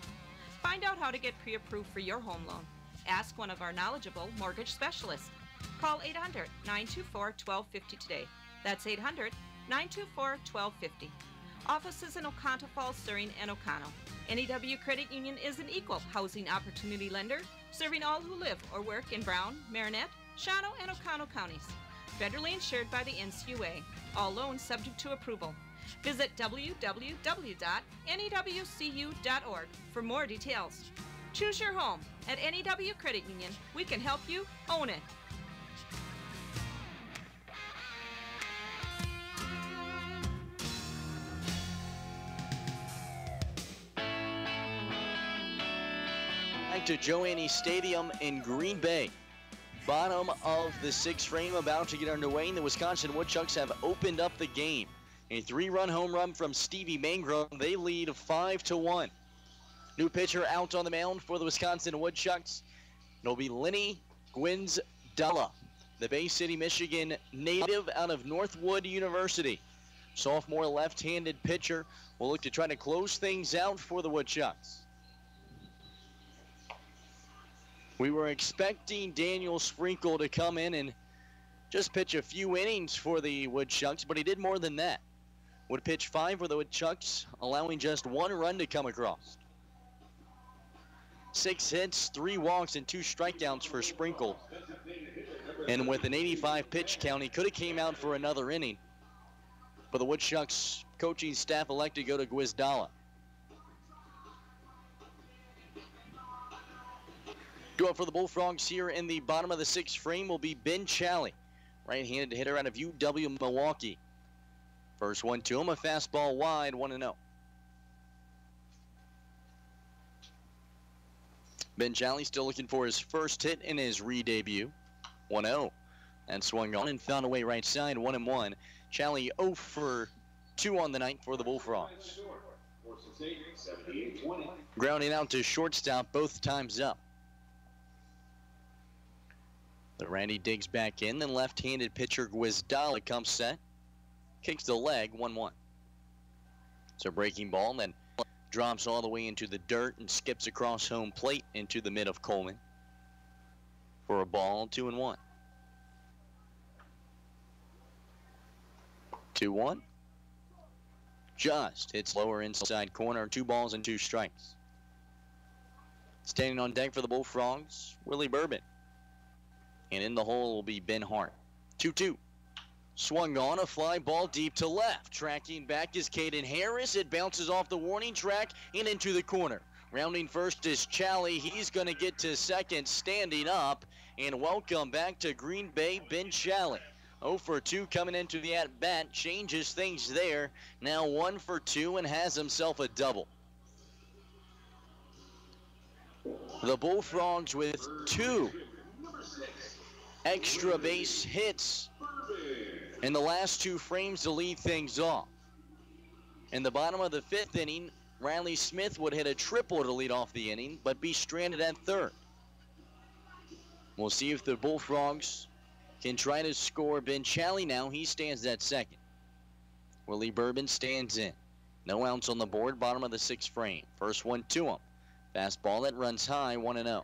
Find out how to get pre-approved for your home loan. Ask one of our knowledgeable mortgage specialists. Call 800-924-1250 today. That's 800-924-1250. Offices in Oconto Falls, Surrey, and Oconto. NEW Credit Union is an equal housing opportunity lender, serving all who live or work in Brown, Marinette, Shawano, and Oconto counties. Federally insured by the NCUA. All loans subject to approval. Visit www.newcu.org for more details. Choose your home. At NEW Credit Union, we can help you own it. Back to Joanne Stadium in Green Bay. Bottom of the 6th frame about to get underway, and the Wisconsin Woodchucks have opened up the game. A 3-run home run from Stevie Mangrove. They lead 5-1. New pitcher out on the mound for the Wisconsin Woodchucks. It'll be Lenny Gwynzdala, the Bay City, Michigan native out of Northwood University. Sophomore left-handed pitcher will look to try to close things out for the Woodchucks. We were expecting Daniel Sprinkle to come in and just pitch a few innings for the Woodchucks, but he did more than that. Would pitch 5 for the Woodchucks, allowing just 1 run to come across. 6 hits, 3 walks, and 2 strikeouts for Sprinkle. And with an 85 pitch count, he could have came out for another inning. But the Woodchucks coaching staff elected to go to Gwynzdala. Due up for the Bullfrogs here in the bottom of the 6th frame will be Ben Challey, right-handed hitter out of UW Milwaukee. First one to him, a fastball wide, 1-0. Ben Challey still looking for his first hit in his re-debut, 1-0. And swung on and found a way right side, 1-1. Challey 0 for 2 on the night for the Bullfrogs. Grounding out to shortstop both times up. The Randy digs back in, then left-handed pitcher Gwynzdala comes set. Kicks the leg, 1-1. It's a breaking ball, then drops all the way into the dirt and skips across home plate into the mid of Coleman. For a ball, 2-1. 2-1. Just hits lower inside corner, 2 balls and 2 strikes. Standing on deck for the Bullfrogs, Willie Bourbon. And in the hole will be Ben Hart. 2-2. Swung on, a fly ball deep to left. Tracking back is Caden Harris. It bounces off the warning track and into the corner. Rounding first is Challey. He's going to get to second standing up. And welcome back to Green Bay, Ben Challey. 0 for 2 coming into the at-bat. Changes things there. Now 1 for 2 and has himself a double. The Bullfrogs with 2 extra base hits in the last 2 frames to lead things off. In the bottom of the 5th inning, Riley Smith would hit a triple to lead off the inning, but be stranded at 3rd. We'll see if the Bullfrogs can try to score Ben Challey now. He stands at 2nd. Willie Bourbon stands in. No outs on the board, bottom of the 6th frame. First one to him. Fastball that runs high, 1-0.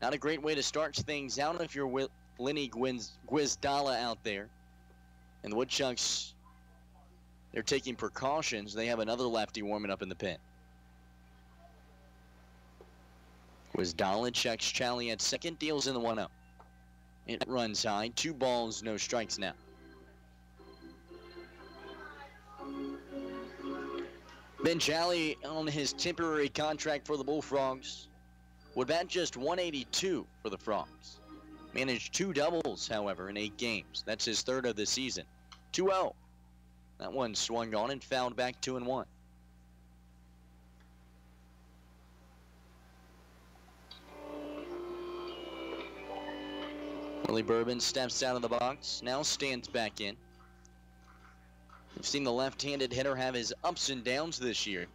Not a great way to start things out if you're Lenny Gwynzdala out there. And the Woodchucks, they're taking precautions. They have another lefty warming up in the pen. Gwynzdala checks Challey at 2nd, deals in the 1-0. It runs high, 2 balls, no strikes now. Ben Challey on his temporary contract for the Bullfrogs would bat just 182 for the Frogs. Managed 2 doubles, however, in 8 games. That's his 3rd of the season. 2-0. That one swung on and fouled back 2-1. Willie Bourbon steps out of the box, now stands back in. We've seen the left-handed hitter have his ups and downs this year.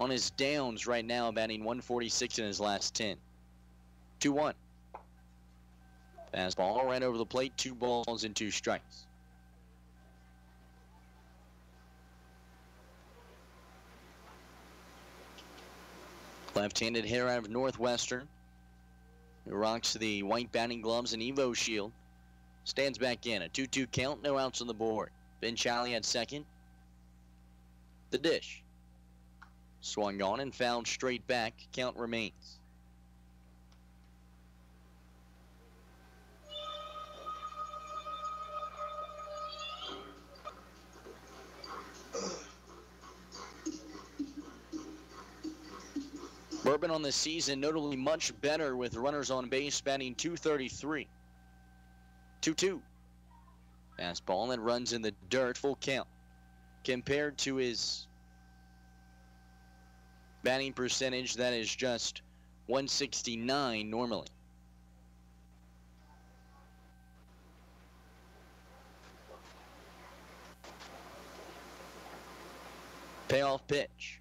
on his downs right now, batting 146 in his last 10. 2-1. Fastball right over the plate, 2 balls and 2 strikes. Left-handed hitter out of Northwestern, who rocks the white batting gloves and Evo shield, stands back in. A 2-2 count, no outs on the board. Ben Challey at second. The dish. Swung on and fouled straight back. Count remains. Bourbon on the season notably much better with runners on base, batting 233. 2-2. Fastball that runs in the dirt, full count. Compared to his batting percentage, that is just 169 normally. Payoff pitch.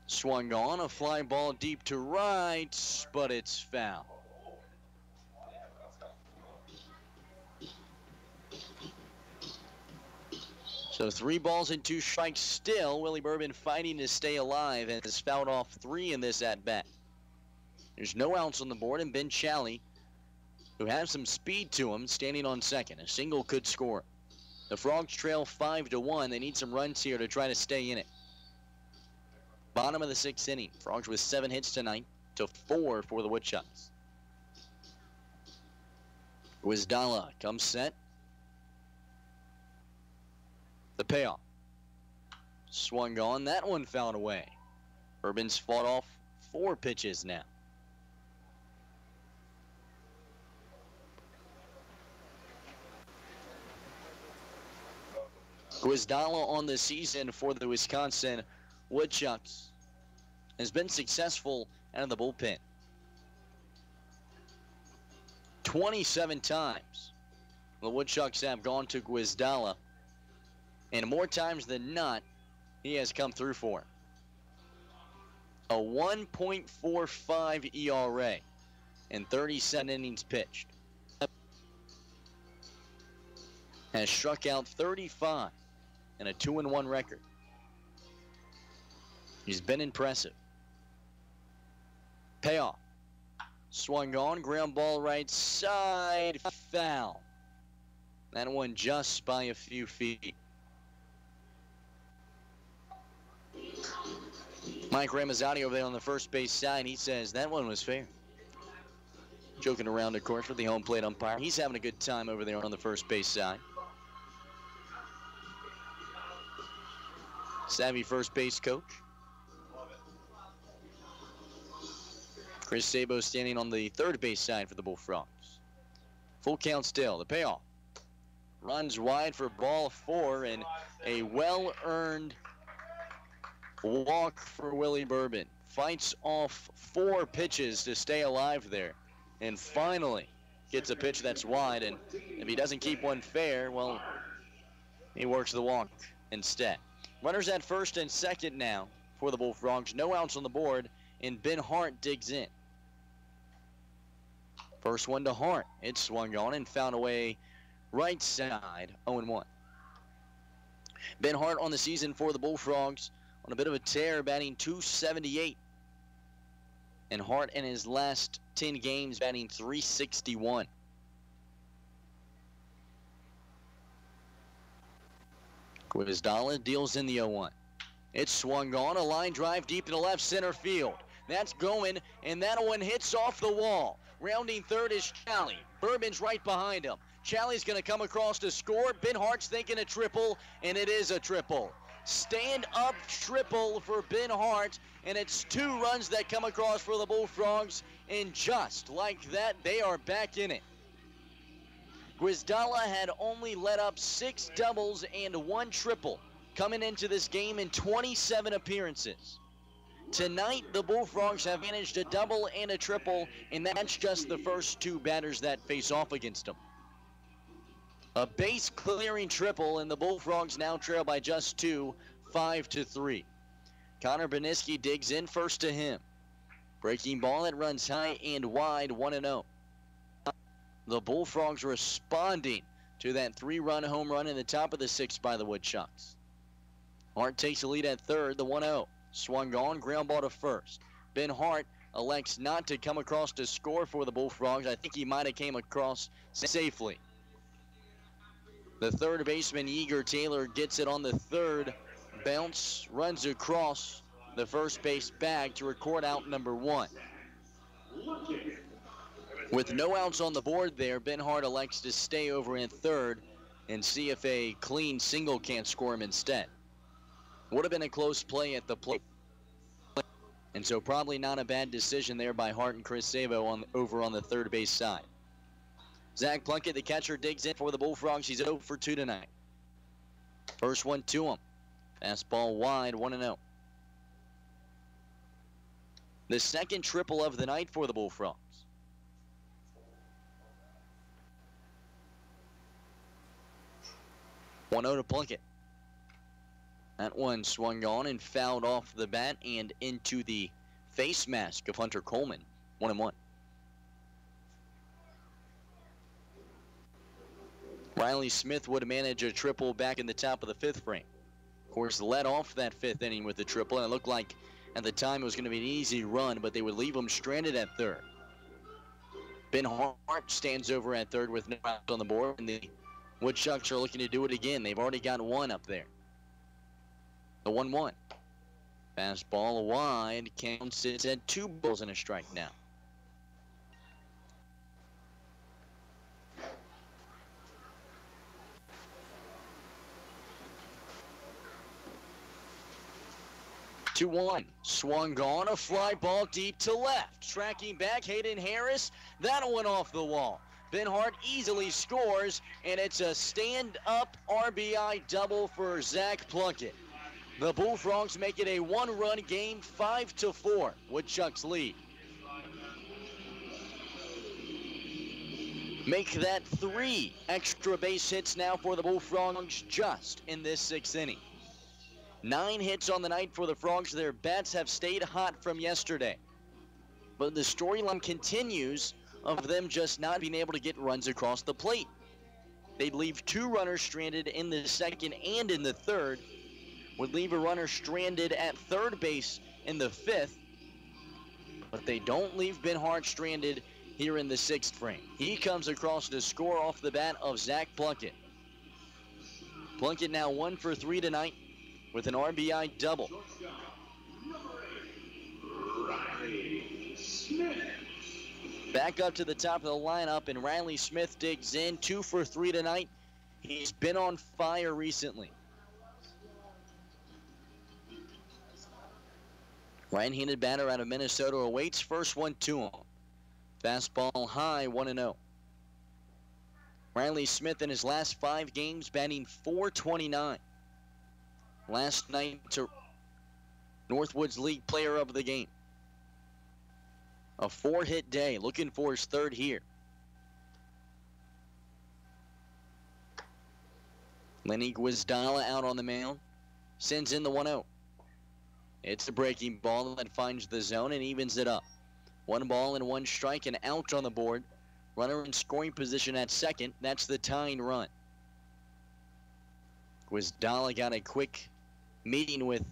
Swung on, a fly ball deep to right, but it's foul. So 3 balls and 2 strikes still. Willie Bourbon fighting to stay alive and has fouled off 3 in this at-bat. There's no outs on the board, and Ben Challey, who has some speed to him, standing on second. A single could score. The Frogs trail 5-1. They need some runs here to try to stay in it. Bottom of the 6th inning. Frogs with 7 hits tonight to 4 for the Woodchucks. Guizdala comes set. The payoff. Swung on. That one fouled away. Bourbon's fought off 4 pitches now. Guizdala on the season for the Wisconsin Woodchucks has been successful out of the bullpen. 27 times the Woodchucks have gone to Guizdala, and more times than not, he has come through for him. A 1.45 ERA in 37 innings pitched. Has struck out 35 and a 2-1 record. He's been impressive. Payoff. Swung on, ground ball right side, foul. That one just by a few feet. Mike Ramazzotti over there on the first base side, he says that one was fair. Joking around, of course, with the home plate umpire. He's having a good time over there on the first base side. Savvy first base coach. Chris Sabo standing on the third base side for the Bullfrogs. Full count still. The payoff. Runs wide for ball 4 and a well-earned walk for Willie Bourbon. Fights off 4 pitches to stay alive there. And finally gets a pitch that's wide. And if he doesn't keep one fair, well, he works the walk instead. Runners at first and second now for the Bullfrogs. No outs on the board, and Ben Hart digs in. First one to Hart. It swung on and found away right side, 0-1. Ben Hart on the season for the Bullfrogs on a bit of a tear, batting 278. And Hart in his last 10 games batting 361. Guizdala deals in the 0-1. It's swung on, a line drive deep to left center field. That's going, and that one hits off the wall. Rounding third is Challey. Bourbon's right behind him. Challey's going to come across to score. Ben Hart's thinking a triple, and it is a triple. Stand-up triple for Ben Hart, and it's 2 runs that come across for the Bullfrogs, and just like that, they are back in it. Guizdala had only let up 6 doubles and 1 triple coming into this game in 27 appearances. Tonight, the Bullfrogs have managed a double and a triple, and that's just the first 2 batters that face off against them. A base-clearing triple, and the Bullfrogs now trail by just 2, 5-3. Connor Beniski digs in first to him. Breaking ball that runs high and wide, 1-0. The Bullfrogs responding to that 3-run home run in the top of the 6th by the Woodchucks. Hart takes the lead at third, the 1-0. Swung on, ground ball to first. Ben Hart elects not to come across to score for the Bullfrogs. I think he might have came across safely. The third baseman, Yeager Taylor, gets it on the third bounce, runs across the first base bag to record out number 1. With no outs on the board there, Ben Hart elects to stay over in third and see if a clean single can't score him instead. Would have been a close play at the plate. And so probably not a bad decision there by Hart and Chris Savo over on the third base side. Zach Plunkett, the catcher, digs in for the Bullfrogs. He's 0 for 2 tonight. First one to him. Fastball wide, 1-0. The second triple of the night for the Bullfrogs. 1-0 to Plunkett. That one swung on and fouled off the bat and into the face mask of Hunter Coleman. 1-1. Riley Smith would manage a triple back in the top of the 5th frame. Of course, led off that 5th inning with the triple, and it looked like at the time it was going to be an easy run, but they would leave him stranded at third. Ben Hart stands over at third with no outs on the board, and the Woodchucks are looking to do it again. They've already got one up there. The 1-1. Fastball wide, counts it at 2 balls and a strike now. Two one, swung on, a fly ball deep to left. Tracking back, Hayden Harris, that one off the wall. Ben Hart easily scores, and it's a stand-up RBI double for Zach Plunkett. The Bullfrogs make it a 1-run game, 5-4. Woodchucks lead. Make that 3 extra base hits now for the Bullfrogs just in this 6th inning. 9 hits on the night for the Frogs. Their bats have stayed hot from yesterday. But the storyline continues of them just not being able to get runs across the plate. They'd leave 2 runners stranded in the 2nd and in the 3rd. Would leave a runner stranded at 3rd base in the 5th. But they don't leave Ben Hart stranded here in the 6th frame. He comes across to score off the bat of Zach Plunkett. Plunkett now 1 for 3 tonight with an RBI double. Back up to the top of the lineup, and Riley Smith digs in, 2 for 3 tonight. He's been on fire recently. Right-handed batter out of Minnesota awaits, first one to him. Fastball high, 1-0. Riley Smith in his last 5 games batting .429. Last night to Northwoods League Player of the Game. A 4-hit day, looking for his 3rd here. Lenny Guizdala out on the mound, sends in the 1-0. It's a breaking ball that finds the zone and evens it up. 1 ball and 1 strike and out on the board. Runner in scoring position at 2nd. That's the tying run. Guizdala got a quick meeting with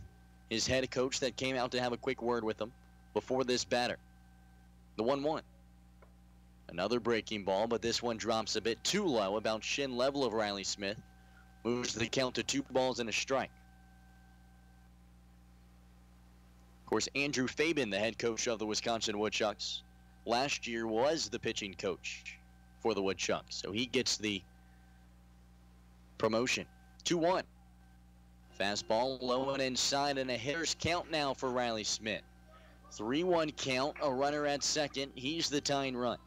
his head coach that came out to have a quick word with him before this batter. The 1-1. Another breaking ball, but this one drops a bit too low, about shin level of Riley Smith. Moves the count to 2 balls and a strike. Of course, Andrew Fabian, the head coach of the Wisconsin Woodchucks, last year was the pitching coach for the Woodchucks, so he gets the promotion. 2-1. Fastball low and inside, and a hitter's count now for Riley Smith. 3-1 count, a runner at 2nd. He's the tying run.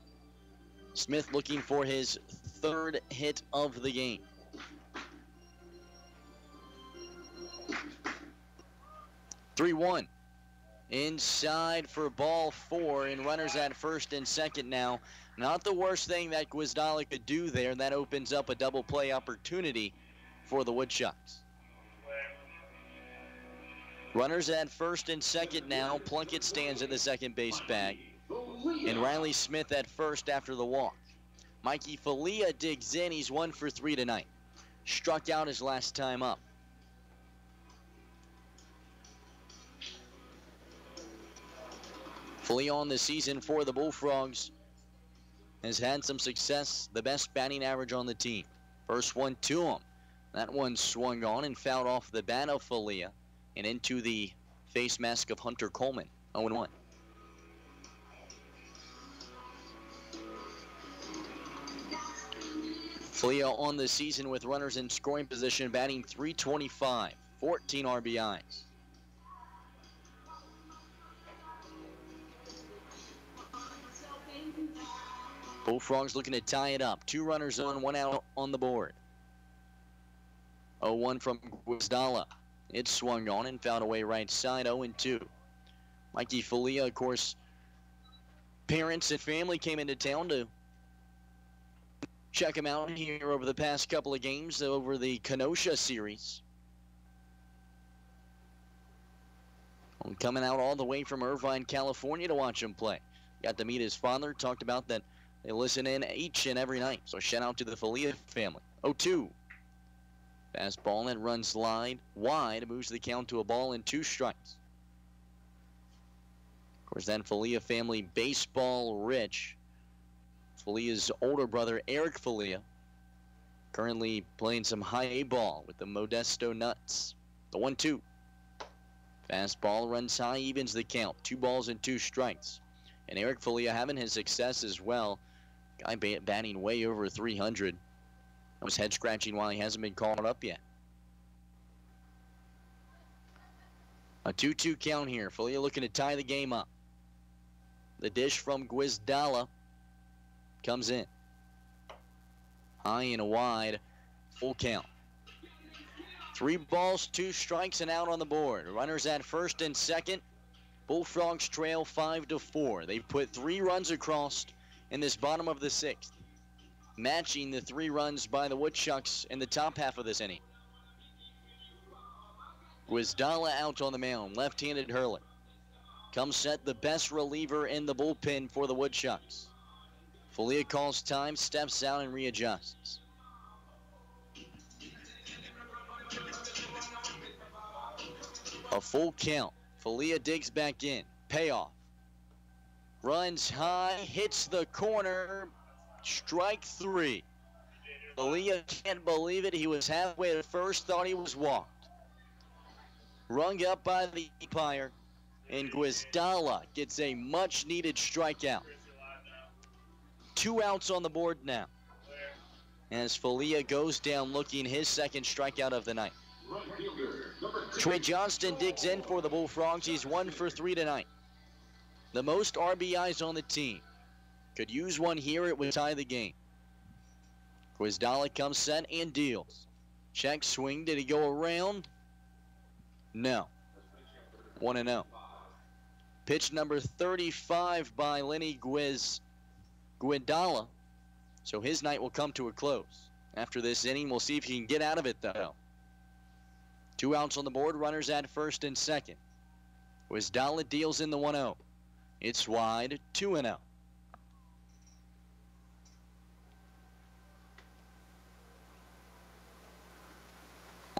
Smith looking for his 3rd hit of the game. Three-1. Inside for ball 4, and runners at 1st and 2nd now. Not the worst thing that Guizdala could do there. That opens up a double play opportunity for the Woodchucks. Runners at first and second now. Plunkett stands at the second base bag. And Riley Smith at first after the walk. Mikey Falia digs in. He's 1 for 3 tonight. Struck out his last time up. Falia on the season for the Bullfrogs has had some success. The best batting average on the team. First one to him. That one swung on and fouled off the bat of Falia and into the face mask of Hunter Coleman. 0-1. Falia on the season with runners in scoring position, batting .325, 14 RBIs. Bullfrogs looking to tie it up. 2 runners on, 1 out on the board. 0-1 from Guizdala. It swung on and fouled away right side, 0-2. Mikey Falia, of course, parents and family came into town to check him out here over the past couple of games over the Kenosha series. Coming out all the way from Irvine, California to watch him play. Got to meet his father, talked about that they listen in each and every night. So shout out to the Falia family. 0-2. Fastball that runs wide, moves the count to a ball and 2 strikes. Of course, that Falia family baseball rich. Falia's older brother, Eric Falia, currently playing some high A ball with the Modesto Nuts. The 1-2. Fastball runs high, evens the count. 2 balls and 2 strikes. And Eric Falia having his success as well. Guy batting way over 300. I was head scratching while he hasn't been called up yet. A 2-2 count here. Falia looking to tie the game up. The dish from Guizdala comes in. High and wide. Full count. 3 balls, 2 strikes, and out on the board. Runners at first and second. Bullfrogs trail 5-4. They put 3 runs across in this bottom of the 6th, matching the 3 runs by the Woodchucks in the top half of this inning. Guizdala out on the mound, left-handed hurler. Comes set the best reliever in the bullpen for the Woodchucks. Falia calls time, steps out, and readjusts. A full count. Falia digs back in. Payoff. Runs high, hits the corner. Strike 3. Falia can't believe it. He was halfway at first, thought he was walked. Rung up by the umpire, and Guizdala gets a much-needed strikeout. 2 outs on the board now, as Falia goes down looking his second strikeout of the night. Troy Johnston digs in for the Bullfrogs. He's 1 for 3 tonight. The most RBIs on the team. Could use one here, it would tie the game. Guizdala comes set and deals. Check swing, did he go around? No. 1-0. Pitch number 35 by Lenny Guizdala. So his night will come to a close. After this inning, we'll see if he can get out of it, though. 2 outs on the board, runners at first and second. Guizdala deals in the 1-0. It's wide, 2-0.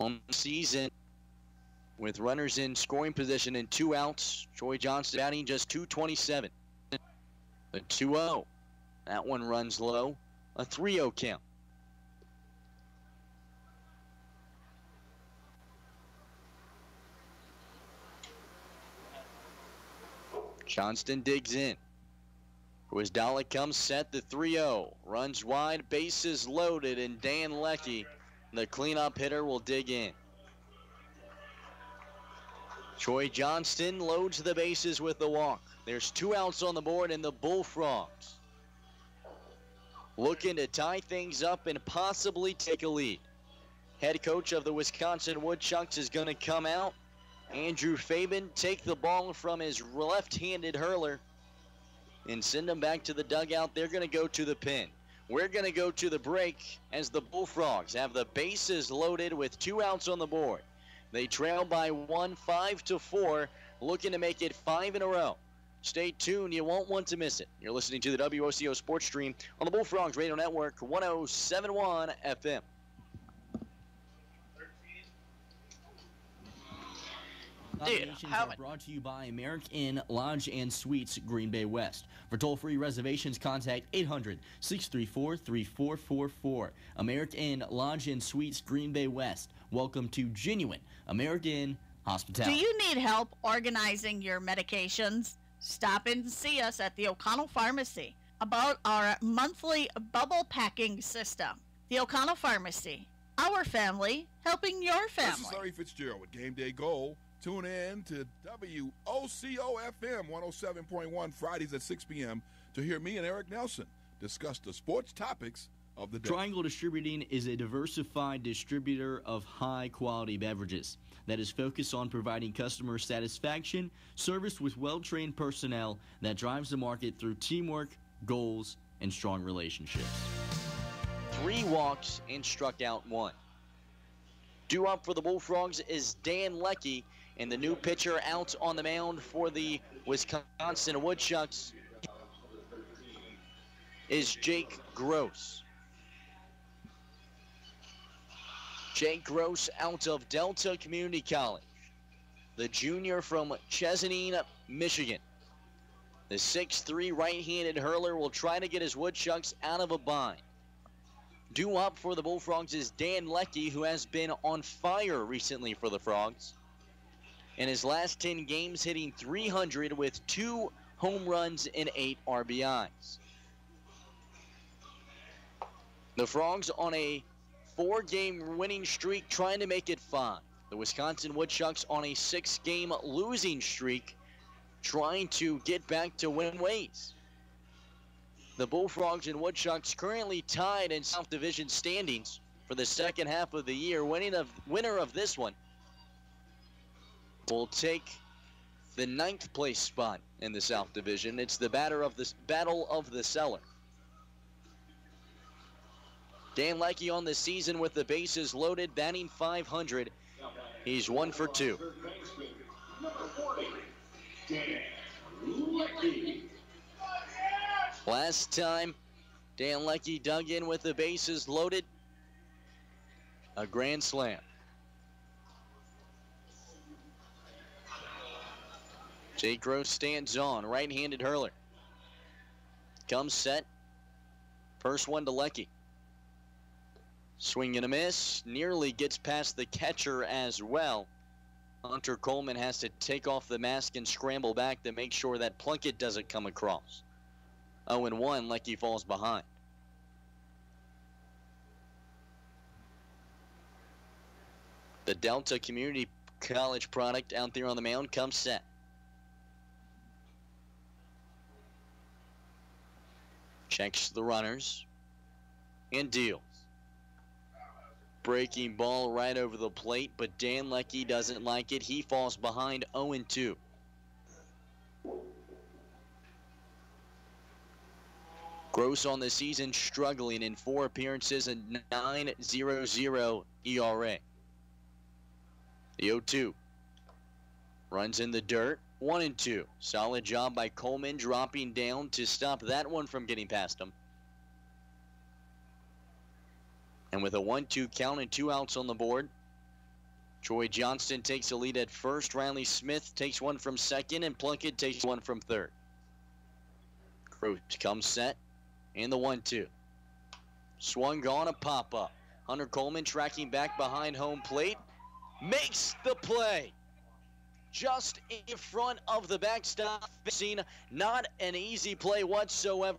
On the season, with runners in scoring position and 2 outs, Troy Johnston batting just .227. The 2-0. That one runs low. A 3-0 count. Johnston digs in. Guizdala comes set, the 3-0. Runs wide, bases loaded, and Dan Leckie, the cleanup hitter, will dig in. Troy Johnston loads the bases with the walk. There's 2 outs on the board, and the Bullfrogs looking to tie things up and possibly take a lead. Head coach of the Wisconsin Woodchucks is going to come out. Andrew Fabian take the ball from his left-handed hurler and send him back to the dugout. They're going to go to the pen. We're going to go to the break as the Bullfrogs have the bases loaded with 2 outs on the board. They trail by 1, 5-4, looking to make it 5 in a row. Stay tuned. You won't want to miss it. You're listening to the WOCO Sports Stream on the Bullfrogs Radio Network, 107.1 FM. Nominations are brought to you by American Inn Lodge and Suites, Green Bay West. For toll-free reservations, contact 800-634-3444. American Inn Lodge and Suites, Green Bay West. Welcome to genuine American hospitality. Do you need help organizing your medications? Stop in and see us at the O'Connell Pharmacy about our monthly bubble packing system. The O'Connell Pharmacy, our family helping your family. This is Larry Fitzgerald with Game Day Goal. Tune in to WOCO FM 107.1 Fridays at 6 p.m. to hear me and Eric Nelson discuss the sports topics of the day. Triangle Distributing is a diversified distributor of high-quality beverages that is focused on providing customer satisfaction, service with well-trained personnel that drives the market through teamwork, goals, and strong relationships. 3 walks and struck out 1. Due up for the Bullfrogs is Dan Leckie, and the new pitcher out on the mound for the Wisconsin Woodchucks is Jake Gross. Jake Gross out of Delta Community College, the junior from Chesaning, Michigan. The 6'3" right-handed hurler will try to get his Woodchucks out of a bind. Due up for the Bullfrogs is Dan Leckie, who has been on fire recently for the Frogs. In his last 10 games, hitting .300 with 2 home runs and 8 RBIs. The Frogs on a 4-game winning streak, trying to make it 5. The Wisconsin Woodchucks on a 6-game losing streak, trying to get back to win ways. The Bullfrogs and Woodchucks currently tied in South Division standings for the second half of the year. Winner of this one will take the 9th place spot in the South Division. It's the battle of the cellar. Dan Leckie on the season with the bases loaded, batting .500. He's 1 for 2. Last time Dan Leckie dug in with the bases loaded, a grand slam. Jake Gross stands on, right-handed hurler. Comes set. First one to Leckie. Swing and a miss. Nearly gets past the catcher as well. Hunter Coleman has to take off the mask and scramble back to make sure that Plunkett doesn't come across. 0-1, Leckie falls behind. The Delta Community College product out there on the mound comes set. Checks the runners and deals. Breaking ball right over the plate, but Dan Leckie doesn't like it. He falls behind 0-2. Gross on the season struggling in 4 appearances and 9.00 ERA. The 0-2 runs in the dirt. 1-2. Solid job by Coleman dropping down to stop that one from getting past him. And with a 1-2 count and 2 outs on the board, Troy Johnston takes a lead at first. Riley Smith takes one from second, and Plunkett takes one from third. Gross comes set, and the 1-2. Swung on a pop-up. Hunter Coleman tracking back behind home plate. Makes the play. Just in front of the backstop. Not an easy play whatsoever.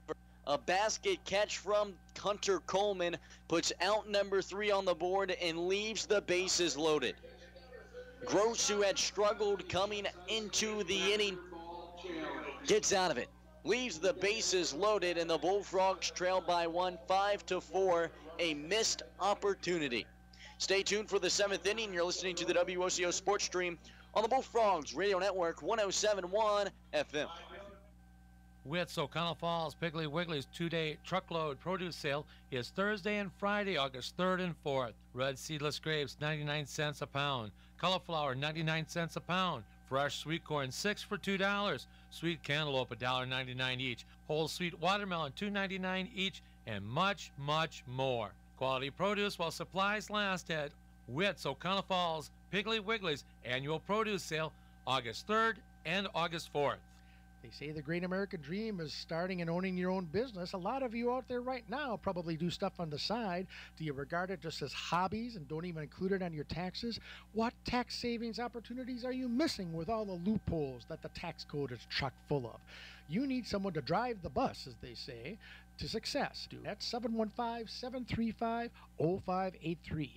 A basket catch from Hunter Coleman puts out number 3 on the board and leaves the bases loaded. Gross, who had struggled coming into the inning, gets out of it. Leaves the bases loaded, and the Bullfrogs trail by 1, 5-4. A missed opportunity. Stay tuned for the 7th inning. You're listening to the WOCO Sports Stream on the Bullfrogs Radio Network, 107.1 FM. Witt's O'Connell Falls Piggly Wiggly's 2-day truckload produce sale is Thursday and Friday, August 3rd and 4th. Red seedless grapes, 99 cents a pound. Cauliflower, 99 cents a pound. Fresh sweet corn, 6 for $2. Sweet cantaloupe, $1.99 each. Whole sweet watermelon, $2.99 each, and much, much more. Quality produce while supplies last at Witt's O'Connell Falls Piggly Wiggly's annual produce sale, August 3rd and August 4th. They say the great American dream is starting and owning your own business. A lot of you out there right now probably do stuff on the side. Do you regard it just as hobbies and don't even include it on your taxes? What tax savings opportunities are you missing with all the loopholes that the tax code is chock full of? You need someone to drive the bus, as they say, to success. That's 715-735-0583.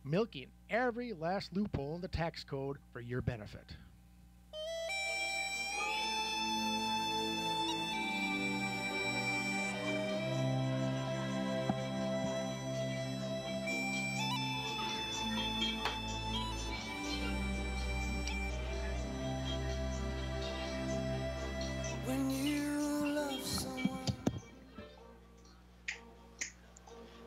Milking every last loophole in the tax code for your benefit.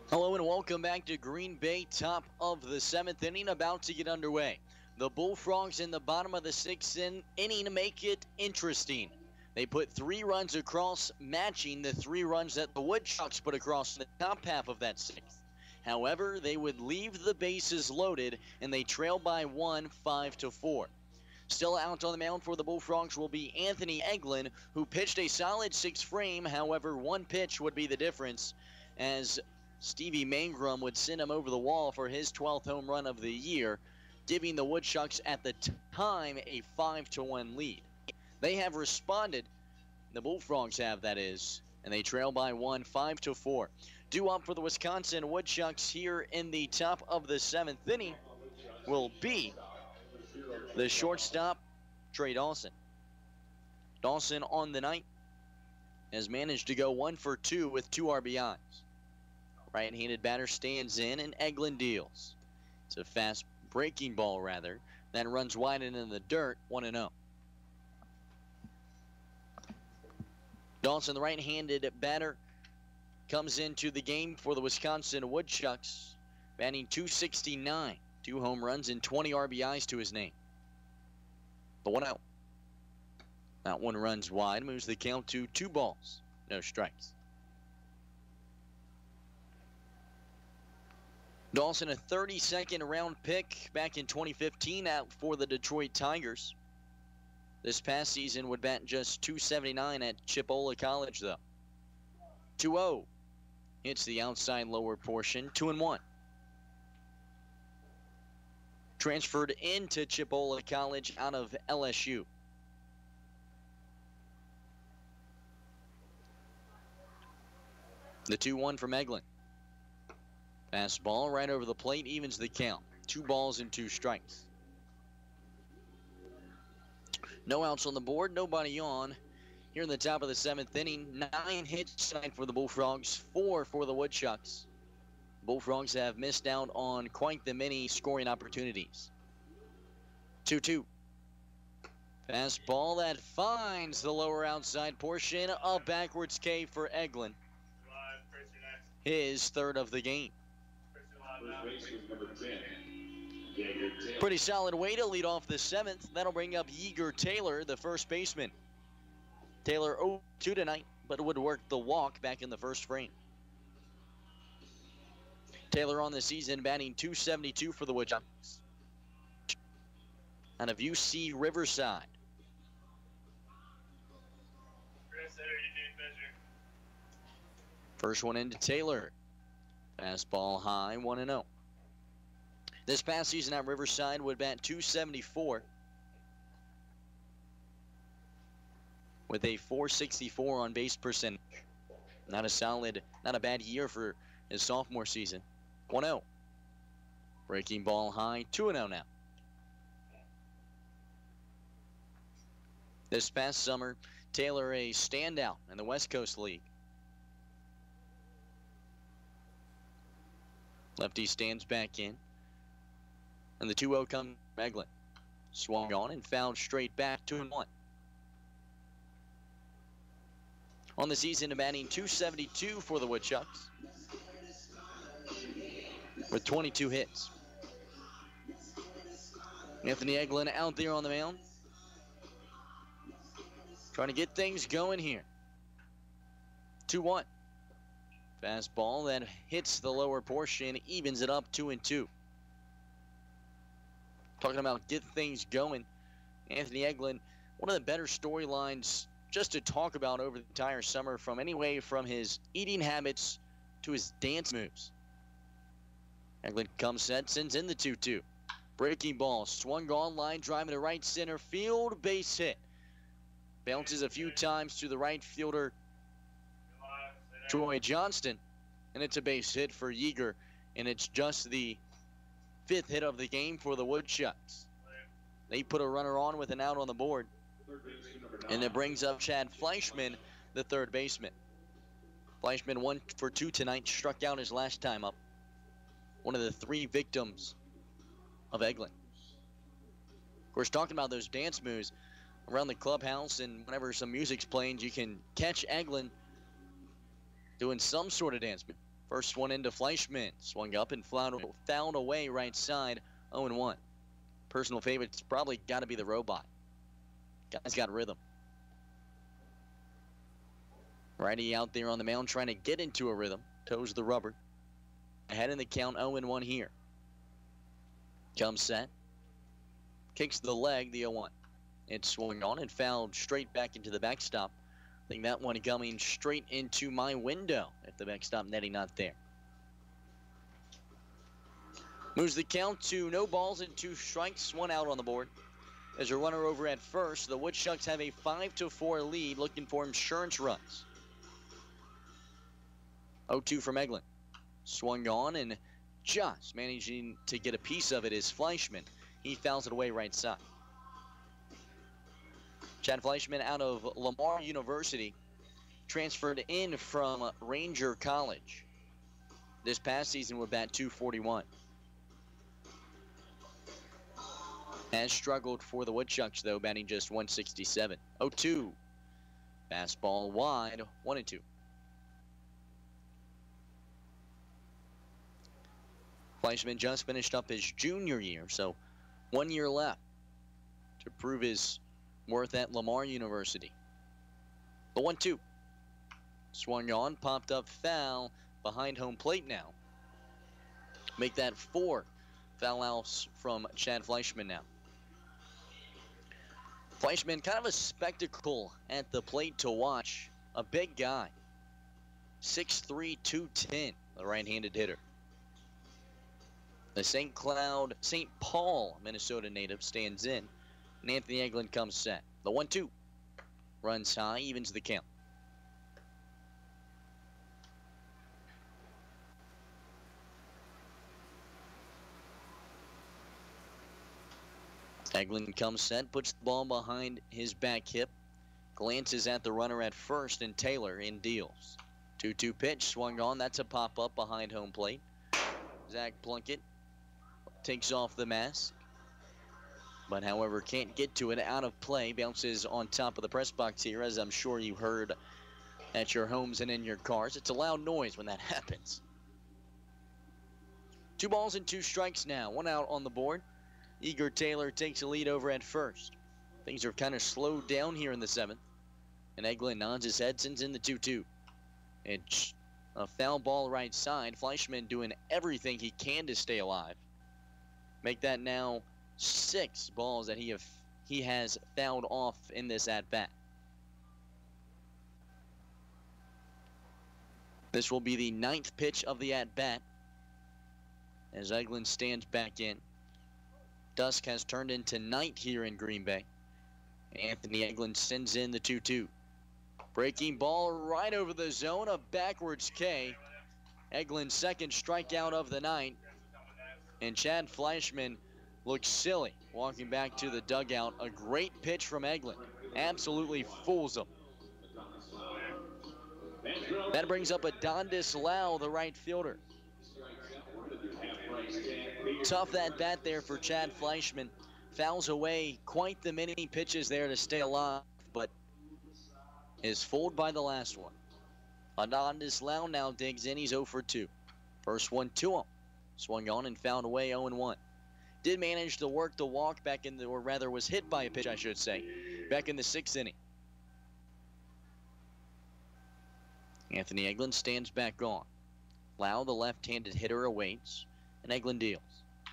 Hello and welcome back to Green Bay, top of the 7th inning, about to get underway. The Bullfrogs in the bottom of the 6th inning make it interesting. They put 3 runs across, matching the 3 runs that the Woodchucks put across in the top half of that 6th. However, they would leave the bases loaded, and they trail by 1, 5-4. Still out on the mound for the Bullfrogs will be Anthony Eglin, who pitched a solid 6th frame. However, 1 pitch would be the difference, as Stevie Mangrum would send him over the wall for his 12th home run of the year, giving the Woodchucks at the time a 5-1 lead. They have responded, the Bullfrogs have, that is, and they trail by 1, 5-4. Due up for the Wisconsin Woodchucks here in the top of the 7th inning will be the shortstop, Trey Dawson. Dawson on the night has managed to go 1 for 2 with 2 RBIs. Right-handed batter stands in, and Eglin deals. It's a fast breaking ball, rather, that runs wide and in the dirt, 1-0. Dawson, the right-handed batter, comes into the game for the Wisconsin Woodchucks, batting .269, 2 home runs and 20 RBIs to his name. The 1-0. That one runs wide, moves the count to 2 balls, no strikes. Dawson, a 32nd round pick back in 2015 out for the Detroit Tigers. This past season would bat just .279 at Chipola College, though. 2-0. Hits the outside lower portion, 2-1. Transferred into Chipola College out of LSU. The 2-1 from Eglin. Fastball right over the plate, evens the count. 2 balls and 2 strikes. No outs on the board, nobody on. Here in the top of the 7th inning, 9 hits tonight for the Bullfrogs, 4 for the Woodchucks. Bullfrogs have missed out on quite the many scoring opportunities. 2-2. Fastball that finds the lower outside portion. A backwards K for Eglin. His 3rd of the game. Pretty solid way to lead off the 7th. That'll bring up Yeager Taylor, the first baseman. Taylor 0-2 tonight, but would work the walk back in the first frame. Taylor on the season batting .272 for the Woodchucks. Out of UC Riverside. First one into Taylor. Fastball high, 1-0. This past season at Riverside would bat .274 with a .464 on base percentage. Not a bad year for his sophomore season. 1-0. Breaking ball high, 2-0 now. This past summer, Taylor a standout in the West Coast League. Lefty stands back in. And the 2-0 comes from Eglin. Swung on and fouled straight back, 2-1. On the season, batting .272 for the Woodchucks with 22 hits. Anthony Eglin out there on the mound, trying to get things going here. 2-1. Fastball that hits the lower portion, evens it up 2-2. Talking about get things going, Anthony Eglin, one of the better storylines just to talk about over the entire summer, from his eating habits to his dance moves. Eglin comes set, sends in the 2-2. Breaking ball, swung on line, driving to right center field, base hit. Bounces a few times to the right fielder, Troy Johnston, and it's a base hit for Yeager, and it's just the 5th hit of the game for the Woodchucks. They put a runner on with an out on the board, and it brings up Chad Fleischman, the third baseman. Fleischman 1 for 2 tonight, struck out his last time up. One of the 3 victims of Eglin. Of course, talking about those dance moves around the clubhouse, and whenever some music's playing, you can catch Eglin doing some sort of dance move. First one into Fleischman, swung up and fouled away right side, 0-1. Personal favorite's probably got to be the robot. Guy's got rhythm. Righty out there on the mound trying to get into a rhythm. Toes the rubber. Ahead in the count, 0-1 here. Comes set. Kicks the leg, the 0-1. It's swung on and fouled straight back into the backstop. I think that one coming straight into my window if the backstop netting not there. Moves the count to no balls and 2 strikes, 1 out on the board. As a runner over at first, the Woodchucks have a 5-4 lead, looking for insurance runs. 0-2 from Eglin. Swung on and just managing to get a piece of it is Fleischman. He fouls it away right side. Chad Fleischman out of Lamar University, transferred in from Ranger College. This past season would bat .241. Has struggled for the Woodchucks, though, batting just .167. 0-2. Fastball wide, 1-2. Fleischman just finished up his junior year, so 1 year left to prove his worth at Lamar University. The 1-2. Swung on, popped up foul behind home plate now. Make that 4 foul outs from Chad Fleischman now. Fleischman, kind of a spectacle at the plate to watch. A big guy. 6'3", 210, the right-handed hitter. The St. Paul, Minnesota native stands in. And Anthony Eglin comes set. The 1-2. Runs high, evens the count. Eglin comes set, puts the ball behind his back hip, glances at the runner at first, and Taylor in deals. 2-2 pitch, swung on. That's a pop-up behind home plate. Zach Plunkett takes off the mask, but however can't get to it. Out of play, bounces on top of the press box here, as I'm sure you heard at your homes and in your cars. It's a loud noise when that happens. 2 balls and 2 strikes now. 1 out on the board. Eager Taylor takes a lead over at first. Things are kind of slowed down here in the 7th. And Eglin nods his head, sends in the 2-2. It's a foul ball right side. Fleischman doing everything he can to stay alive. Make that now 6 balls that he has fouled off in this at-bat. This will be the 9th pitch of the at-bat as Eglin stands back in. Dusk has turned into night here in Green Bay. Anthony Eglin sends in the 2-2. Breaking ball right over the zone, a backwards K. Eglin's second strikeout of the night. And Chad Fleischman looks silly walking back to the dugout. A great pitch from Eglin. Absolutely fools him. That brings up Adondis Lau, the right fielder. Tough that bat there for Chad Fleischman. Fouls away quite the many pitches there to stay alive, but is fooled by the last one. Anandis Lau now digs in. He's 0 for 2. First one to him. Swung on and found away 0-1. Did manage to work the walk back in the, or rather was hit by a pitch, I should say, back in the 6th inning. Anthony Eglin stands back on. Lau, the left-handed hitter, awaits, and Eglin deals.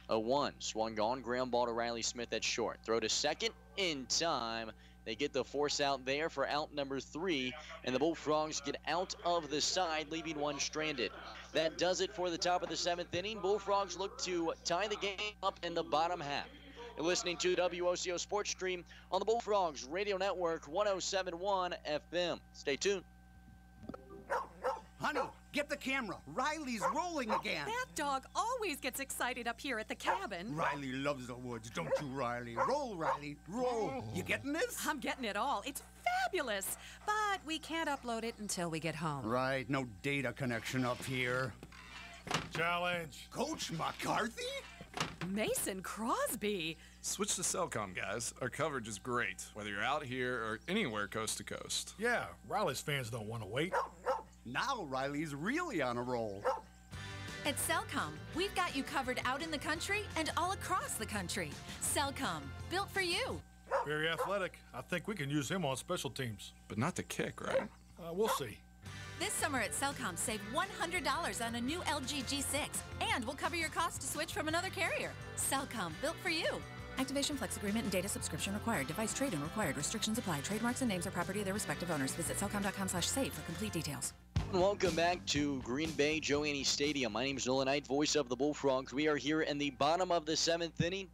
0-1, swung on, ground ball to Riley Smith at short. Throw to second in time. They get the force out there for out number 3, and the Bullfrogs get out of the side, leaving one stranded. That does it for the top of the 7th inning. Bullfrogs look to tie the game up in the bottom half. You're listening to WOCO Sports Stream on the Bullfrogs Radio Network, 107.1 FM. Stay tuned. Honey, get the camera. Riley's rolling again. That dog always gets excited up here at the cabin. Riley loves the woods, don't you, Riley? Roll, Riley, roll. You getting this? I'm getting it all. It's fabulous. But we can't upload it until we get home. Right, no data connection up here. Challenge. Coach McCarthy? Mason Crosby. Switch to Cellcom, guys. Our coverage is great, whether you're out here or anywhere coast to coast. Yeah, Riley's fans don't want to wait. Now Riley's really on a roll. At Cellcom, we've got you covered out in the country and all across the country. Cellcom, built for you. Very athletic. I think we can use him on special teams. But not the kick, right? We'll see. This summer at Cellcom, save $100 on a new LG G6, and we'll cover your cost to switch from another carrier. Cellcom, built for you. Activation, flex agreement, and data subscription required. Device trade-in required. Restrictions apply. Trademarks and names are property of their respective owners. Visit cellcom.com/save for complete details. Welcome back to Green Bay Joe Annie Stadium. My name is Nolan Knight, voice of the Bullfrogs. We are here in the bottom of the 7th inning,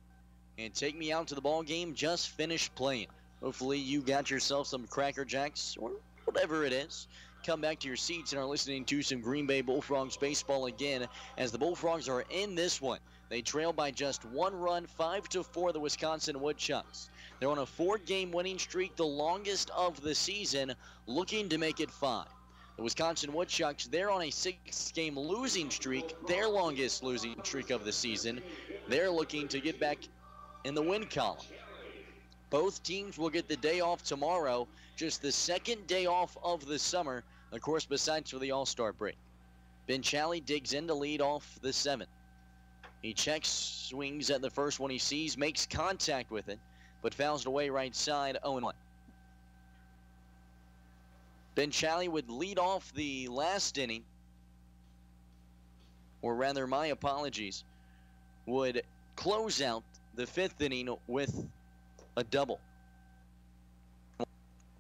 and take me out to the ball game. Just finished playing. Hopefully you got yourself some Cracker Jacks or whatever it is. Come back to your seats and are listening to some Green Bay Bullfrogs baseball again, as the Bullfrogs are in this one. They trail by just 1 run, 5-4, the Wisconsin Woodchucks. They're on a 4-game winning streak, the longest of the season, looking to make it 5. The Wisconsin Woodchucks, they're on a 6-game losing streak, their longest losing streak of the season. They're looking to get back in the win column. Both teams will get the day off tomorrow, just the 2nd day off of the summer, of course, besides for the All-Star break. Ben Challey digs in to lead off the 7th. He checks, swings at the first one he sees, makes contact with it, but fouls it away right side, 0-1. Ben Challey would lead off the last inning, or rather, my apologies, would close out the 5th inning with a double.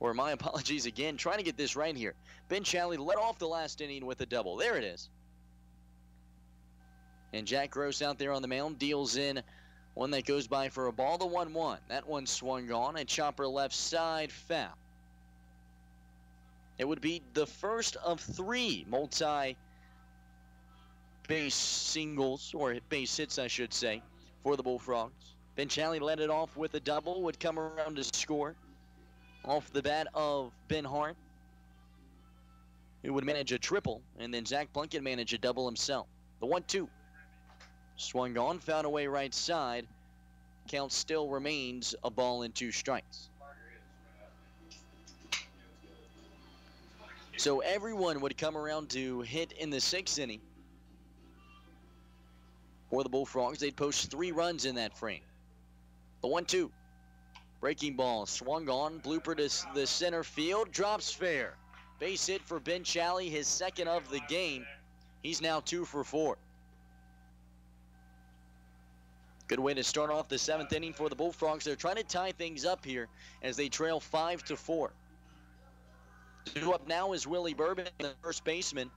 Or my apologies again, trying to get this right here. Ben Challey led off the last inning with a double. There it is. And Jack Gross out there on the mound deals in one that goes by for a ball, the 1-1. That one swung on, a chopper left side, foul. It would be the first of 3 multi-base singles, or base hits, I should say, for the Bullfrogs. Ben Challey led it off with a double, would come around to score off the bat of Ben Hart, who would manage a triple, and then Zach Plunkett managed a double himself. The 1-2. Swung on, found away right side. Count still remains a ball and 2 strikes. So everyone would come around to hit in the 6th inning. For the Bullfrogs, they'd post 3 runs in that frame. The 1-2. Breaking ball, swung on, blooper to the center field, drops fair. Base hit for Ben Challey, his 2nd of the game. He's now 2 for 4. Good way to start off the 7th inning for the Bullfrogs. They're trying to tie things up here as they trail 5-4. Due up now is Willie Bourbon, the first baseman,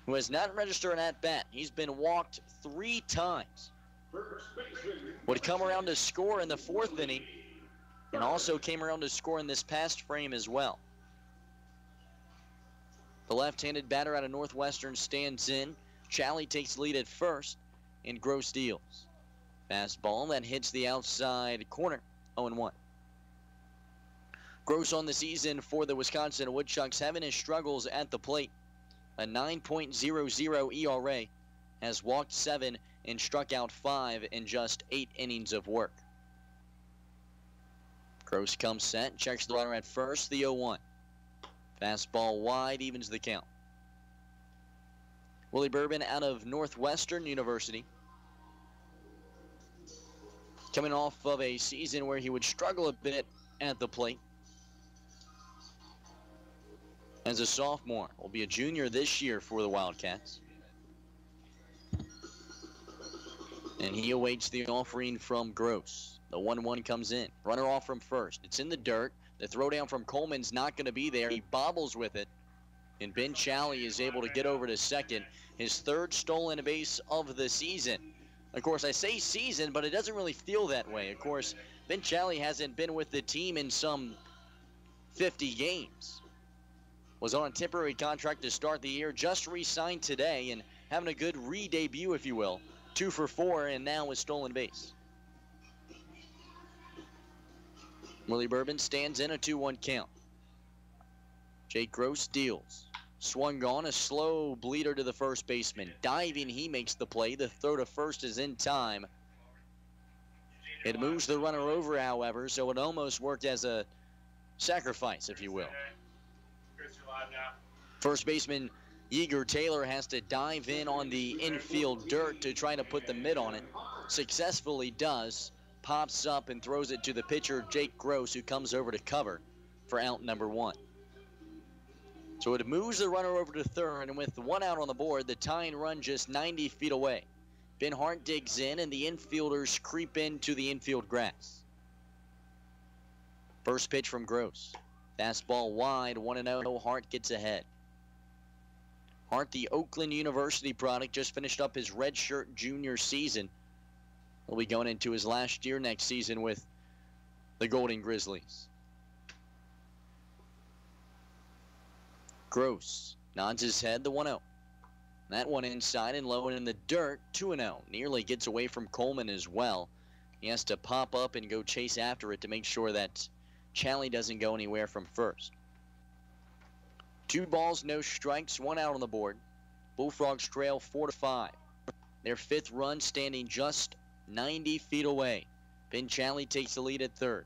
who has not registered an at-bat. He's been walked 3 times. Would come around to score in the 4th inning, and also came around to score in this past frame as well. The left-handed batter out of Northwestern stands in. Challey takes lead at first, and Gross deals. Fastball that hits the outside corner, 0-1. Gross on the season for the Wisconsin Woodchucks, having his struggles at the plate. A 9.00 ERA, has walked 7 and struck out 5 in just 8 innings of work. Gross comes set, checks the runner at first, the 0-1. Fastball wide, evens the count. Willie Bourbon out of Northwestern University, coming off of a season where he would struggle a bit at the plate. As a sophomore, will be a junior this year for the Wildcats. And he awaits the offering from Gross. The 1-1 comes in. Runner off from first. It's in the dirt. The throwdown from Coleman's not going to be there. He bobbles with it. And Ben Challey is able to get over to second. His third stolen base of the season. Of course, I say season, but it doesn't really feel that way. Of course, Ben Challey hasn't been with the team in some 50 games. Was on a temporary contract to start the year. Just re-signed today and having a good re-debut, if you will. 2 for 4, and now with stolen base. Willie Bourbon stands in a 2-1 count. Jake Gross deals. Swung on, a slow bleeder to the first baseman. Diving, he makes the play. The throw to first is in time. It moves the runner over, however, so it almost worked as a sacrifice, if you will. First baseman Yeager Taylor has to dive in on the infield dirt to try to put the mitt on it. Successfully does. Pops up and throws it to the pitcher, Jake Gross, who comes over to cover for out number 1. So it moves the runner over to third, and with 1 out on the board, the tying run just 90 feet away. Ben Hart digs in, and the infielders creep into the infield grass. First pitch from Gross. Fastball wide, 1-0. Hart gets ahead. Hart, the Oakland University product, just finished up his redshirt junior season. He'll be going into his last year next season with the Golden Grizzlies. Gross nods his head, the 1-0. That one inside and low and in the dirt, 2-0. Nearly gets away from Coleman as well. He has to pop up and go chase after it to make sure that Challey doesn't go anywhere from first. 2 balls, no strikes, 1 out on the board. Bullfrogs trail 4-5. Their 5th run standing just 90 feet away. Ben Challey takes the lead at third.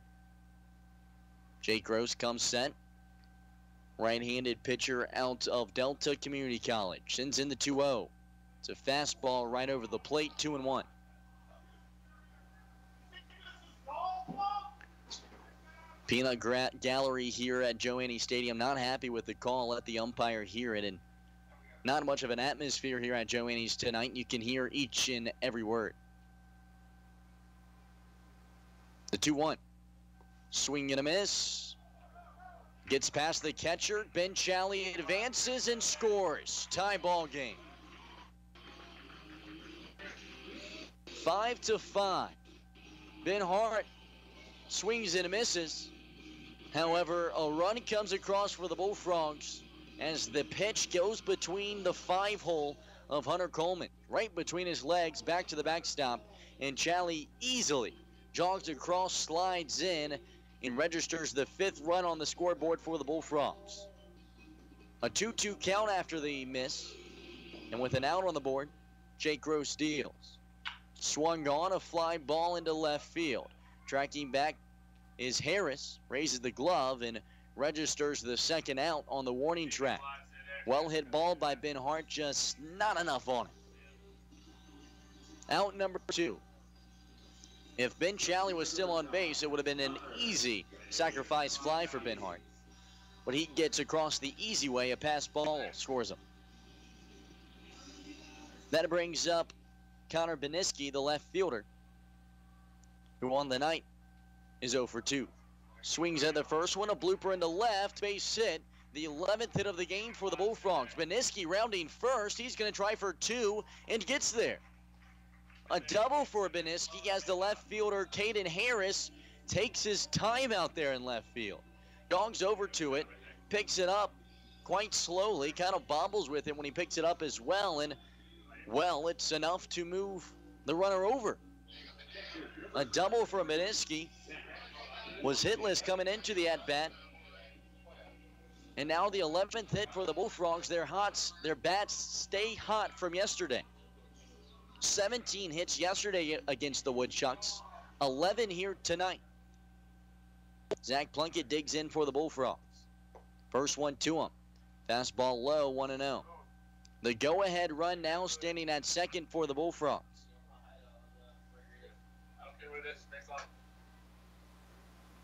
Jake Gross comes set. Right-handed pitcher out of Delta Community College. Sends in the 2-0. It's a fastball right over the plate, 2-1. Peanut Gallery here at Joe Annie Stadium not happy with the call. Let the umpire hear it. And not much of an atmosphere here at Joe Annie's tonight. You can hear each and every word. The 2-1. Swing and a miss. Gets past the catcher. Ben Challey advances and scores. Tie ball game. 5-5. Ben Hart swings and misses. However, a run comes across for the Bullfrogs as the pitch goes between the 5-hole of Hunter Coleman. Right between his legs, back to the backstop. And Challey easily jogs across, slides in, and registers the 5th run on the scoreboard for the Bullfrogs. A 2-2 count after the miss. And with an out on the board, Jake Gross deals. Swung on, a fly ball into left field. Tracking back is Harris, raises the glove and registers the 2nd out on the warning track. Well hit ball by Ben Hart, just not enough on it. Out number 2. If Ben Challey was still on base, it would have been an easy sacrifice fly for Ben Hart. But he gets across the easy way, a pass ball, scores him. That brings up Connor Beniski, the left fielder, who on the night is 0 for 2. Swings at the first one, a blooper into left, base hit. The 11th hit of the game for the Bullfrogs. Beniski rounding first. He's going to try for 2 and gets there. A double for Beniski as the left fielder, Caden Harris, takes his time out there in left field. Dogs over to it, picks it up quite slowly, kind of bobbles with it when he picks it up as well. And, well, it's enough to move the runner over. A double for Beniski. Was hitless coming into the at-bat. And now the 11th hit for the Bullfrogs. Their bats stay hot from yesterday. 17 hits yesterday against the Woodchucks. 11 here tonight. Zach Plunkett digs in for the Bullfrogs. First one to him. Fastball low, 1-0. The go-ahead run now standing at second for the Bullfrogs.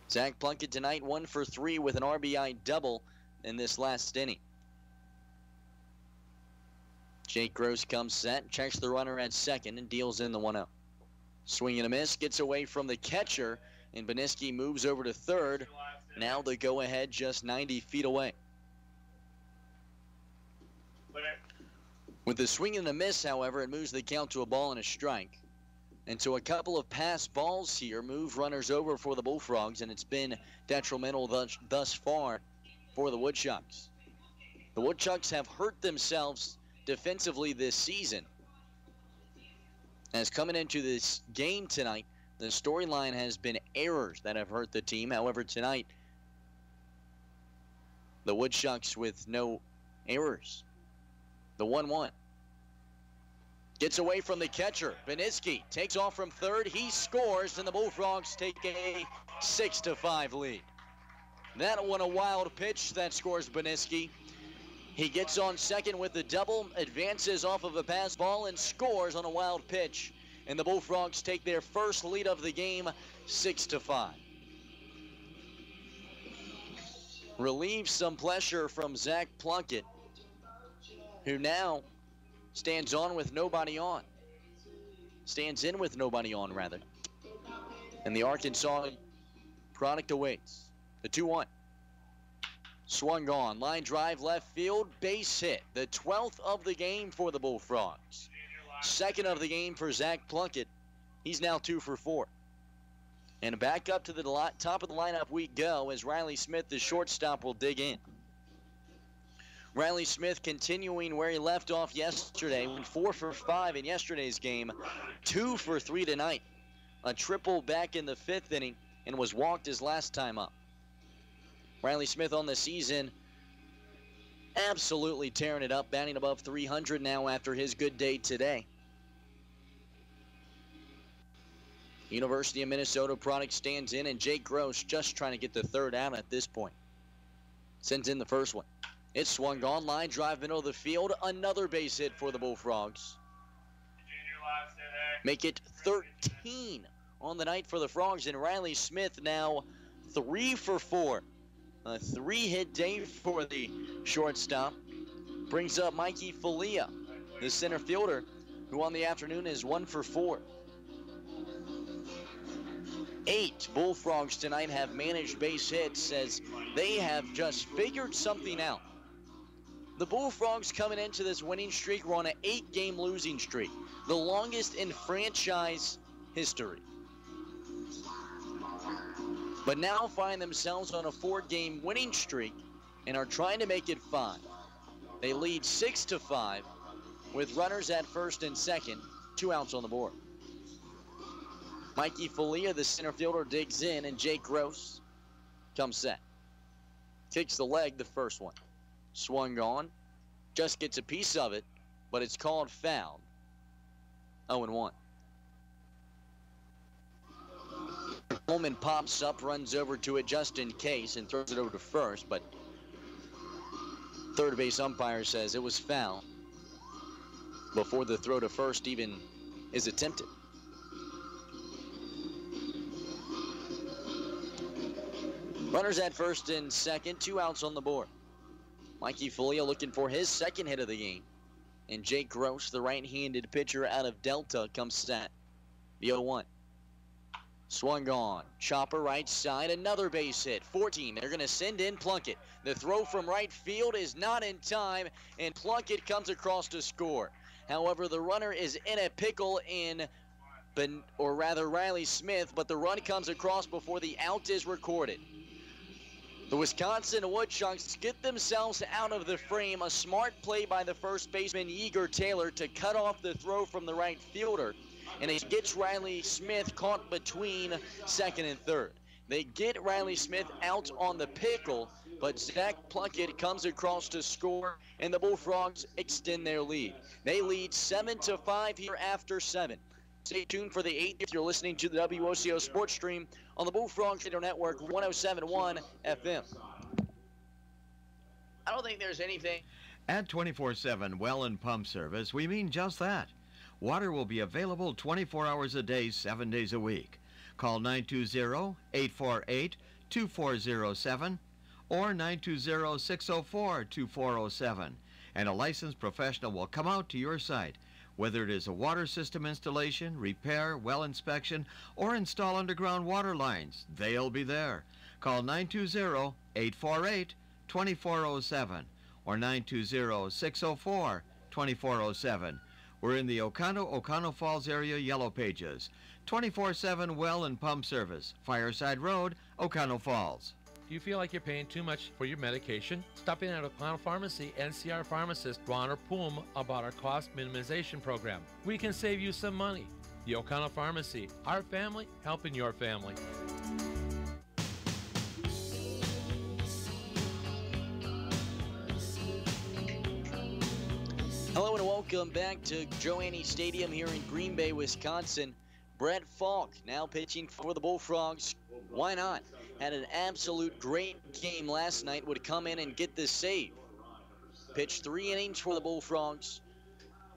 Zach Plunkett tonight 1 for 3 with an RBI double in this last inning. Jake Gross comes set, checks the runner at second, and deals in the 1-0. Swing and a miss, gets away from the catcher, and Beniski moves over to third. Now the go-ahead just 90 feet away. With the swing and a miss, however, it moves the count to a ball and a strike. And so a couple of pass balls here move runners over for the Bullfrogs, and it's been detrimental thus far for the Woodchucks. The Woodchucks have hurt themselves defensively this season. As coming into this game tonight, the storyline has been errors that have hurt the team. However, tonight, the Woodchucks with no errors. The 1-1. Gets away from the catcher. Beniski takes off from third. He scores, and the Bullfrogs take a 6-5 lead. That one a wild pitch that scores Beniski. He gets on second with the double, advances off of a pass ball, and scores on a wild pitch. And the Bullfrogs take their first lead of the game, 6-5. Relieves some pressure from Zach Plunkett, who now stands on with nobody on. Stands in with nobody on, rather. And the Arkansas product awaits. The 2-1. Swung on. Line drive left field. Base hit. The 12th of the game for the Bullfrogs. Second of the game for Zach Plunkett. He's now 2 for 4. And back up to the top of the lineup we go as Riley Smith, the shortstop, will dig in. Riley Smith continuing where he left off yesterday. Went 4 for 5 in yesterday's game. 2 for 3 tonight. A triple back in the 5th inning and was walked his last time up. Riley Smith on the season absolutely tearing it up, batting above 300 now after his good day today. University of Minnesota product stands in, and Jake Gross just trying to get the third out at this point. Sends in the first one. It's swung on, line drive, middle of the field. Another base hit for the Bullfrogs. Make it 13 on the night for the Frogs, and Riley Smith now 3 for 4. A 3-hit day for the shortstop. Brings up Mikey Falia, the center fielder, who on the afternoon is 1 for 4. 8 Bullfrogs tonight have managed base hits as they have just figured something out. The Bullfrogs coming into this winning streak were on an 8-game losing streak, the longest in franchise history. But now find themselves on a 4-game winning streak and are trying to make it 5. They lead 6-5 with runners at first and second, 2 outs on the board. Mikey Falia, the center fielder, digs in, and Jake Gross comes set. Kicks the leg, the first one. Swung on, just gets a piece of it, but it's called foul. 0-1. Holman pops up, runs over to it just in case, and throws it over to first, but third base umpire says it was foul before the throw to first even is attempted. Runners at first and second, 2 outs on the board. Mikey Falia looking for his second hit of the game. And Jake Gross, the right-handed pitcher out of Delta, comes set. The 0-1. Swung on. Chopper right side. Another base hit. 14. They're going to send in Plunkett. The throw from right field is not in time, and Plunkett comes across to score. However, the runner is in a pickle in, Riley Smith, but the run comes across before the out is recorded. The Wisconsin Woodchucks get themselves out of the frame. A smart play by the first baseman, Yeager Taylor, to cut off the throw from the right fielder. And it gets Riley Smith caught between second and third. They get Riley Smith out on the pickle, but Zach Plunkett comes across to score, and the Bullfrogs extend their lead. They lead 7-5 here after 7. Stay tuned for the 8th if you're listening to the WOCO Sports Stream on the Bullfrogs Radio Network, 107.1 FM. I don't think there's anything. At 24/7 Well and Pump Service, we mean just that. Water will be available 24 hours a day, 7 days a week. Call 920-848-2407 or 920-604-2407, and a licensed professional will come out to your site. Whether it is a water system installation, repair, well inspection, or install underground water lines, they'll be there. Call 920-848-2407 or 920-604-2407. We're in the Oconto Falls area Yellow Pages. 24/7 Well and Pump Service, Fireside Road, Oconto Falls. Do you feel like you're paying too much for your medication? Stop in at Oconto Pharmacy and see our pharmacist, Ron or Poom, about our cost minimization program. We can save you some money. The Oconto Pharmacy, our family helping your family. Hello and welcome back to Joe Annie Stadium here in Green Bay, Wisconsin. Brett Falk now pitching for the Bullfrogs. Why not? Had an absolute great game last night. Would come in and get this save. Pitched 3 innings for the Bullfrogs,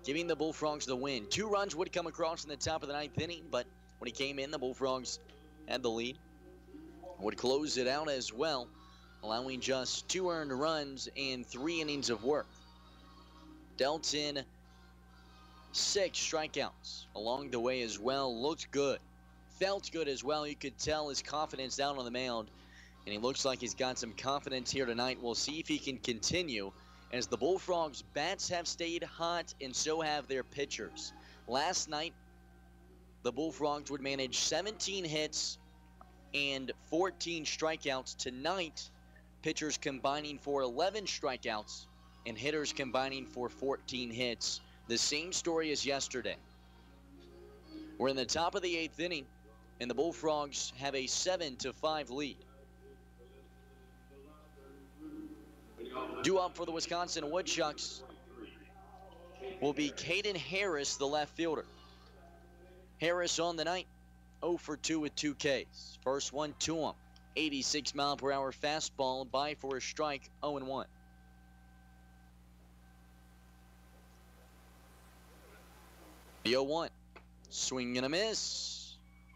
giving the Bullfrogs the win. 2 runs would come across in the top of the 9th inning, but when he came in, the Bullfrogs had the lead. Would close it out as well, allowing just 2 earned runs and 3 innings of work. Dealt in 6 strikeouts along the way as well. Looked good. Felt good as well. You could tell his confidence down on the mound. And he looks like he's got some confidence here tonight. We'll see if he can continue as the Bullfrogs' bats have stayed hot and so have their pitchers. Last night, the Bullfrogs would manage 17 hits and 14 strikeouts. Tonight, pitchers combining for 11 strikeouts and hitters combining for 14 hits. The same story as yesterday. We're in the top of the 8th inning, and the Bullfrogs have a 7-5 lead. Due up for the Wisconsin Woodchucks will be Caden Harris, the left fielder. Harris on the night, 0 for 2 with 2 Ks. First one to him, 86-mile-per-hour fastball, by for a strike, 0-1. The 0-1, swing and a miss.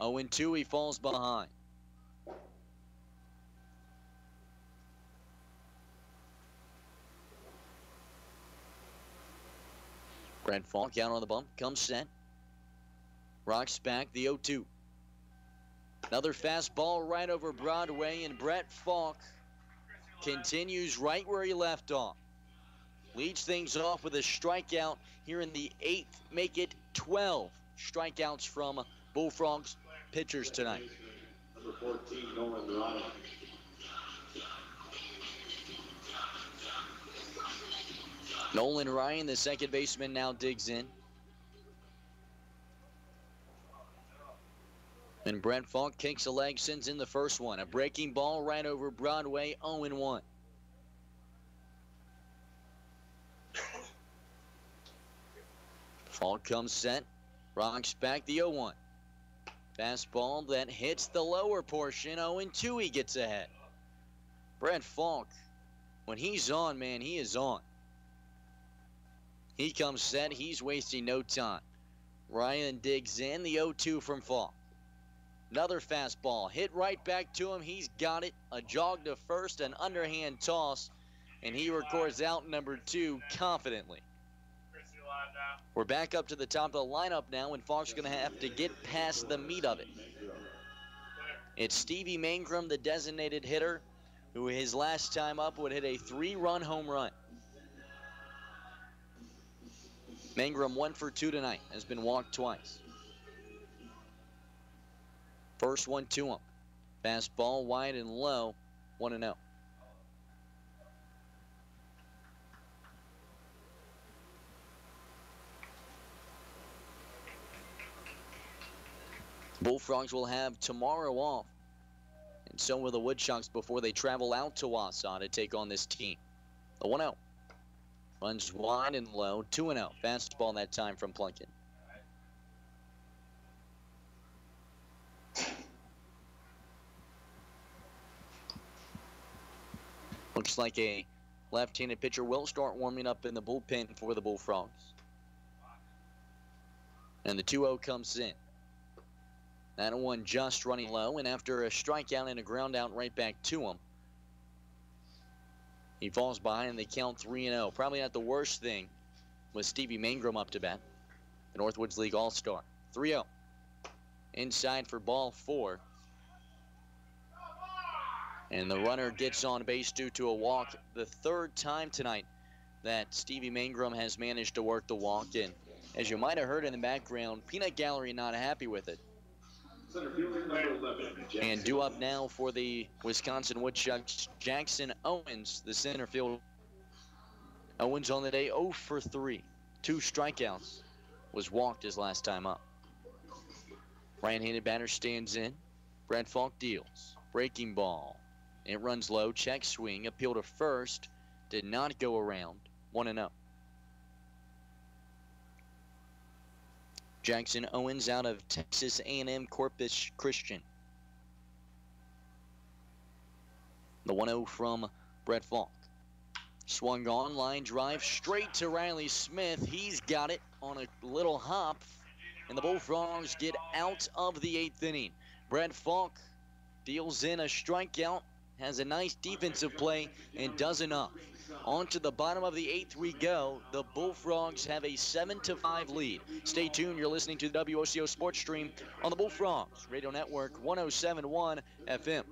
0-2, he falls behind. Brett Falk out on the bump, comes set. Rocks back, the 0-2. Another fastball right over Broadway, and Brett Falk continues right where he left off. Leads things off with a strikeout here in the 8th. Make it 12 strikeouts from Bullfrogs pitchers tonight. Number 14, Nolan Ryan. Nolan Ryan, the second baseman, now digs in. And Brett Falk kicks a leg, sends in the first one. A breaking ball right over Broadway, 0-1. Falk comes set, rocks back, the 0-1. Fastball that hits the lower portion, 0-2, he gets ahead. Brett Falk, when he's on, man, he is on. He comes set, he's wasting no time. Ryan digs in, the 0-2 from Falk. Another fastball, hit right back to him, he's got it. A jog to first, an underhand toss, and he records out number 2 confidently. We're back up to the top of the lineup now, and Falk's going to have to get past the meat of it. It's Stevie Mangrum, the designated hitter, who his last time up would hit a 3-run home run. Mangrum 1 for 2 tonight, has been walked twice. First one to him. Fastball wide and low, 1-0. Bullfrogs will have tomorrow off, and so will the Woodchucks before they travel out to Wausau to take on this team. The 1-0. Runs wide and low, 2-0. Fastball that time from Plunkin. Looks like a left-handed pitcher will start warming up in the bullpen for the Bullfrogs. And the 2-0 comes in. That one just running low, and after a strikeout and a ground out right back to him, he falls behind and they count 3-0. Probably not the worst thing with Stevie Mangrum up to bat, the Northwoods League All-Star. 3-0. Inside for ball 4. And the runner gets on base due to a walk, the third time tonight that Stevie Mangrum has managed to work the walk in. As you might have heard in the background, Peanut Gallery not happy with it. And due up now for the Wisconsin Woodchucks, Jackson Owens, the center fielder. Owens on the day 0 for 3. 2 strikeouts. Was walked his last time up. Right-handed batter stands in. Brad Falk deals. Breaking ball. It runs low. Check swing. Appeal to first. Did not go around. 1-0. Jackson Owens out of Texas A&M Corpus Christian. The 1-0 from Brett Falk. Swung on, line drive straight to Riley Smith. He's got it on a little hop, and the Bullfrogs get out of the 8th inning. Brett Falk deals in a strikeout, has a nice defensive play, and does enough. On to the bottom of the 8th we go. The Bullfrogs have a 7-5 lead. Stay tuned. You're listening to the WOCO Sports Stream on the Bullfrogs Radio Network 107.1 FM.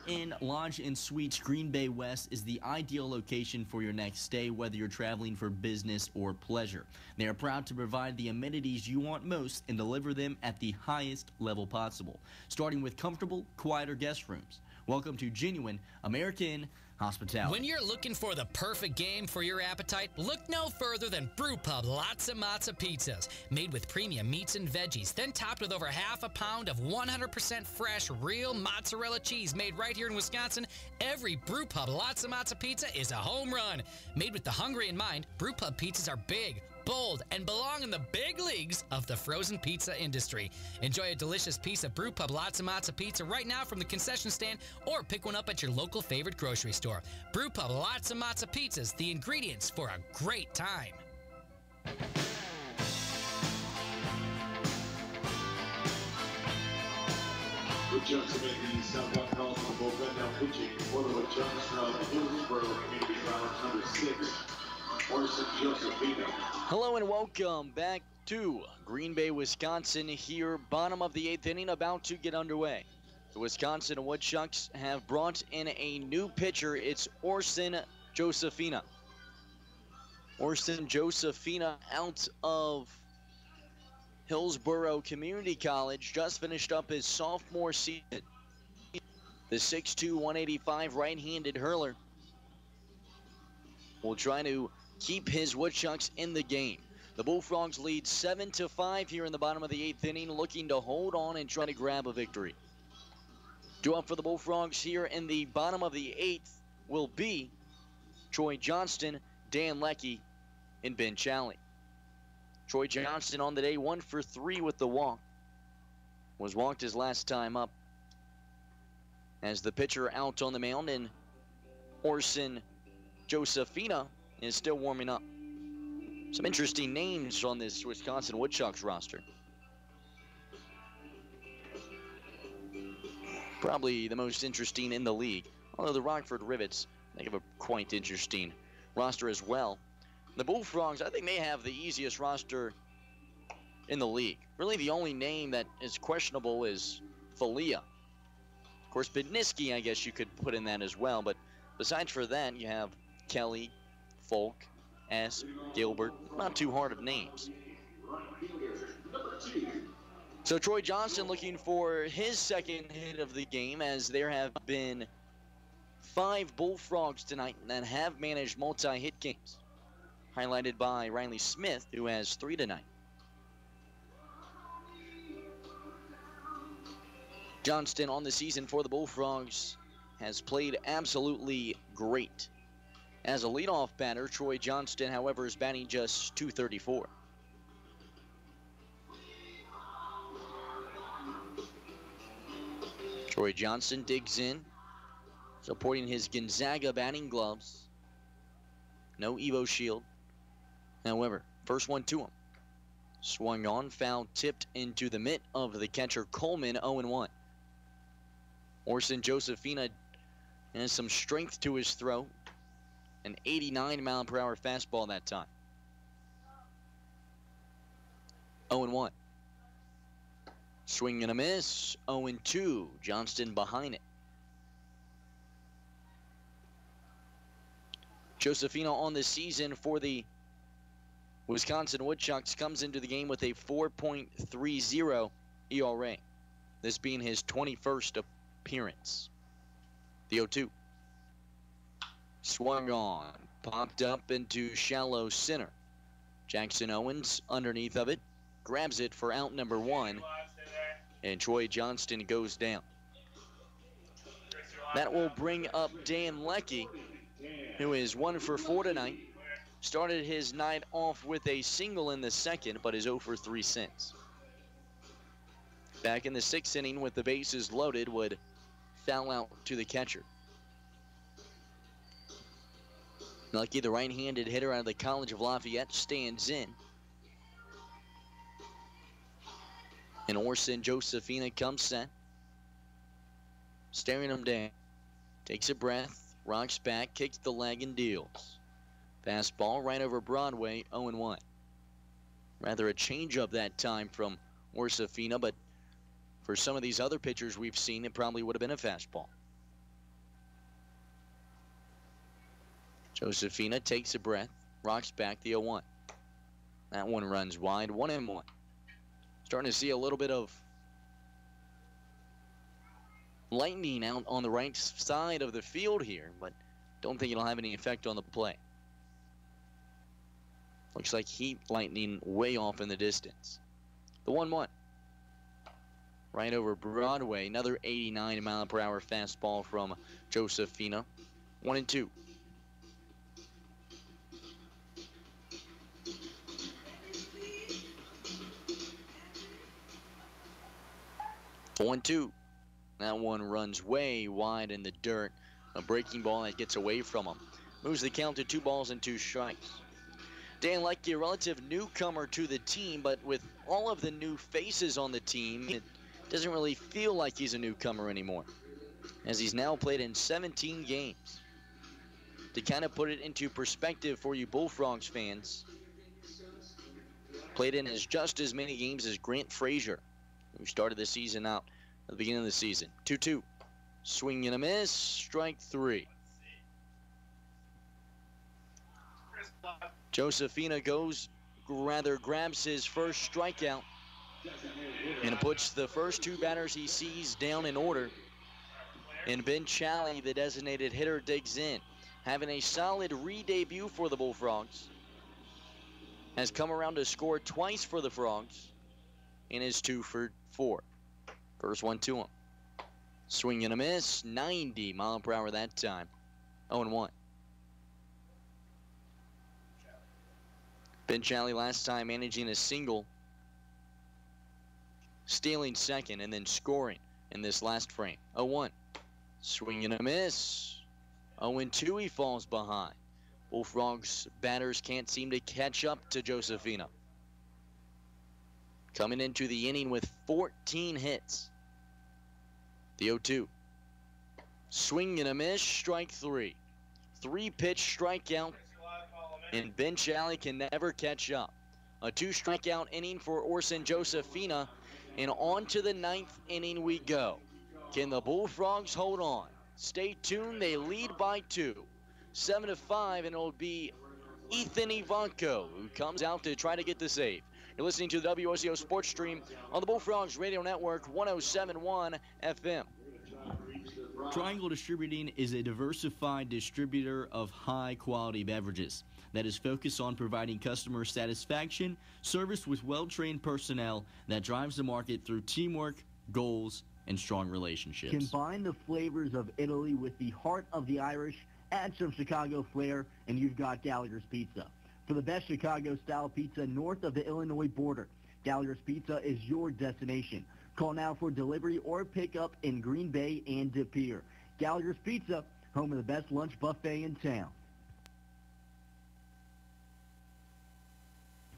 In Lodge and Suites Green Bay West is the ideal location for your next stay, whether you're traveling for business or pleasure. They are proud to provide the amenities you want most and deliver them at the highest level possible, starting with comfortable, quieter guest rooms. Welcome to genuine American hospitality. When you're looking for the perfect game for your appetite, look no further than Brew Pub Lots of Matza Pizzas. Made with premium meats and veggies, then topped with over half a pound of 100% fresh, real mozzarella cheese made right here in Wisconsin. Every Brew Pub Lots of Matza Pizza is a home run. Made with the hungry in mind, Brew Pub pizzas are big, bold, and belong in the big leagues of the frozen pizza industry. Enjoy a delicious piece of Brew Pub Lots of Matza Pizza right now from the concession stand, or pick one up at your local favorite grocery store. Brew Pub Lots of Matza Pizzas, the ingredients for a great time. Woodchucks have made the southbound calls on the bullpen, now pitching for the Woodchucks from Hillsborough Community College, number 6. Hello and welcome back to Green Bay, Wisconsin here, bottom of the 8th inning, about to get underway. The Wisconsin Woodchucks have brought in a new pitcher. It's Orson Josefina. Orson Josefina out of Hillsborough Community College, just finished up his sophomore season. The 6'2", 185 right-handed hurler will try to keep his Woodchucks in the game. The Bullfrogs lead 7-5 here in the bottom of the 8th inning, looking to hold on and try to grab a victory. Due up for the Bullfrogs here in the bottom of the 8th will be Troy Johnston, Dan Leckie, and Ben Challey. Troy Johnston on the day 1 for 3 with the walk. Was walked his last time up. As the pitcher out on the mound, and Orson Josefina is still warming up. Some interesting names on this Wisconsin Woodchucks roster. Probably the most interesting in the league, although the Rockford Rivets, they have a quite interesting roster as well. The Bullfrogs, I think they have the easiest roster in the league. Really the only name that is questionable is Falia. Of course, Bedniski, I guess you could put in that as well, but besides for that, you have Kelly, Folk, S, Gilbert, not too hard of names. So Troy Johnston looking for his second hit of the game, as there have been 5 Bullfrogs tonight that have managed multi-hit games, highlighted by Riley Smith, who has 3 tonight. Johnston on the season for the Bullfrogs has played absolutely great. As a leadoff batter, Troy Johnston, however, is batting just .234. Troy Johnston digs in. Supporting his Gonzaga batting gloves. No Evo shield. However, first one to him. Swung on, foul tipped into the mitt of the catcher Coleman, 0-1. Orson Josefina has some strength to his throw. An 89-mile-per-hour fastball that time. 0-1. Swing and a miss. 0-2. Johnston behind it. Josefina on the season for the Wisconsin Woodchucks comes into the game with a 4.30 ERA. This being his 21st appearance. The 0-2. Swung on. Popped up into shallow center. Jackson Owens underneath of it. Grabs it for out number 1. And Troy Johnston goes down. That will bring up Dan Leckie, who is 1 for 4 tonight. Started his night off with a single in the second, but is 0 for 3 since. Back in the 6th inning with the bases loaded, would foul out to the catcher. Leckie, the right-handed hitter out of the College of Lafayette, stands in. And Orson Josefina comes set. Staring him down. Takes a breath, rocks back, kicks the leg, and deals. Fastball right over Broadway, 0-1. Rather a changeup that time from Josefina, but for some of these other pitchers we've seen, it probably would have been a fastball. Josefina takes a breath, rocks back the 0-1. That one runs wide, 1-1. Starting to see a little bit of lightning out on the right side of the field here, but don't think it'll have any effect on the play. Looks like heat lightning way off in the distance. The 1-1. Right over Broadway, another 89-mile-per-hour fastball from Josefina. 1-2. The 1-2. That one runs way wide in the dirt. A breaking ball that gets away from him. Moves the count to 2 balls and 2 strikes. Dan Leckie, a relative newcomer to the team, but with all of the new faces on the team, it doesn't really feel like he's a newcomer anymore, as he's now played in 17 games. To kind of put it into perspective for you Bullfrogs fans, played in just as many games as Grant Frazier, who started the season out at the beginning of the season. 2-2. Swing and a miss. Strike 3. Josefina grabs his first strikeout and puts the first 2 batters he sees down in order. And Ben Challey, the designated hitter, digs in. Having a solid re-debut for the Bullfrogs. Has come around to score twice for the Frogs and is 2 for 4. First one to him. Swing and a miss. 90-mile-per-hour that time. 0-1. Ben Challey last time managing a single, stealing second, and then scoring in this last frame. 0-1. Swing and a miss. 0-2, he falls behind. Bullfrogs batters can't seem to catch up to Josefina. Coming into the inning with 14 hits. The 0-2. Swing and a miss, strike 3. 3-pitch strikeout, and Ben Challey can never catch up. A 2-strikeout inning for Orson Josefina, and on to the 9th inning we go. Can the Bullfrogs hold on? Stay tuned, they lead by 2. 7-5, and it'll be Ethan Ivanko who comes out to try to get the save. You're listening to the WOCO Sports Stream on the Bullfrogs Radio Network, 107.1 FM. Triangle Distributing is a diversified distributor of high-quality beverages that is focused on providing customer satisfaction, service with well-trained personnel that drives the market through teamwork, goals, and strong relationships. Combine the flavors of Italy with the heart of the Irish, add some Chicago flair, and you've got Gallagher's Pizza. For the best Chicago-style pizza north of the Illinois border, Gallagher's Pizza is your destination. Call now for delivery or pickup in Green Bay and De Pere. Gallagher's Pizza, home of the best lunch buffet in town.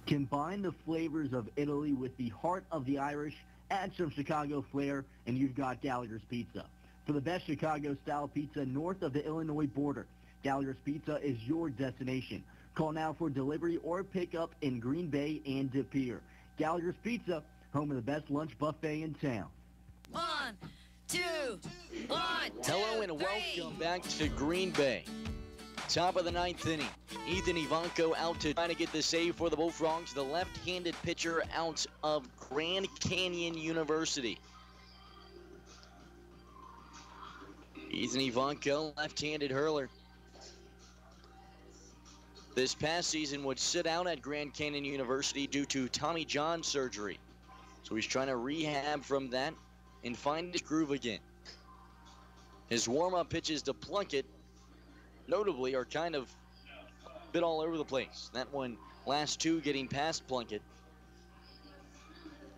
Combine the flavors of Italy with the heart of the Irish, add some Chicago flair, and you've got Gallagher's Pizza. For the best Chicago-style pizza north of the Illinois border, Gallagher's Pizza is your destination. Call now for delivery or pickup in Green Bay and De Pere. Gallagher's Pizza, home of the best lunch buffet in town. 1, 2, 1, 2, Hello and welcome back to Green Bay. Top of the ninth inning. Ethan Ivanko out to try to get the save for the Bullfrogs. The left-handed pitcher out of Grand Canyon University. Ethan Ivanko, left-handed hurler. This past season would sit out at Grand Canyon University due to Tommy John surgery. So he's trying to rehab from that and find his groove again. His warm-up pitches to Plunkett, notably, are kind of a bit all over the place. That one, last two getting past Plunkett.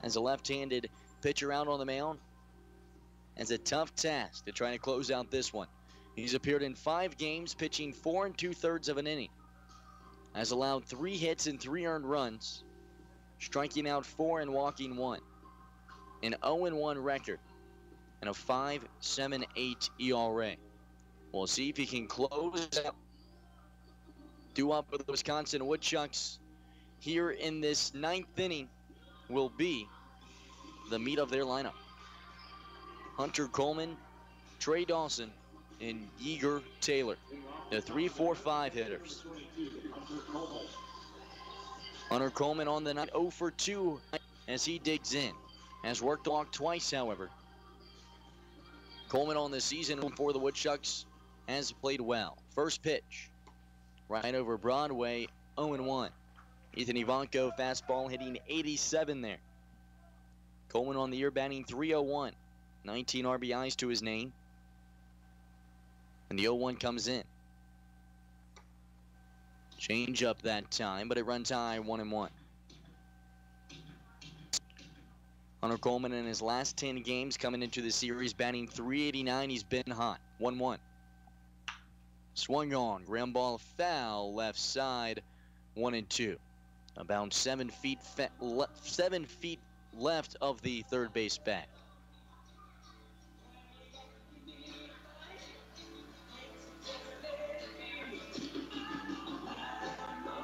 As a left-handed pitcher out on the mound, as a tough task to try to close out this one. He's appeared in 5 games, pitching 4 2/3 of an inning. Has allowed 3 hits and 3 earned runs, striking out 4 and walking 1. An 0-1 record and a 5.78 ERA. We'll see if he can close out. Due up for the Wisconsin Woodchucks here in this 9th inning will be the meat of their lineup. Hunter Coleman, Trey Dawson, and Yeager Taylor, the 3-4-5 hitters. Hunter Coleman on the night 0 for 2 as he digs in. Has worked the walk twice, however. Coleman on the season for the Woodchucks has played well. First pitch, right over Broadway, 0-1. Ethan Ivanko, fastball hitting 87 there. Coleman on the year batting .301. 19 RBIs to his name. And the 0-1 comes in. Change up that time, but it runs high, 1-1. Hunter Coleman in his last 10 games coming into the series batting .389. He's been hot. 1-1. Swung on. Ground ball foul left side. 1-2. About 7 feet left of the third base bag.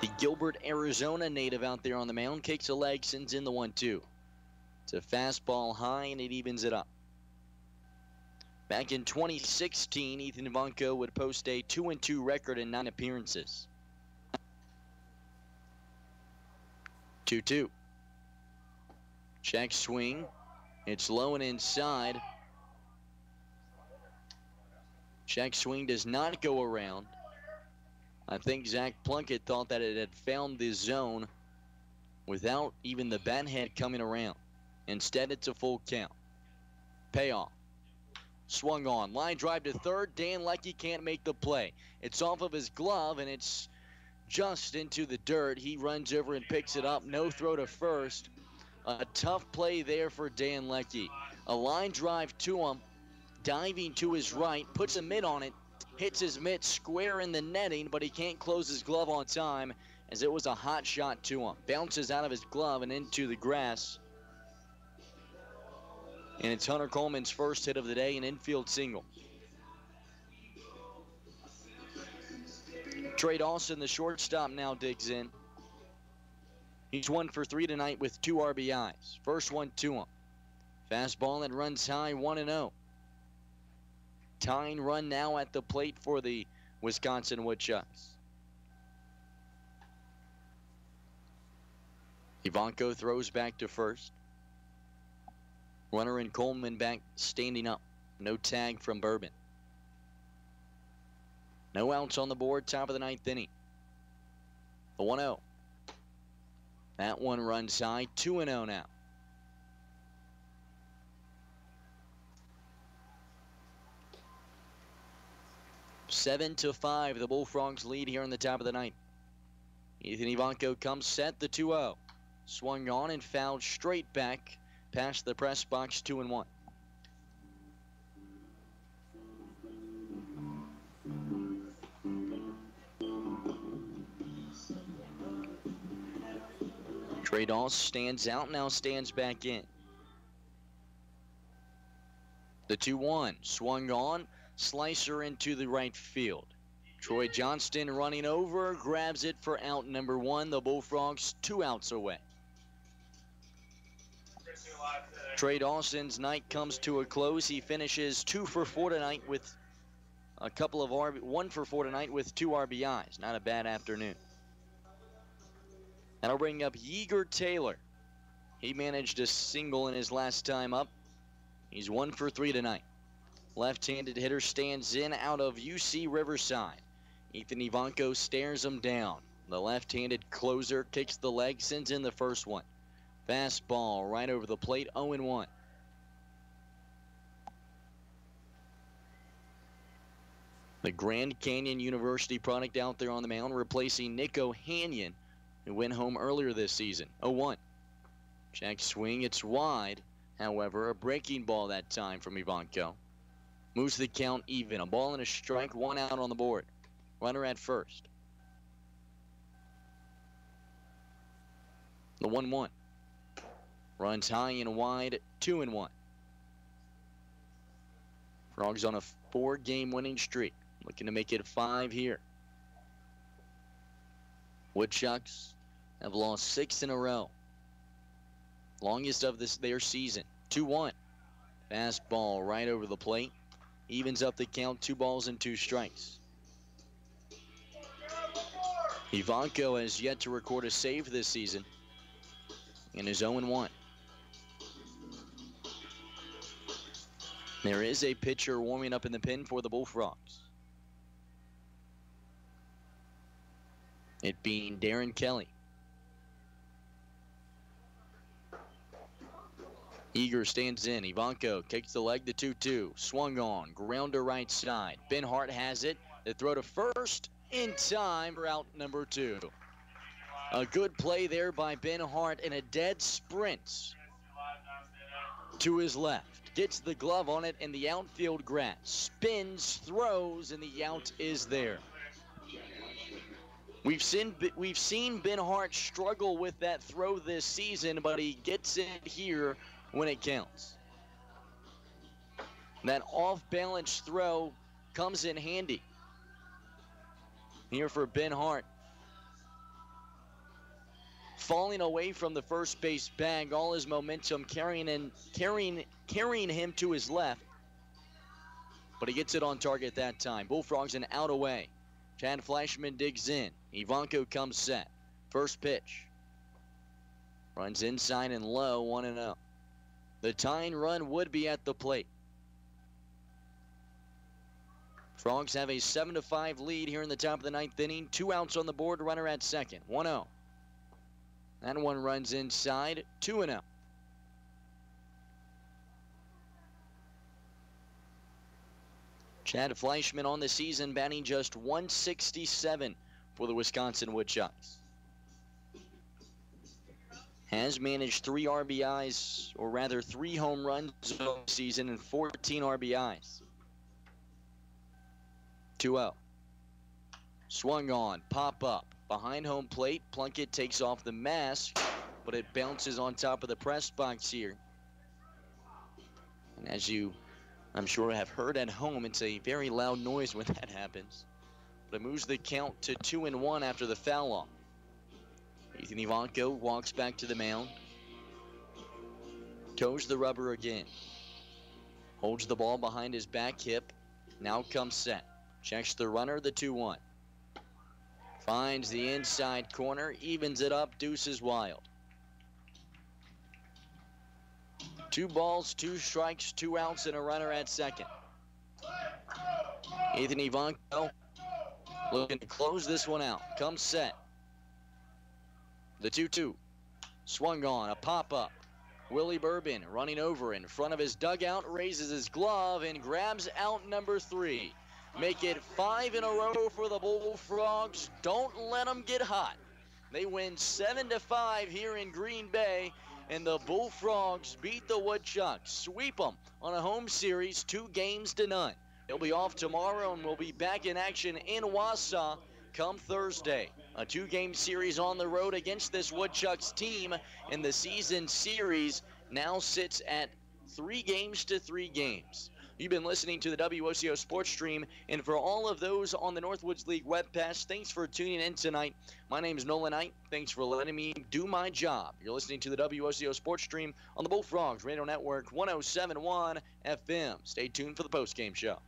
The Gilbert, Arizona native out there on the mound kicks a leg, sends in the 1-2. It's a fastball high, and it evens it up. Back in 2016, Ethan Ivanko would post a 2-2 record in 9 appearances. 2-2. Check swing. It's low and inside. Check swing does not go around. I think Zach Plunkett thought that it had found the zone without even the bat head coming around. Instead, it's a full count. Payoff. Swung on. Line drive to third. Dan Leckie can't make the play. It's off of his glove, and it's just into the dirt. He runs over and picks it up. No throw to first. A tough play there for Dan Leckie. A line drive to him. Diving to his right. Puts a mitt on it. Hits his mitt square in the netting, but he can't close his glove on time as it was a hot shot to him. Bounces out of his glove and into the grass. And it's Hunter Coleman's first hit of the day, an infield single. Trey Dawson, the shortstop, now digs in. He's 1 for 3 tonight with 2 RBIs. First one to him. Fastball that runs high, 1-0. Tying run now at the plate for the Wisconsin Woodchucks. Ivanko throws back to first. Runner and Coleman back standing up. No tag from Bourbon. No outs on the board, top of the 9th inning. The 1-0. That one runs high, 2-0 now. Seven to 5, the Bullfrogs lead here in the top of the 9th. Ethan Ivanko comes set, the 2-0. Swung on and fouled straight back past the press box, 2-1. Trey Dawes stands out, now stands back in. The 2-1 swung on, slicer into the right field. Troy Johnston running over, grabs it for out number 1. The Bullfrogs 2 outs away. Trey Dawson's night comes to a close. He finishes 2 for 4 tonight with a couple of 1 for 4 tonight with 2 RBIs. Not a bad afternoon. That'll bring up Yeager Taylor. He managed a single in his last time up. He's 1 for 3 tonight. Left-handed hitter stands in out of UC Riverside. Ethan Ivanko stares him down. The left-handed closer kicks the leg, sends in the first one. Fastball right over the plate, 0-1. The Grand Canyon University product out there on the mound, replacing Nick O'Hanion, who went home earlier this season. 0-1. Check swing, it's wide. However, a breaking ball that time from Ivanko. Moves the count even. A ball and a strike, 1 out on the board. Runner at first. The 1-1. Runs high and wide, 2-1. Frogs on a 4-game winning streak. Looking to make it 5 here. Woodchucks have lost 6 in a row. Longest of their season. 2-1. Fastball right over the plate. Evens up the count, 2 balls and 2 strikes. Ivanko has yet to record a save this season and is 0-1. There is a pitcher warming up in the pen for the Bullfrogs. It being Darren Kelly. Eager stands in. Ivanko kicks the leg, the 2-2. Swung on. Grounder right side. Ben Hart has it. The throw to first in time for out number 2. A good play there by Ben Hart and a dead sprint to his left. Gets the glove on it and the outfield grass. Spins, throws, and the out is there. We've seen Ben Hart struggle with that throw this season, but he gets it here when it counts. That off-balance throw comes in handy here for Ben Hart. Falling away from the first base bag, all his momentum carrying him to his left. But he gets it on target that time. Bullfrogs an out away. Chad Flashman digs in. Ivanko comes set. First pitch. Runs inside and low, 1-0. The tying run would be at the plate. Frogs have a 7-5 lead here in the top of the 9th inning. 2 outs on the board, runner at second. 1-0. That one runs inside, 2-0. Chad Fleischman on the season batting just .167 for the Wisconsin Woodchucks. Has managed 3 RBIs, or rather 3 home runs over the season and 14 RBIs. 2-0. Swung on, pop up. Behind home plate, Plunkett takes off the mask, but it bounces on top of the press box here. And as you, I'm sure, have heard at home, it's a very loud noise when that happens. But it moves the count to 2-1 after the foul off. Ethan Ivanko walks back to the mound. Toes the rubber again. Holds the ball behind his back hip. Now comes set. Checks the runner, the 2-1. Finds the inside corner, evens it up, deuces wild. 2 balls, 2 strikes, 2 outs, and a runner at second. Ethan Ivanko looking to close this one out. Comes set. The 2-2. Swung on, a pop-up. Willie Bourbon running over in front of his dugout, raises his glove, and grabs out number 3. Make it 5 in a row for the Bullfrogs. Don't let them get hot. They win 7-5 here in Green Bay, and the Bullfrogs beat the Woodchucks. Sweep them on a home series, 2-0. They'll be off tomorrow, and we'll be back in action in Wausau come Thursday. A 2-game series on the road against this Woodchucks team, and the season series now sits at 3 games to 3 games. You've been listening to the WOCO Sports Stream, and for all of those on the Northwoods League webcast, thanks for tuning in tonight. My name is Nolan Knight. Thanks for letting me do my job. You're listening to the WOCO Sports Stream on the Bullfrogs Radio Network 107.1 FM. Stay tuned for the postgame show.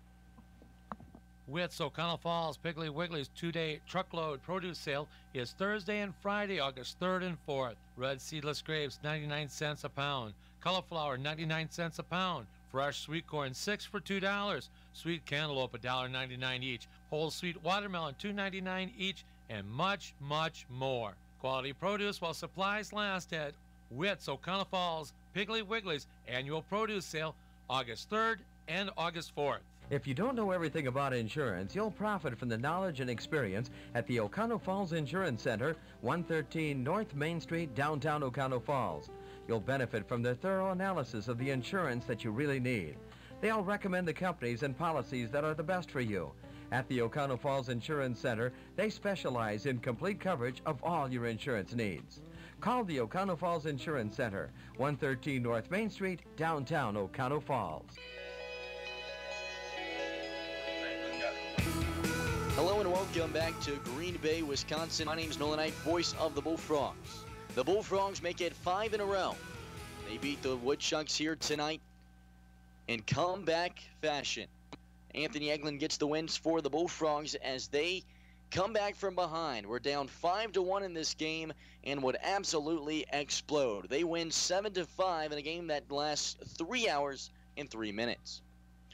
Witt's O'Connell Falls Piggly Wiggly's 2-day truckload produce sale is Thursday and Friday, August 3rd and 4th. Red seedless grapes, 99 cents a pound. Cauliflower, 99 cents a pound. Fresh sweet corn, 6 for $2. Sweet cantaloupe, $1.99 each. Whole sweet watermelon, $2.99 each, and much, much more. Quality produce while supplies last at Witt's O'Connell Falls Piggly Wiggly's annual produce sale, August 3rd and August 4th. If you don't know everything about insurance, you'll profit from the knowledge and experience at the O'Connell Falls Insurance Center, 113 North Main Street, downtown O'Connell Falls. You'll benefit from their thorough analysis of the insurance that you really need. They'll recommend the companies and policies that are the best for you. At the O'Connell Falls Insurance Center, they specialize in complete coverage of all your insurance needs. Call the O'Connell Falls Insurance Center, 113 North Main Street, downtown O'Connell Falls. Hello and welcome back to Green Bay, Wisconsin. My name is Nolan Knight, voice of the Bullfrogs. The Bullfrogs make it 5 in a row. They beat the Woodchucks here tonight in comeback fashion. Anthony Eglin gets the wins for the Bullfrogs as they come back from behind. We're down 5-1 in this game and would absolutely explode. They win 7-5 in a game that lasts 3 hours and 3 minutes.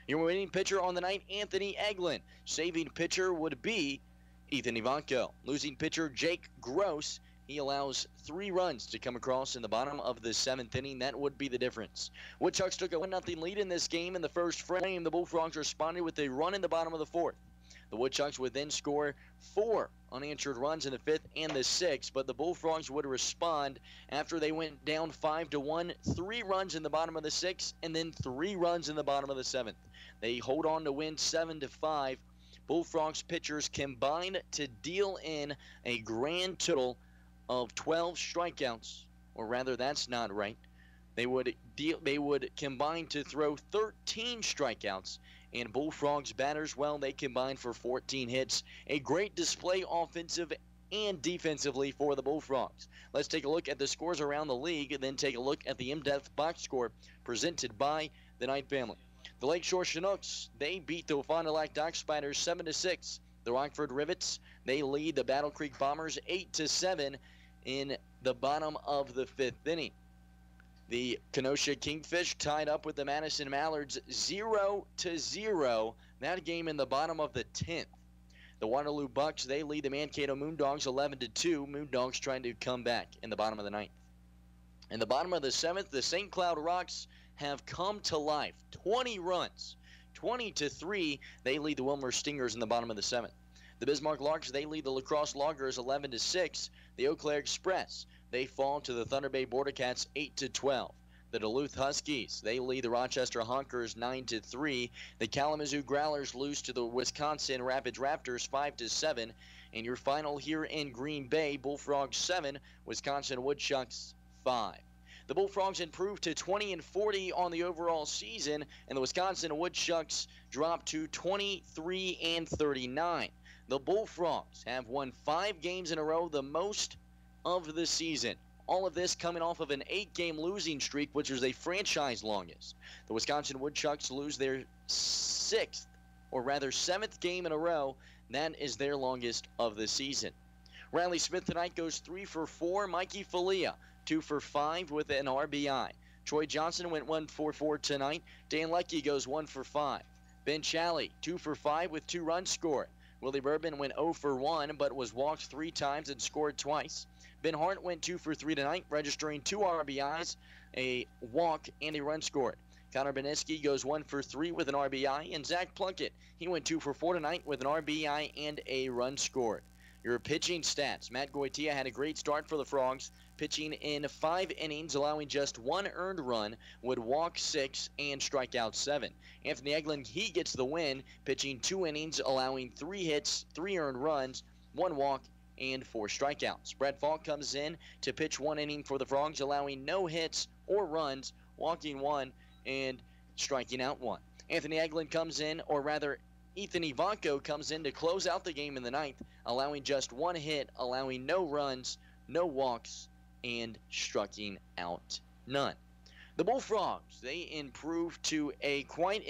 Your winning pitcher on the night, Anthony Eglin. Saving pitcher would be Ethan Ivanko. Losing pitcher, Jake Gross. He allows 3 runs to come across in the bottom of the 7th inning. That would be the difference. Woodchucks took a 1-0 lead in this game in the first frame. The Bullfrogs responded with a run in the bottom of the 4th. The Woodchucks would then score 4 unanswered runs in the 5th and the 6th, but the Bullfrogs would respond after they went down 5-1, 3 runs in the bottom of the 6th, and then 3 runs in the bottom of the 7th. They hold on to win 7-5. Bullfrogs pitchers combined to deal in a grand total of 12 strikeouts, or rather, that's not right. They would combine to throw 13 strikeouts, and Bullfrogs batters, well, they combined for 14 hits. A great display offensive and defensively for the Bullfrogs. Let's take a look at the scores around the league and then take a look at the in-depth box score presented by the Knight family. The Lakeshore Chinooks, they beat the Fond du Lac Dock Spiders 7-6. The Rockford Rivets, they lead the Battle Creek Bombers 8-7 in the bottom of the 5th inning. The Kenosha Kingfish tied up with the Madison Mallards 0-0. That game in the bottom of the 10th. The Waterloo Bucks, they lead the Mankato Moondogs 11-2. Moondogs trying to come back in the bottom of the 9th. In the bottom of the 7th, the St. Cloud Rocks have come to life. 20 runs. 20-3, they lead the Wilmer Stingers in the bottom of the 7th. The Bismarck Larks, they lead the La Crosse Loggers 11-6. The Eau Claire Express, they fall to the Thunder Bay Border Cats 8-12. The Duluth Huskies, they lead the Rochester Honkers 9-3. The Kalamazoo Growlers lose to the Wisconsin Rapids Raptors 5-7. And your final here in Green Bay, Bullfrogs 7, Wisconsin Woodchucks 5. The Bullfrogs improved to 20-40 on the overall season, and the Wisconsin Woodchucks dropped to 23-39. The Bullfrogs have won 5 games in a row, the most of the season. All of this coming off of an 8-game losing streak, which was a franchise longest. The Wisconsin Woodchucks lose their 7th game in a row. That is their longest of the season. Riley Smith tonight goes 3 for 4. Mikey Falia, 2 for 5 with an RBI. Troy Johnson went 1 for 4 tonight. Dan Leckie goes 1 for 5. Ben Challey, 2 for 5 with 2 runs scored. Willie Bourbon went 0 for 1, but was walked 3 times and scored twice. Ben Hart went 2 for 3 tonight, registering 2 RBIs, a walk, and a run scored. Connor Beniski goes 1 for 3 with an RBI, and Zach Plunkett, he went 2 for 4 tonight with an RBI and a run scored. Your pitching stats. Matt Goitia had a great start for the Frogs, pitching in 5 innings, allowing just 1 earned run, would walk 6 and strike out 7. Anthony Eglin, he gets the win, pitching 2 innings, allowing 3 hits, 3 earned runs, 1 walk, and 4 strikeouts. Brett Falk comes in to pitch 1 inning for the Frogs, allowing no hits or runs, walking 1 and striking out 1. Anthony Eglin comes in, or rather Ethan Ivanko comes in to close out the game in the 9th, allowing just 1 hit, allowing no runs, no walks, and striking out none. The Bullfrogs, they improved to a quite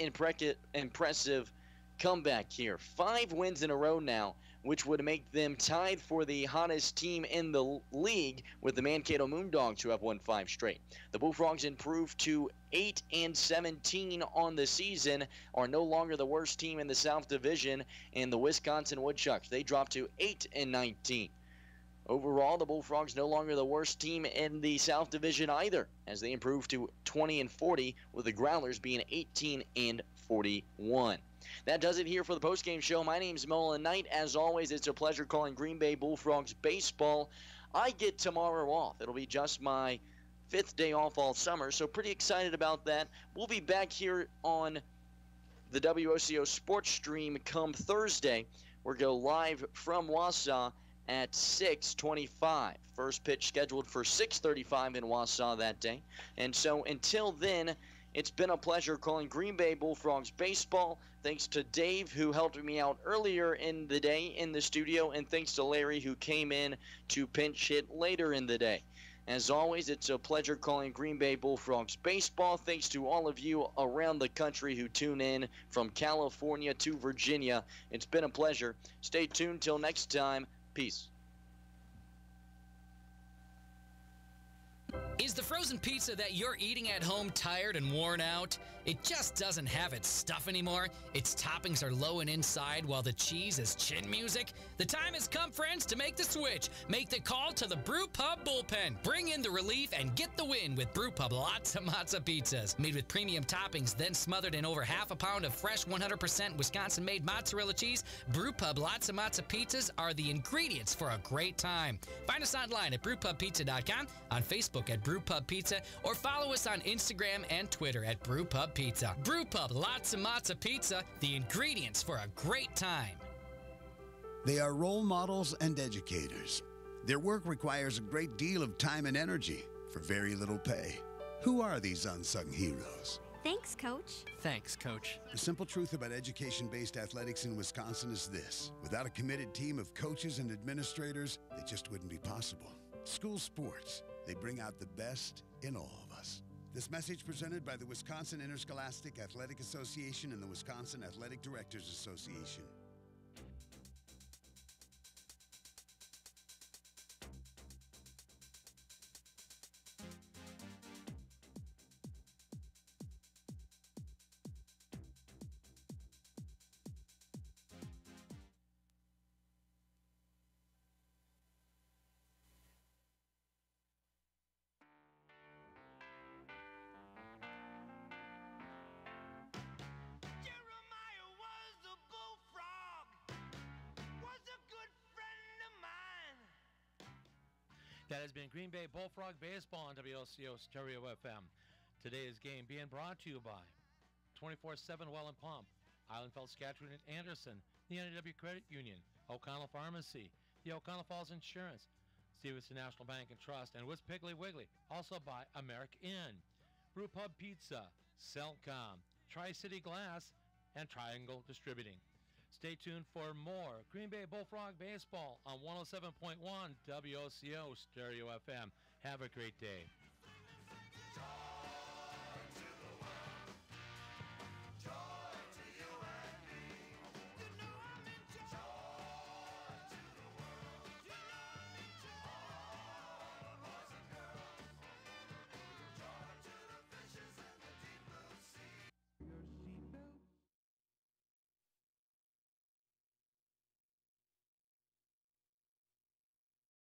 impressive comeback here. 5 wins in a row now, which would make them tied for the hottest team in the league with the Mankato Moondogs, who have won 5 straight. The Bullfrogs improved to 8-17 on the season, are no longer the worst team in the South Division, and the Wisconsin Woodchucks, they dropped to 8-19. Overall, the Bullfrogs no longer the worst team in the South Division either, as they improved to 20-40, with the Growlers being 18-41. That does it here for the postgame show. My name's Nolan Knight. As always, it's a pleasure calling Green Bay Bullfrogs baseball. I get tomorrow off. It'll be just my 5th day off all summer, so pretty excited about that. We'll be back here on the WOCO Sports Stream come Thursday. We'll go live from Wausau at 6:25. First pitch scheduled for 6:35 in Wausau that day. And so until then, it's been a pleasure calling Green Bay Bullfrogs baseball. Thanks to Dave, who helped me out earlier in the day in the studio, and thanks to Larry, who came in to pinch hit later in the day. As always, it's a pleasure calling Green Bay Bullfrogs baseball. Thanks to all of you around the country who tune in from California to Virginia. It's been a pleasure. Stay tuned till next time. Peace. Is the frozen pizza that you're eating at home tired and worn out? It just doesn't have its stuff anymore. Its toppings are low and inside while the cheese is chin music. The time has come, friends, to make the switch. Make the call to the Brew Pub Bullpen. Bring in the relief and get the win with Brew Pub Lots of Matzo Pizzas. Made with premium toppings, then smothered in over half a pound of fresh 100% Wisconsin-made mozzarella cheese, Brew Pub Lots of Matzo Pizzas are the ingredients for a great time. Find us online at brewpubpizza.com, on Facebook at Brew Pub Pizza, or follow us on Instagram and Twitter at Brew Pub Pizza. Brew Pub Lots of Matzo Pizza, the ingredients for a great time. They are role models and educators. Their work requires a great deal of time and energy for very little pay. Who are these unsung heroes? Thanks, Coach. Thanks, Coach. The simple truth about education-based athletics in Wisconsin is this: without a committed team of coaches and administrators, it just wouldn't be possible. School sports, they bring out the best in all of us. This message presented by the Wisconsin Interscholastic Athletic Association and the Wisconsin Athletic Directors Association. That has been Green Bay Bullfrog Baseball on WOCO Stereo FM. Today's game being brought to you by 24/7 Well and Pump, Islandfeld, Saskatchewan, and Anderson, the NW Credit Union, O'Connell Pharmacy, the O'Connell Falls Insurance, Stevenson National Bank and Trust, and What's Piggly Wiggly. Also by America Inn, Brew Pub Pizza, Cellcom, Tri-City Glass, and Triangle Distributing. Stay tuned for more Green Bay Bullfrog Baseball on 107.1 WOCO Stereo FM. Have a great day.